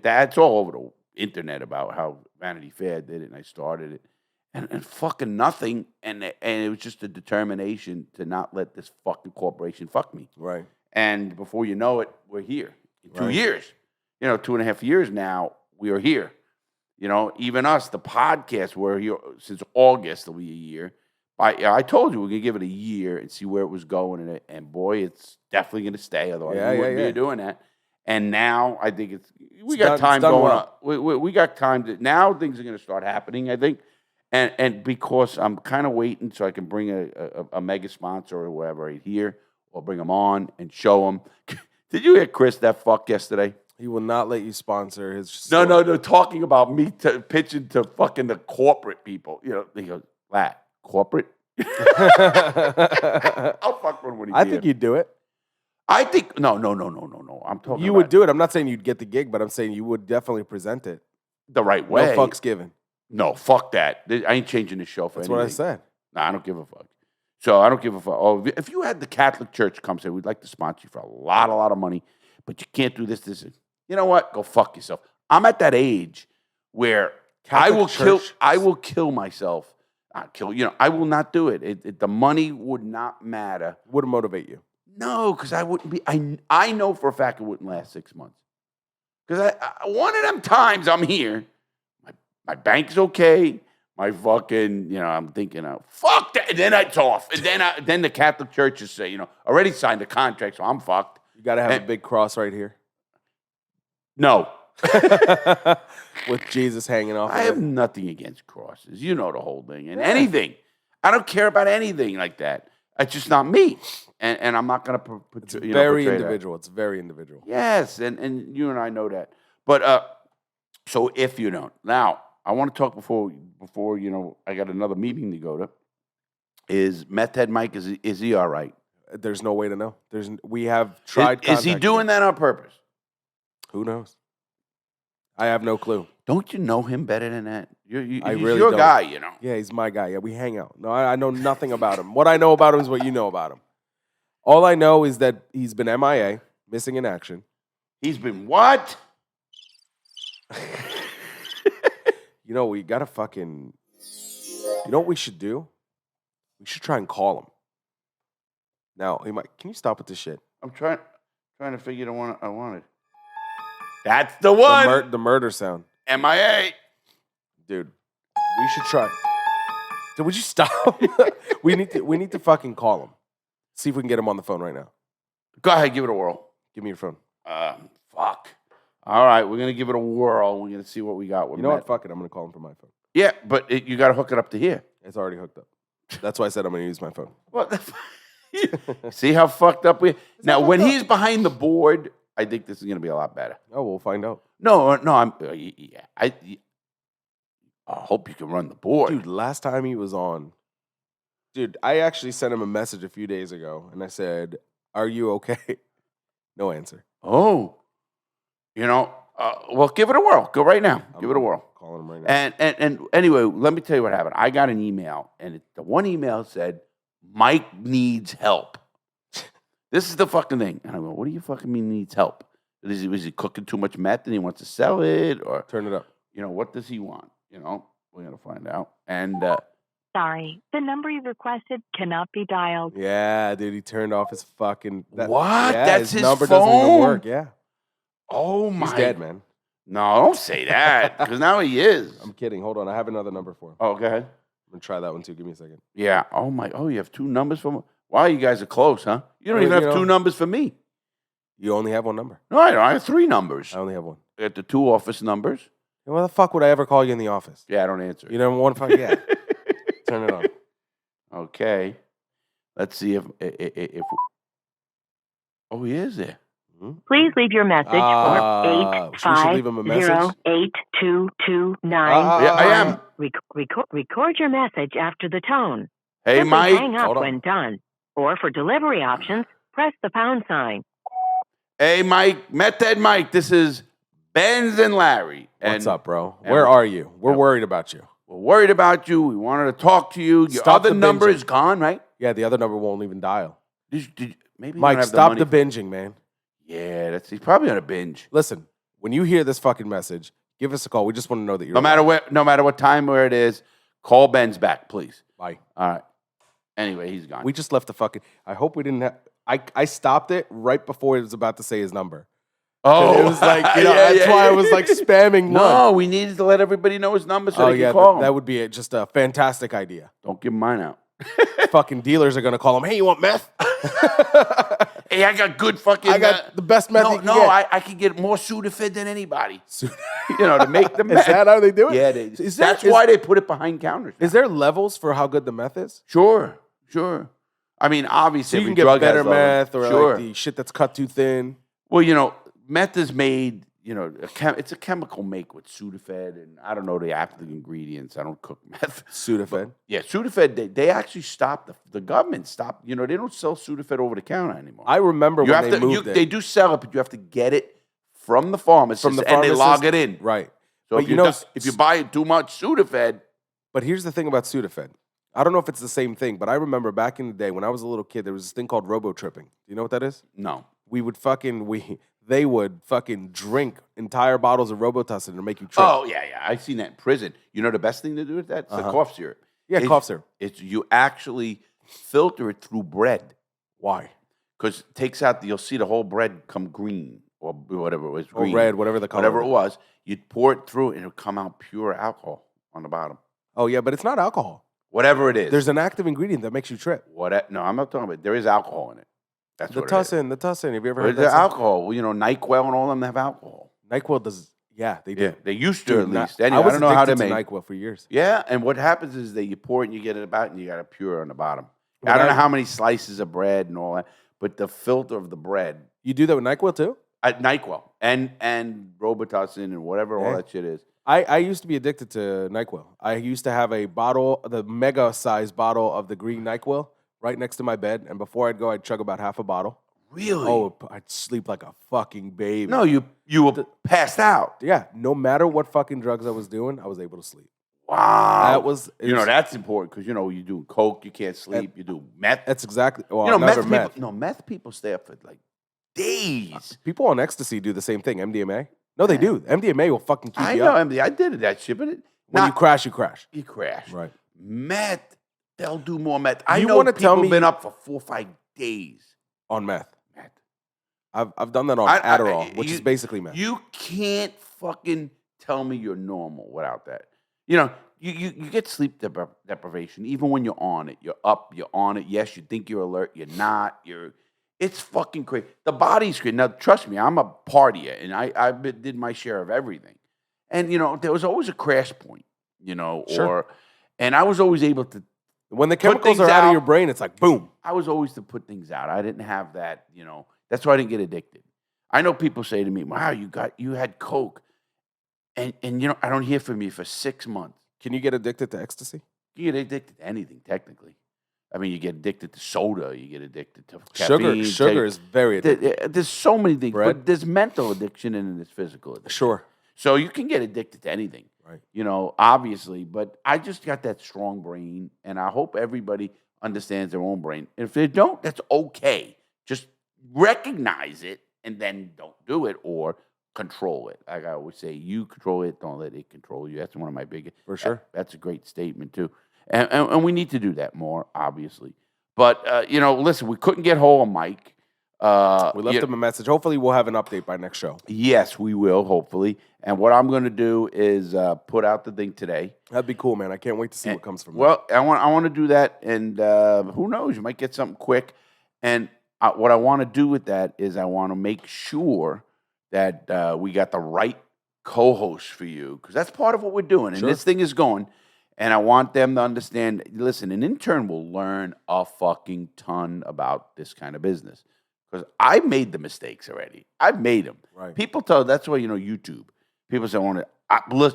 that's all over the internet about how Vanity Fair did it, and I started it. And fucking nothing. And it was just a determination to not let this fucking corporation fuck me. Right. And before you know it, we're here. In 2 Right. years, 2.5 years now, we are here. Even us, the podcast, we're here since August. It'll be a year. I told you we're gonna give it a year and see where it was going, and boy, it's definitely gonna stay. Otherwise, we wouldn't be doing that. And now I think we got time going on. We got time to now. Things are gonna start happening. I think, and because I'm kind of waiting so I can bring a mega sponsor or whatever right here, or bring them on and show them. Did you hear Chris that fuck yesterday? He will not let you sponsor his No, store. they're talking about me pitching to fucking the corporate people. They go, "Lat, corporate?" I'll fuck with him when he I think you'd do it. I think no. I'm talking. You would do it. I'm not saying you'd get the gig, but I'm saying you would definitely present it the right way. No fucks given. No, fuck that. I ain't changing the show for That's anything. what I said. Nah, I don't give a fuck. So I don't give a fuck. Oh, if you had the Catholic Church come say, we'd like to sponsor you for a lot of money, but you can't do this. You know what? Go fuck yourself. I'm at that age where I will kill myself. I will not do it. The money would not matter. Wouldn't motivate you. No, because I wouldn't be. I know for a fact it wouldn't last 6 months. Because one of them times I'm here, my bank's okay. My fucking, I'm thinking, fuck that. And then it's off. And then the Catholic churches say, already signed a contract, so I'm fucked. You got to have a big cross right here. No. With Jesus hanging off. I have nothing against crosses. You know the whole thing. And anything. I don't care about anything like that. It's just not me. And I'm not going to It's very individual. That. It's very individual. Yes. And you and I know that. But so if you don't. Now, I want to talk before I got another meeting to go to. Is Methhead Mike, is he all right? There's no way to know. We have tried. Is he doing that on purpose? Who knows? I have no clue. Don't you know him better than that? He's really your don't. guy, Yeah, he's my guy. Yeah, we hang out. No, I know nothing about him. What I know about him is what you know about him. All I know is that he's been MIA, missing in action. He's been what? We got to fucking... You know what we should do? We should try and call him. Now, he might... Can you stop with this shit? I'm trying to figure the one I wanted. That's the one! The murder sound. MIA. Dude, we should try. Dude, would you stop? we need to fucking call him. See if we can get him on the phone right now. Go ahead, give it a whirl. Give me your phone. Fuck. All right, we're going to give it a whirl. We're going to see what we got. You know what? Fuck it. I'm going to call him from my phone. Yeah, but you got to hook it up to here. It's already hooked up. That's why I said I'm going to use my phone. What? See how fucked up we are? Now, when he's behind the board, I think this is going to be a lot better. Oh, we'll find out. No, I hope you can run the board. Dude, last time he was on, I actually sent him a message a few days ago, and I said, "Are you okay?" No answer. Oh. Well, give it a whirl. Go right now. Give it a whirl. Calling him right now. And anyway, let me tell you what happened. I got an email, and the one email said, Mike needs help. This is the fucking thing. And I go, what do you fucking mean needs help? Is he cooking too much meth and he wants to sell it? Or turn it up. What does he want? We're going to find out. And sorry, the number you requested cannot be dialed. Yeah, dude, he turned off his fucking... what? Yeah, That's his number phone? doesn't even work, yeah. Oh, my... He's dead, man. No, don't say that, because now he is. I'm kidding. Hold on. I have another number for him. Oh, go ahead. I'm going to try that one, too. Give me a second. Yeah. Oh, my... Oh, you have two numbers for me? Wow, you guys are close, huh? You don't even have two numbers for me. You only have one number. No, I don't. I have three numbers. I only have one. I got the two office numbers. Why the fuck would I ever call you in the office? Yeah, I don't answer. You never want to fuck? Yeah. Turn it on. Okay. Let's see if oh, he is there. Please leave your message for we should leave him a message. 850-8229. Yeah, I am. Record your message after the tone. Hey, Simply Mike. hang up when done. Or for delivery options, press the pound sign. Hey, Mike. Methhead Mike. This is Benz and Larry. What's up, bro? Where are you? We're worried about you. We're worried about you. We wanted to talk to you. Your Stop other the number binging. is gone, right? Yeah, the other number won't even dial. Maybe you Mike, don't have stop the the money. binging, man. Yeah, he's probably on a binge. Listen, when you hear this fucking message, give us a call. We just want to know that you're No matter what time where it is, call Benz back, please. Bye. All right. Anyway, he's gone. We just left the fucking. I hope we didn't have. I stopped it right before he was about to say his number. Oh, it was like that's why I was like spamming. No, we needed to let everybody know his number so they can that, call him. That would be just a fantastic idea. Don't give mine out. Fucking dealers are gonna call him. Hey, you want meth? Hey, I got good fucking. I got the best meth. I can get more Sudafed than anybody. To make the meth. Is that how they do it? Yeah, that's why they put it behind counters. Is there levels for how good the meth is? Sure. I mean, obviously, so you can get better meth or like the shit that's cut too thin. Well, meth is made. It's a chemical make with Sudafed, and I don't know the active ingredients. I don't cook meth. Sudafed. Yeah, Sudafed. They actually stopped. The government stopped. They don't sell Sudafed over the counter anymore. I remember when they moved it. They do sell it, but you have to get it from the pharmacist, and they log it in. Right. So if you buy too much Sudafed. But here's the thing about Sudafed. I don't know if it's the same thing, but I remember back in the day when I was a little kid, there was this thing called robo-tripping. Do you know what that is? No. They would fucking drink entire bottles of Robitussin to make you trip. Oh, yeah. I've seen that in prison. You know the best thing to do with that? It's the cough syrup. Yeah, cough syrup. You actually filter it through bread. Why? Because it takes out, you'll see the whole bread come green or whatever it was. Green, or red, whatever the color. Whatever it was. You'd pour it through and it'll come out pure alcohol on the bottom. Oh, yeah, but it's not alcohol. Whatever it is. There's an active ingredient that makes you trip. No, I'm not talking about it. There is alcohol in it. That's the what tussin. Have you ever heard that? There's alcohol. Well, NyQuil and all of them have alcohol. NyQuil does. Yeah, they do. Yeah, they used to at least. Anyway, I don't know how they make NyQuil for years. Yeah, and what happens is that you pour it and you get it about and you got a pure on the bottom. I don't know how many slices of bread and all that, but the filter of the bread. You do that with NyQuil too? NyQuil and Robitussin and whatever all that shit is. I used to be addicted to NyQuil. I used to have a bottle, the mega size bottle of the green NyQuil right next to my bed, and before I'd go, I'd chug about half a bottle. Really? Oh, I'd sleep like a fucking baby. No, you were passed out. Yeah, no matter what fucking drugs I was doing, I was able to sleep. Wow. That was... that's important because, you do coke, you can't sleep. You do meth. That's exactly... Well, meth people stay up for like days. People on ecstasy do the same thing. MDMA? No, they do. MDMA will fucking keep you up. up. I did that shit, but when you crash, you crash. You crash. Right. Meth, they'll do more meth. I know people have been up for 4 or 5 days. On meth. I've done that on Adderall, which is basically meth. You can't fucking tell me you're normal without that. You get sleep deprivation even when you're on it. You're up, you're on it. Yes, you think you're alert. You're not. It's fucking crazy. The body's crazy. Now, trust me, I'm a partier, and I did my share of everything. And, there was always a crash point, Sure. And I was always able to. When the chemicals are out of your brain, it's like, boom. I was always to put things out. I didn't have that, That's why I didn't get addicted. I know people say to me, wow, you had coke. And I don't hear from you for 6 months. Can you get addicted to ecstasy? You get addicted to anything, technically. I mean, you get addicted to soda. You get addicted to caffeine. Sugar is very addictive. There's so many things. Bread. But there's mental addiction and there's physical addiction. Sure. So you can get addicted to anything. Right. Obviously. But I just got that strong brain, and I hope everybody understands their own brain. And if they don't, that's okay. Just recognize it and then don't do it or control it. Like I always say, you control it, don't let it control you. That's one of my biggest. For sure. That's a great statement, too. And we need to do that more, obviously. But, listen, we couldn't get hold of Mike. We left him a message. Hopefully we'll have an update by next show. Yes, we will, hopefully. And what I'm going to do is put out the thing today. That'd be cool, man. I can't wait to see what comes from it. Well, I want to do that, and who knows? You might get something quick. And what I want to do with that is I want to make sure that we got the right co-host for you, because that's part of what we're doing. And this thing is going. And I want them to understand, listen, an intern will learn a fucking ton about this kind of business. Because I made the mistakes already. I've made them. Right. People tell, that's why, YouTube. People say,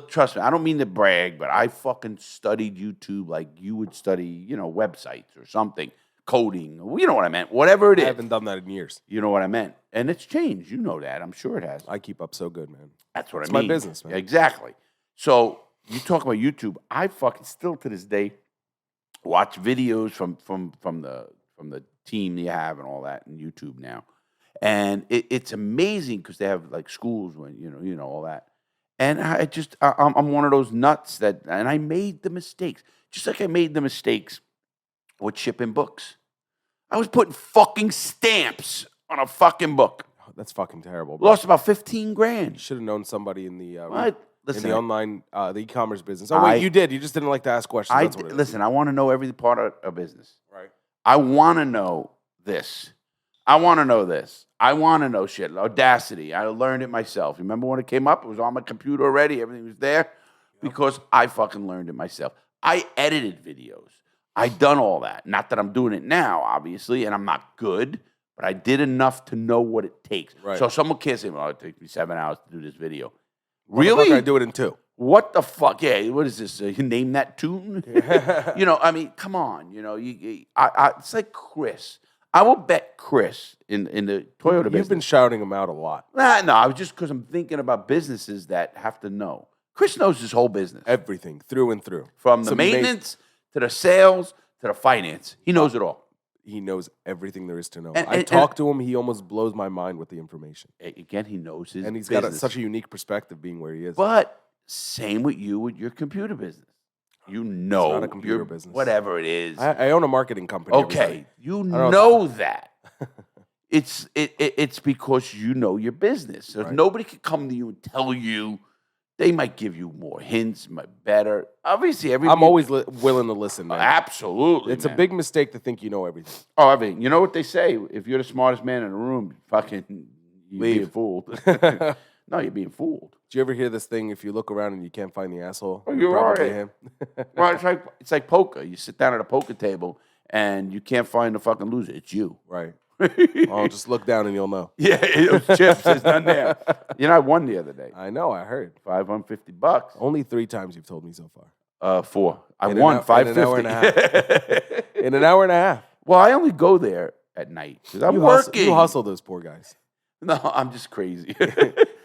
trust me, I don't mean to brag, but I fucking studied YouTube like you would study, websites or something, coding. You know what I meant. Whatever it is. I haven't done that in years. You know what I meant. And it's changed. You know that. I'm sure it has. I keep up so good, man. That's what it's I mean. It's my business, man. Exactly. So... You talk about YouTube. I fucking still to this day watch videos from the team you have and all that in YouTube now, and it's amazing because they have like schools when all that. And I'm one of those nuts and I made the mistakes, just like I made the mistakes with shipping books. I was putting fucking stamps on a fucking book. That's fucking terrible, bro. Lost about 15 You grand. should have known somebody in the What? in Listen, the online, the e-commerce business. Oh, wait, you did. You just didn't like to ask questions. That's what it is. listen, I want to know every part of a business. Right. I want to know this. I want to know this. I want to know shit. Audacity. I learned it myself. Remember when it came up? It was on my computer already. Everything was there because I fucking learned it myself. I edited videos. I done all that. Not that I'm doing it now, obviously, and I'm not good, but I did enough to know what it takes. Right. So someone can't say, well, it takes me 7 hours to do this video. Really? Really? I do it in 2. What the fuck? Yeah, what is this? You name that tune? I mean, come on. It's like Chris. I will bet Chris in the Toyota business. You've been shouting him out a lot. No, I was just because I'm thinking about businesses that have to know. Chris knows his whole business. Everything, through and through. From the maintenance to the sales to the finance. He knows it all. He knows everything there is to know. And- I and- talk to him. He almost blows my mind with the information. Again, he knows his And he's business. got such a unique perspective being where he is. But same with you with your computer business. You know, not a computer your- business. whatever it is. I own a marketing company. Okay, everybody. you know know that. It's because you know your business. So if Right. nobody can come to you and tell you, they might give you more hints, might better. Obviously, everybody. I'm always willing to listen, man. Absolutely. It's a man. big mistake to think you know everything. Oh, everything. You know what they say? If you're the smartest man in the room, fucking, you're Leave. being fooled. No, you're being fooled. Do you ever hear this thing? If you look around and you can't find the asshole, Oh, it's you're probably right. him. Well, it's like poker. You sit down at a poker table and you can't find the fucking loser. It's you. Right. Oh, just look down and you'll know. Yeah, it was chips. There's none there. I won the other day. I know. I heard. $550. Only 3 times you've told me so far. 4. I In an won hour- $550. in an hour and a half. In an hour and a half. Well, I only go there at night because I'm You working. hustle those poor guys. No, I'm just crazy.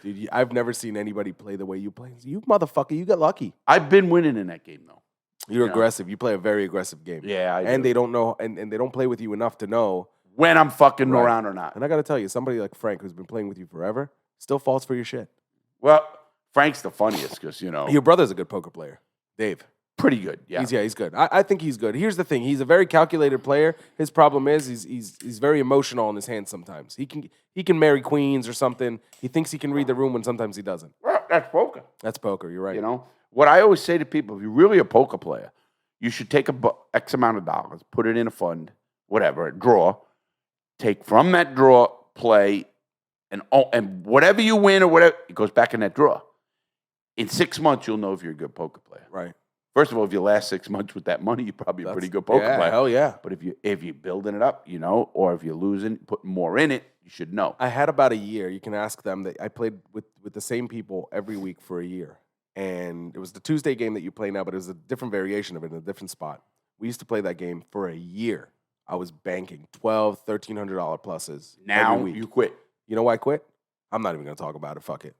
Dude, I've never seen anybody play the way you play. You motherfucker, you got lucky. I've been winning in that game though. You're Yeah. aggressive. You play a very aggressive game. Yeah, I And do. they don't know, and they don't play with you enough to know. When I'm fucking Right. around or not. And I got to tell you, somebody like Frank, who's been playing with you forever, still falls for your shit. Well, Frank's the funniest because Your brother's a good poker player, Dave. pretty good. Yeah. He's good. I think he's good. Here's the thing: he's a very calculated player. His problem is he's very emotional in his hands sometimes. He can marry queens or something. He thinks he can read the room when sometimes he doesn't. Well, that's poker. That's poker. You're right. What I always say to people: if you're really a poker player, you should take X amount of dollars, put it in a fund, whatever, a draw. Take from that draw, play, and whatever you win or whatever, it goes back in that draw. In 6 months, you'll know if you're a good poker player. Right. First of all, if you last 6 months with that money, you're probably a pretty good poker yeah, player. Hell yeah. But if you're building it up, or if you're losing, putting more in it, you should know. I had about a year. You can ask them. That I played with the same people every week for a year. And it was the Tuesday game that you play now, but it was a different variation of it in a different spot. We used to play that game for a year. I was banking $1,200, $1,300 pluses. Now every week. you quit. You know why I quit? I'm not even going to talk about it. Fuck it.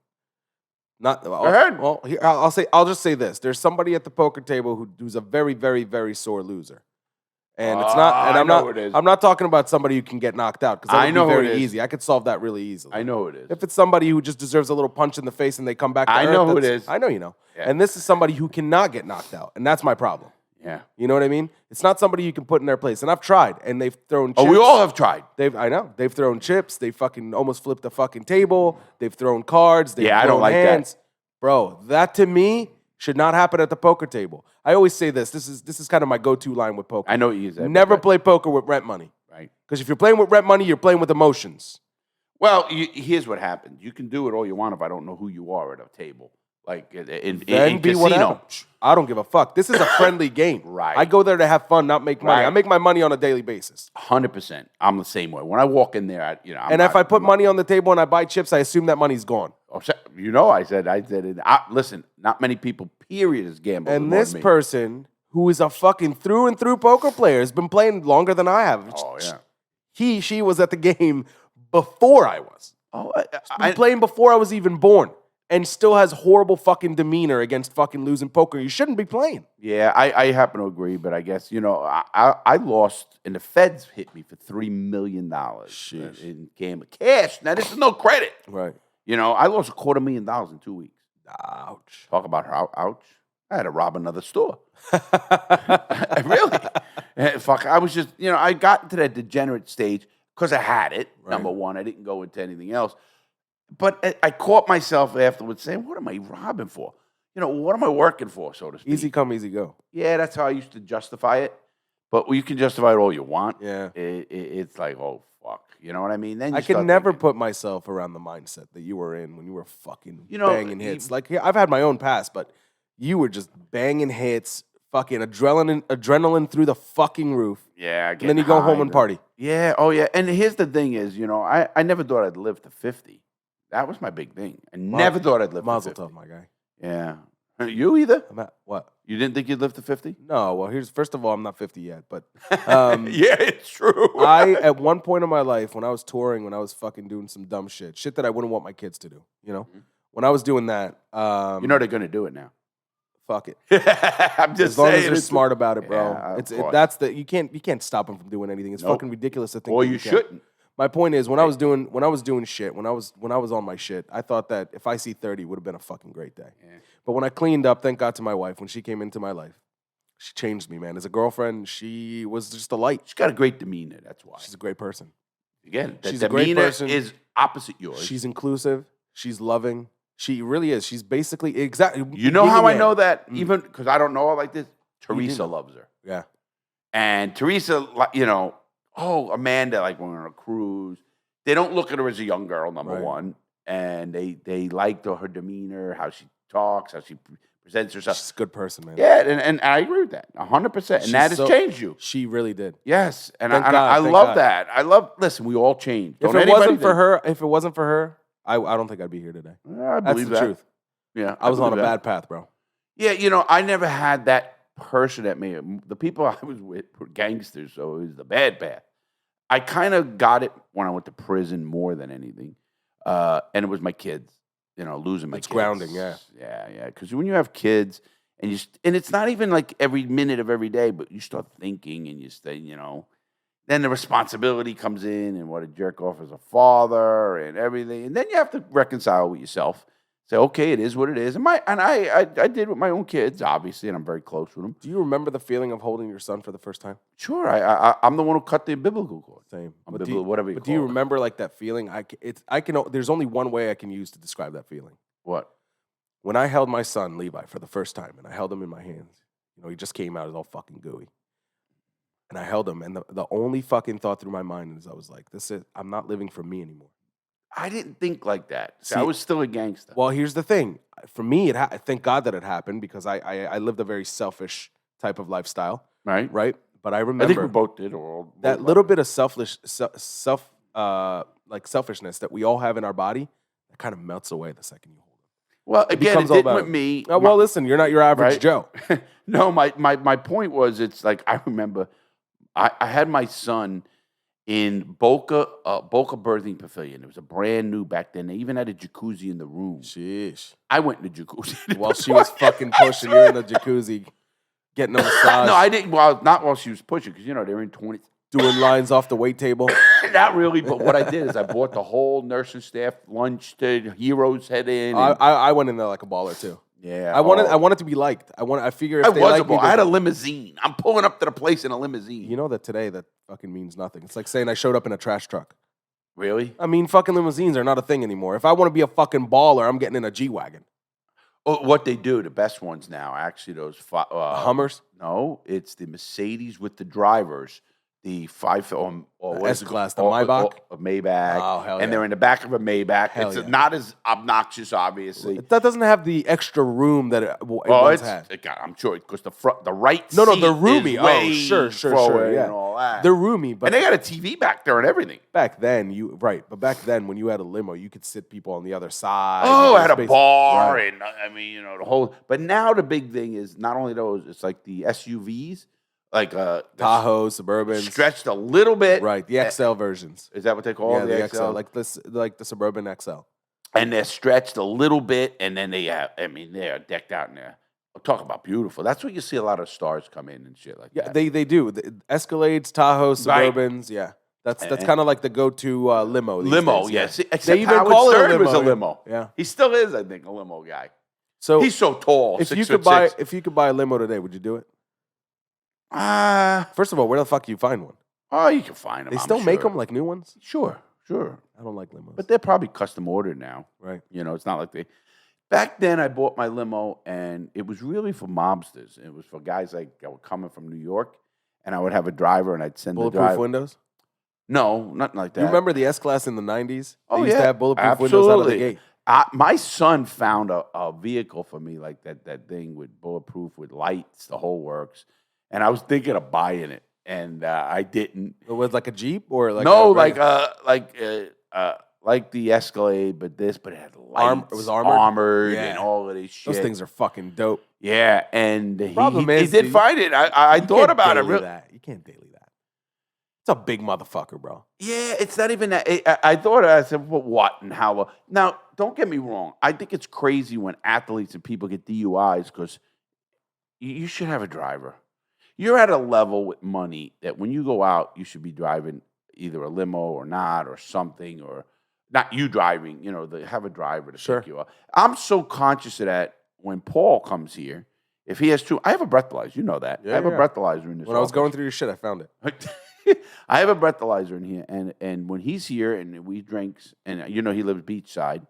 Not. Go ahead. Well, here, I'll just say this. There's somebody at the poker table who's a very, very, very sore loser. And it's not. And I I'm know not. who it is. I'm not talking about somebody who can get knocked out because I know who very it is. easy. I could solve that really easily. I know who it is. If it's somebody who just deserves a little punch in the face and they come back to I earth, know who it that's- is. I know you know. Yeah. And this is somebody who cannot get knocked out, and that's my problem. Yeah. You know what I mean? It's not somebody you can put in their place. And I've tried, and they've thrown chips. Oh, we all have tried. I know. They've thrown chips. They fucking almost flipped the fucking table. They've thrown cards. They've Yeah, I don't thrown like that. hands. Bro, that to me should not happen at the poker table. I always say this. This is kind of my go-to line with poker. I know what you said. Never play poker with rent money. Right. Because if you're playing with rent money, you're playing with emotions. Well, here's what happens. You can do it all you want if I don't know who you are at a table. Like in Then be casino. whatever. I don't give a fuck. This is a friendly game. Right. I go there to have fun, not make money. Right. I make my money on a daily basis. 100%. I'm the same way. When I walk in there, If I put money on the table and I buy chips, I assume that money's gone. I said it. Listen, not many people, period, is gambling. And more this than me. person, who is a fucking through and through poker player, has been playing longer than I have. Oh, yeah. She was at the game before I was. Oh, Been playing before I was even born. And still has horrible fucking demeanor against fucking losing poker. You shouldn't be playing. yeah, I happen to agree, but I guess, I lost, and the feds hit me for $3 million Sheesh. in gambling. Cash. Now, this is no credit. Right. I lost $250,000 in 2 weeks. Ouch. Talk about ouch. I had to rob another store. Really? Fuck, I was just, I got into that degenerate stage because I had it. Right. Number one, I didn't go into anything else. But I caught myself afterwards saying, what am I robbing for? What am I working for, so to speak? Easy come, easy go. Yeah, that's how I used to justify it. But you can justify it all you want. Yeah. It's like, oh, fuck. You know what I mean? Then I you could start never thinking, put myself around the mindset that you were in when you were fucking You know, banging hits. Like, yeah, I've had my own past, but you were just banging hits, fucking adrenaline through the fucking roof. yeah. And then you go home and party. Yeah, oh, yeah. And here's the thing is, I never thought I'd live to 50. That was my big thing. I never thought I'd live to 50. Mazel tov, my guy. Yeah. You either? I'm at what? You didn't think you'd live to 50? No, well, first of all, I'm not 50 yet, but Yeah, it's true. at one point in my life, when I was touring, when I was fucking doing some dumb shit that I wouldn't want my kids to do, when I was doing that, they're going to do it now. fuck it. I'm just As long as saying. they're it's- smart about it, bro. Yeah, of course. That's you can't stop them from doing anything. It's Nope. fucking ridiculous to think. Or that you can. shouldn't. My point is, when I was doing shit, when I was on my shit, I thought that if I see 30, it would have been a fucking great day. Yeah. But when I cleaned up, thank God to my wife, when she came into my life, she changed me, man. As a girlfriend, she was just a light. She's got a great demeanor. That's why. She's a great person. Again, the she's a great demeanor person. is opposite yours. She's inclusive. She's loving. She really is. She's basically exactly. You know yin how and I yang. know that? Even because I don't know her like this. do Teresa know. loves her. Yeah. And Teresa, Amanda, like when we're on a cruise, they don't look at her as a young girl, number Right. one. And they liked her demeanor, how she talks, how she presents herself. She's a good person, man. Yeah, and I agree with that 100%. And She's that has so- changed you. She really did. Yes, and Thank I God, thank love God. that. Listen, we all change. If it wasn't for her, I don't think I'd be here today. I That's believe the that. truth. Yeah, I was on a believe that. bad path, bro. Yeah, I never had that person at me. The people I was with were gangsters, so it was the bad path. I kind of got it when I went to prison more than anything, and it was my kids. Losing my It's kids. grounding, yeah. yeah. Because when you have kids, and it's not even like every minute of every day, but you start thinking, and you stay, then the responsibility comes in, and what a jerk off as a father, and everything, and then you have to reconcile with yourself. Say, okay, it is what it is. And I did with my own kids, obviously, and I'm very close with them. Do you remember the feeling of holding your son for the first time? Sure, I'm the one who cut the umbilical cord. Same. Whatever you But call do you it. remember like that feeling? There's only one way I can use to describe that feeling. What? When I held my son Levi for the first time, and I held him in my hands, he just came out, it was all fucking gooey, and I held him, and the only fucking thought through my mind is I was like, I'm not living for me anymore. I didn't think like that. See, I was still a gangster. Well, here's the thing. For me, thank God that it happened because I lived a very selfish type of lifestyle, Right? right? But I I remember think we both did. that little bit of selfishness that we all have in our body that kind of melts away the second you hold it. Well, again, it becomes all didn't about with me. Well, listen, you're not your average Right? Joe. No, my point was, it's like I remember I had my son in Boca Birthing Pavilion. It was a brand new back then. They even had a jacuzzi in the room. Sheesh. I went in the jacuzzi. While she was fucking pushing, you're in the jacuzzi getting a massage, No, I didn't. Well, not while she was pushing, because they're in 20. doing lines off the weight table. Not really, but what I did is I bought the whole nursing staff lunch to Heroes Head in. I went in there like a baller too. Yeah, I wanted to be liked. I figure if I they was like a ball. me, I had a limousine. I'm pulling up to the place in a limousine. you know that today that fucking means nothing. It's like saying I showed up in a trash truck. Really? I mean, fucking limousines are not a thing anymore. If I want to be a fucking baller, I'm getting in a G-Wagon. Oh, what they do, the best ones now, actually, those Hummers? No, it's the Mercedes with the drivers. The S-Class, the Maybach? A Maybach. Oh, hell And yeah. they're in the back of a Maybach. Hell It's yeah. not as obnoxious, obviously. That doesn't have the extra room that it Oh, once had. God, I'm sure, because the right No, seat they're roomy. is way Oh, sure, forward yeah. and all that. They're roomy, but and they got a TV back there and everything. back then, but back then when you had a limo, you could sit people on the other side. Oh, You I had could a space- bar, Right. and I mean, the whole. But now the big thing is not only those; it's like the SUVs, like Tahoe, Suburbans. stretched a little bit. Right, the XL versions. Is that what they call Yeah, the the XL? XL, like the Suburban XL. And they're stretched a little bit, and then they have. I mean, they are decked out in there. Talk about beautiful. That's where you see a lot of stars come in and shit like Yeah, that. they do. The Escalades, Tahoe, Right. Suburbans. Yeah, that's And- kind of like the go-to limo. These limo, days, yes. yeah. Except even Howard call it a Stern was a limo, yeah. limo. Yeah. He still is, I think, a limo guy. So He's so tall. if you 6'6". could buy a limo today, would you do it? First of all, where the fuck do you find one? Oh, you can find them. They still make them like new ones? Sure. I don't like limos. But they're probably custom ordered now. Right. You know, it's not like they. Back then, I bought my limo, and it was really for mobsters. It was for guys like that were coming from New York, and I would have a driver, and I'd send the Bulletproof driver. windows? No, nothing like that. You remember the S-Class in the 90s? Oh, They used to yeah. have bulletproof Absolutely. windows out of the gate. My son found a vehicle for me, like that thing with bulletproof, with lights, the whole works. And I was thinking of buying it, and I didn't. It was like a Jeep or like No, a like the Escalade, but it had lights. It was armored? and all of this shit. Those things are fucking dope. Yeah, and he is, did find it. I You thought can't about it. daily that. You can't daily that. It's a big motherfucker, bro. Yeah, it's not even that. I thought, I said, well, what and how? Now, don't get me wrong. I think it's crazy when athletes and people get DUIs because you should have a driver. You're at a level with money that when you go out, you should be driving either a limo or not or something, or not you driving, have a driver to pick you up. I'm so conscious of that when Paul comes here. If he has I have a breathalyzer. You know that. I have a breathalyzer in this When I was going through your shit, I found it. I have a breathalyzer in here, and when he's here and we drinks, and he lives beachside,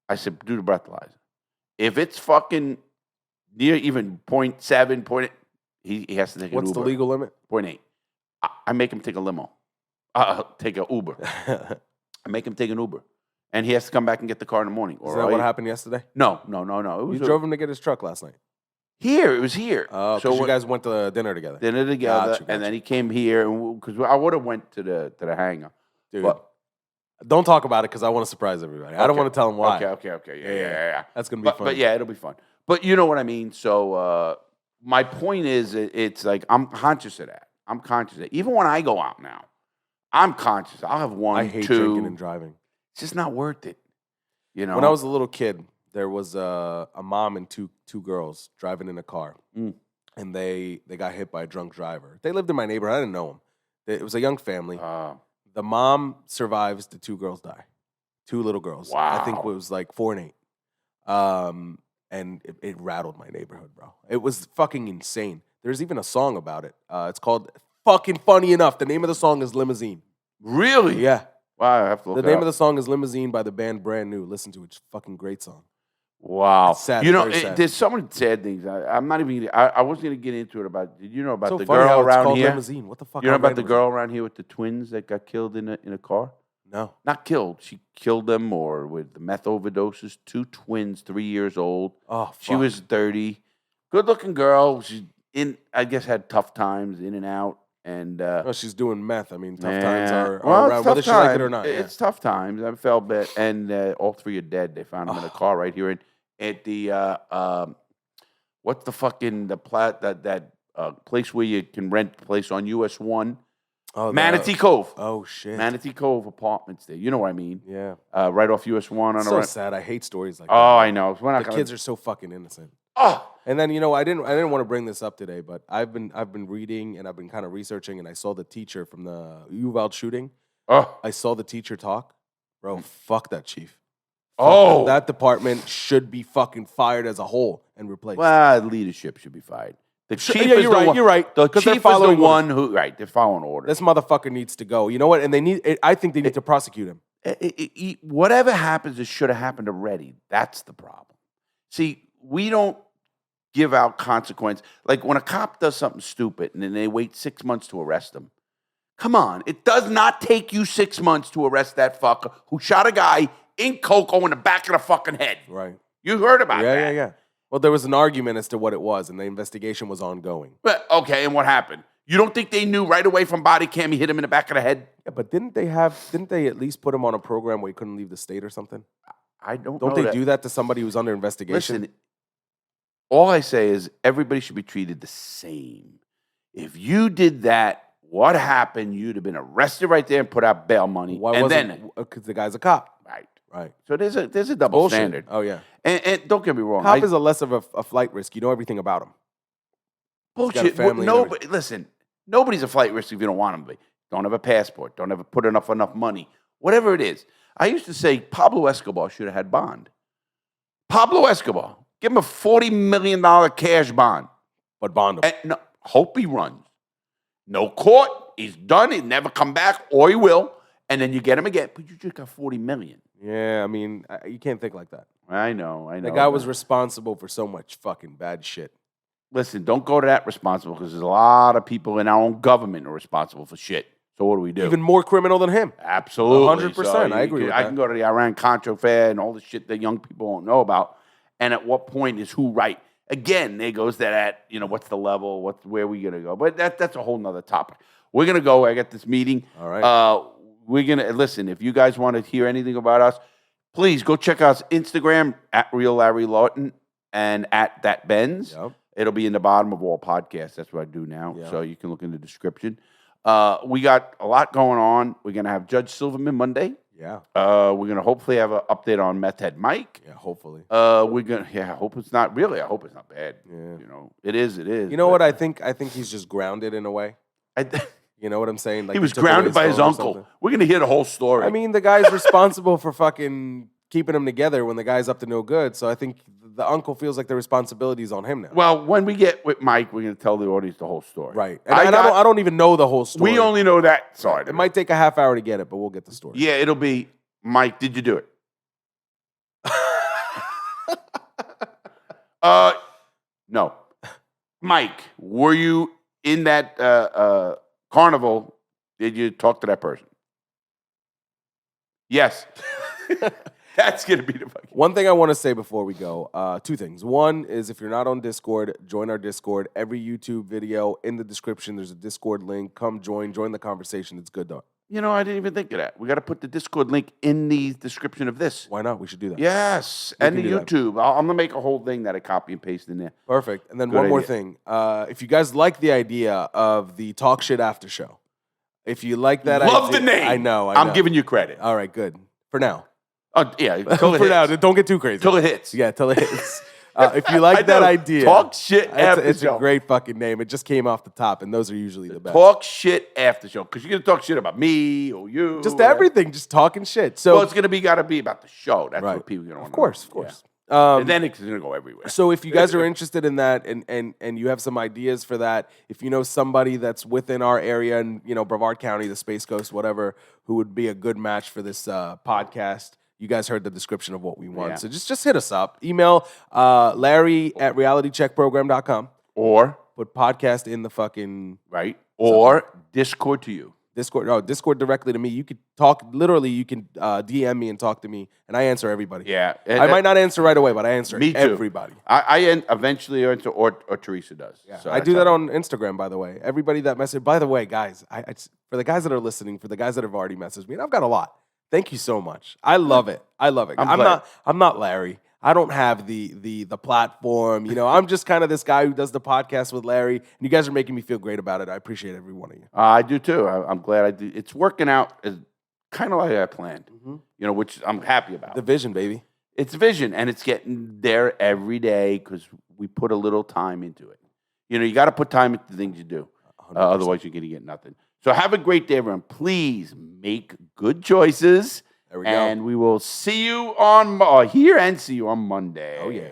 I said, do the breathalyzer. If it's fucking near even 0.7, he has to take an Uber. What's the legal limit? 0.8. I make him take a limo. Take an Uber. I make him take an Uber. And he has to come back and get the car in the morning. Is that what happened yesterday? No. It was You drove him to get his truck last night? It was here. Oh, so you guys went to dinner together. Gotcha. And then he came here, because I would have went to the hangar. Dude, but, don't talk about it because I want to surprise everybody. I don't want to tell them why. Okay. Yeah. That's going to be fun. But yeah, it'll be fun. But you know what I mean? So my point is, it's like I'm conscious of that. I'm conscious of that. Even when I go out now, I'm conscious. I'll have one, I hate two. drinking and driving. It's just not worth it. When I was a little kid, there was a mom and two girls driving in a car, and they got hit by a drunk driver. They lived in my neighborhood. I didn't know them. It was a young family. The mom survives. The two girls die. Two little girls. Wow. I think it was like 4 and 8. And it rattled my neighborhood, bro. It was fucking insane. There's even a song about it. It's called fucking Funny Enough. The name of the song is Limousine. Really? Yeah. Wow, I have to look The name of the song is Limousine by the band Brand New. Listen to it. It's a fucking great song. Wow. It's sad. There's so many sad things. I'm not even. I wasn't going to get into it about. Did you know about so the funny girl how it's around called here? Limousine. What the fuck? You know how about the random girl around here with the twins that got killed in a car? No. Not killed. She killed them, or with the meth overdoses. 2 twins, 3 years old. Oh, fuck. She was 30. Good-looking girl. She I guess had tough times, in and out. And Oh, she's doing meth. I mean, tough times are well, around, whether she like it or not. It's tough times. I felt bad. And all 3 are dead. They found them in a car right here at the what's the fucking that place where you can rent a place on US 1? Oh, Manatee Cove. Oh shit. Manatee Cove Apartments there. You know what I mean? Yeah. Right off US 1 on So a sad. I hate stories like that. Oh, I know. We're not The gonna, kids are so fucking innocent. Oh, And then I didn't want to bring this up today, but I've been reading and I've been kind of researching, and I saw the teacher from the Uvalde shooting. oh, I saw the teacher talk, bro. Fuck that chief. oh. That department should be fucking fired as a whole and replaced. Well, leadership should be fired. The chief yeah, is you're the right. one, You're right. The 'Cause chief they're is the following one who they're following orders. This motherfucker needs to go. You know what? And I think they need to prosecute him. Whatever happens, it should have happened already. That's the problem. See, we don't give out consequence. Like when a cop does something stupid and then they wait 6 months to arrest him. Come on. It does not take you 6 months to arrest that fucker who shot a guy in cocoa in the back of the fucking head. Right. You heard about that. Yeah. Well, there was an argument as to what it was, and the investigation was ongoing. But, okay, and what happened? You don't think they knew right away from body cam he hit him in the back of the head? Yeah, but didn't they at least put him on a program where he couldn't leave the state or something? I don't Don't know they that. do that to somebody who's under investigation? Listen, all I say is everybody should be treated the same. If you did that, what happened? You'd have been arrested right there and put out bail money. Why and wasn't? then, Because the guy's a cop. right. Right. So there's a double Bullshit. standard. Oh yeah. And don't get me wrong. Cop is a less of a flight risk. You know everything about him. bullshit. family and Nobody, listen, nobody's a flight risk if you don't want them to be. Don't have a passport. Don't ever put enough money. Whatever it is. I used to say Pablo Escobar should have had bond. Pablo Escobar. Give him a $40 million cash bond. But bond him. And no, hope he runs. No court. He's done. He'll never come back, or he will. And then you get him again. But you just got $40 million. Yeah, I mean, you can't think like that. I know. The guy was responsible for so much fucking bad shit. Listen, don't go to that responsible because there's a lot of people in our own government are responsible for shit. So what do we do? Even more criminal than him. Absolutely. 100%. I agree with that. I can go to the Iran-Contra affair and all the shit that young people don't know about. And at what point is who right? Again, there goes that, what's the level? Where we going to go? But that's a whole nother topic. We're going to go. I got this meeting. All right. We're going to, listen, if you guys want to hear anything about us, please go check out Instagram at Real Larry Lawton and at That Benz. Yep. It'll be in the bottom of all podcasts. That's what I do now. Yep. So you can look in the description. We got a lot going on. We're going to have Judge Silverman Monday. Yeah. We're going to hopefully have an update on Methhead Mike. Yeah, hopefully. We're going to, I hope it's not really. I hope it's not bad. Yeah. It is. You know what? I think he's just grounded in a way. You know what I'm saying? Like he was grounded by his uncle. We're going to hear the whole story. I mean, the guy's responsible for fucking keeping them together when the guy's up to no good. So I think the uncle feels like the responsibility is on him now. Well, when we get with Mike, we're going to tell the audience the whole story. Right. And I don't even know the whole story. We only know that side. It might take a half hour to get it, but we'll get the story. Yeah, it'll be, Mike, did you do it? No. Mike, were you in that carnival? Did you talk to that person? Yes. That's going to be the fucking... One thing I want to say before we go, two things. One is if you're not on Discord, join our Discord. Every YouTube video in the description, there's a Discord link. Come join the conversation. It's good, though. I didn't even think of that. We got to put the Discord link in the description of this. Why not? We should do that. Yes, and the YouTube. I'm going to make a whole thing that I copy and paste in there. Perfect. And then one more thing. If you guys like the idea of the Talk Shit After Show, if you like that idea... Love the name. I know. I'm giving you credit. All right, good. For now. Oh, yeah. Till it For hits. now. Don't get too crazy. Till it hits. Yeah, till it hits. If you like that idea... Talk Shit After It's Show. a great fucking name. It just came off the top, and those are usually the best. Talk Shit After Show. Because you're going to talk shit about me or you. Just everything. Just talking shit. So, well, it's got to be about the show. That's what people are going to want to know. Of course. Yeah. And then it's going to go everywhere. So if you guys are interested in that and you have some ideas for that, if you know somebody that's within our area in, Brevard County, the Space Coast, whatever, who would be a good match for this podcast, you guys heard the description of what we want. Yeah. So just hit us up. Email Larry@realitycheckprogram.com. Or put podcast in the fucking... Right. Or Discord to you. Discord directly to me. You could talk, literally, you can DM me and talk to me, and I answer everybody. Yeah. I might not answer right away, but I answer everybody. I eventually answer, or Teresa does. Yeah. So I do that on Instagram, by the way. Everybody that messaged, by the way, guys, for the guys that are listening, for the guys that have already messaged me, and I've got a lot. Thank you so much. I love it. I'm not Larry. I don't have the platform. I'm just kind of this guy who does the podcast with Larry, and you guys are making me feel great about it. I appreciate every one of you. I do too. I'm glad I do. It's working out as kind of like I planned, which I'm happy about. The vision, baby. It's vision, and it's getting there every day because we put a little time into it. You got to put time into the things you do. Otherwise, you're going to get nothing. So have a great day, everyone. Please make good choices. There we go. And we will see you on here and see you on Monday. Oh, yeah.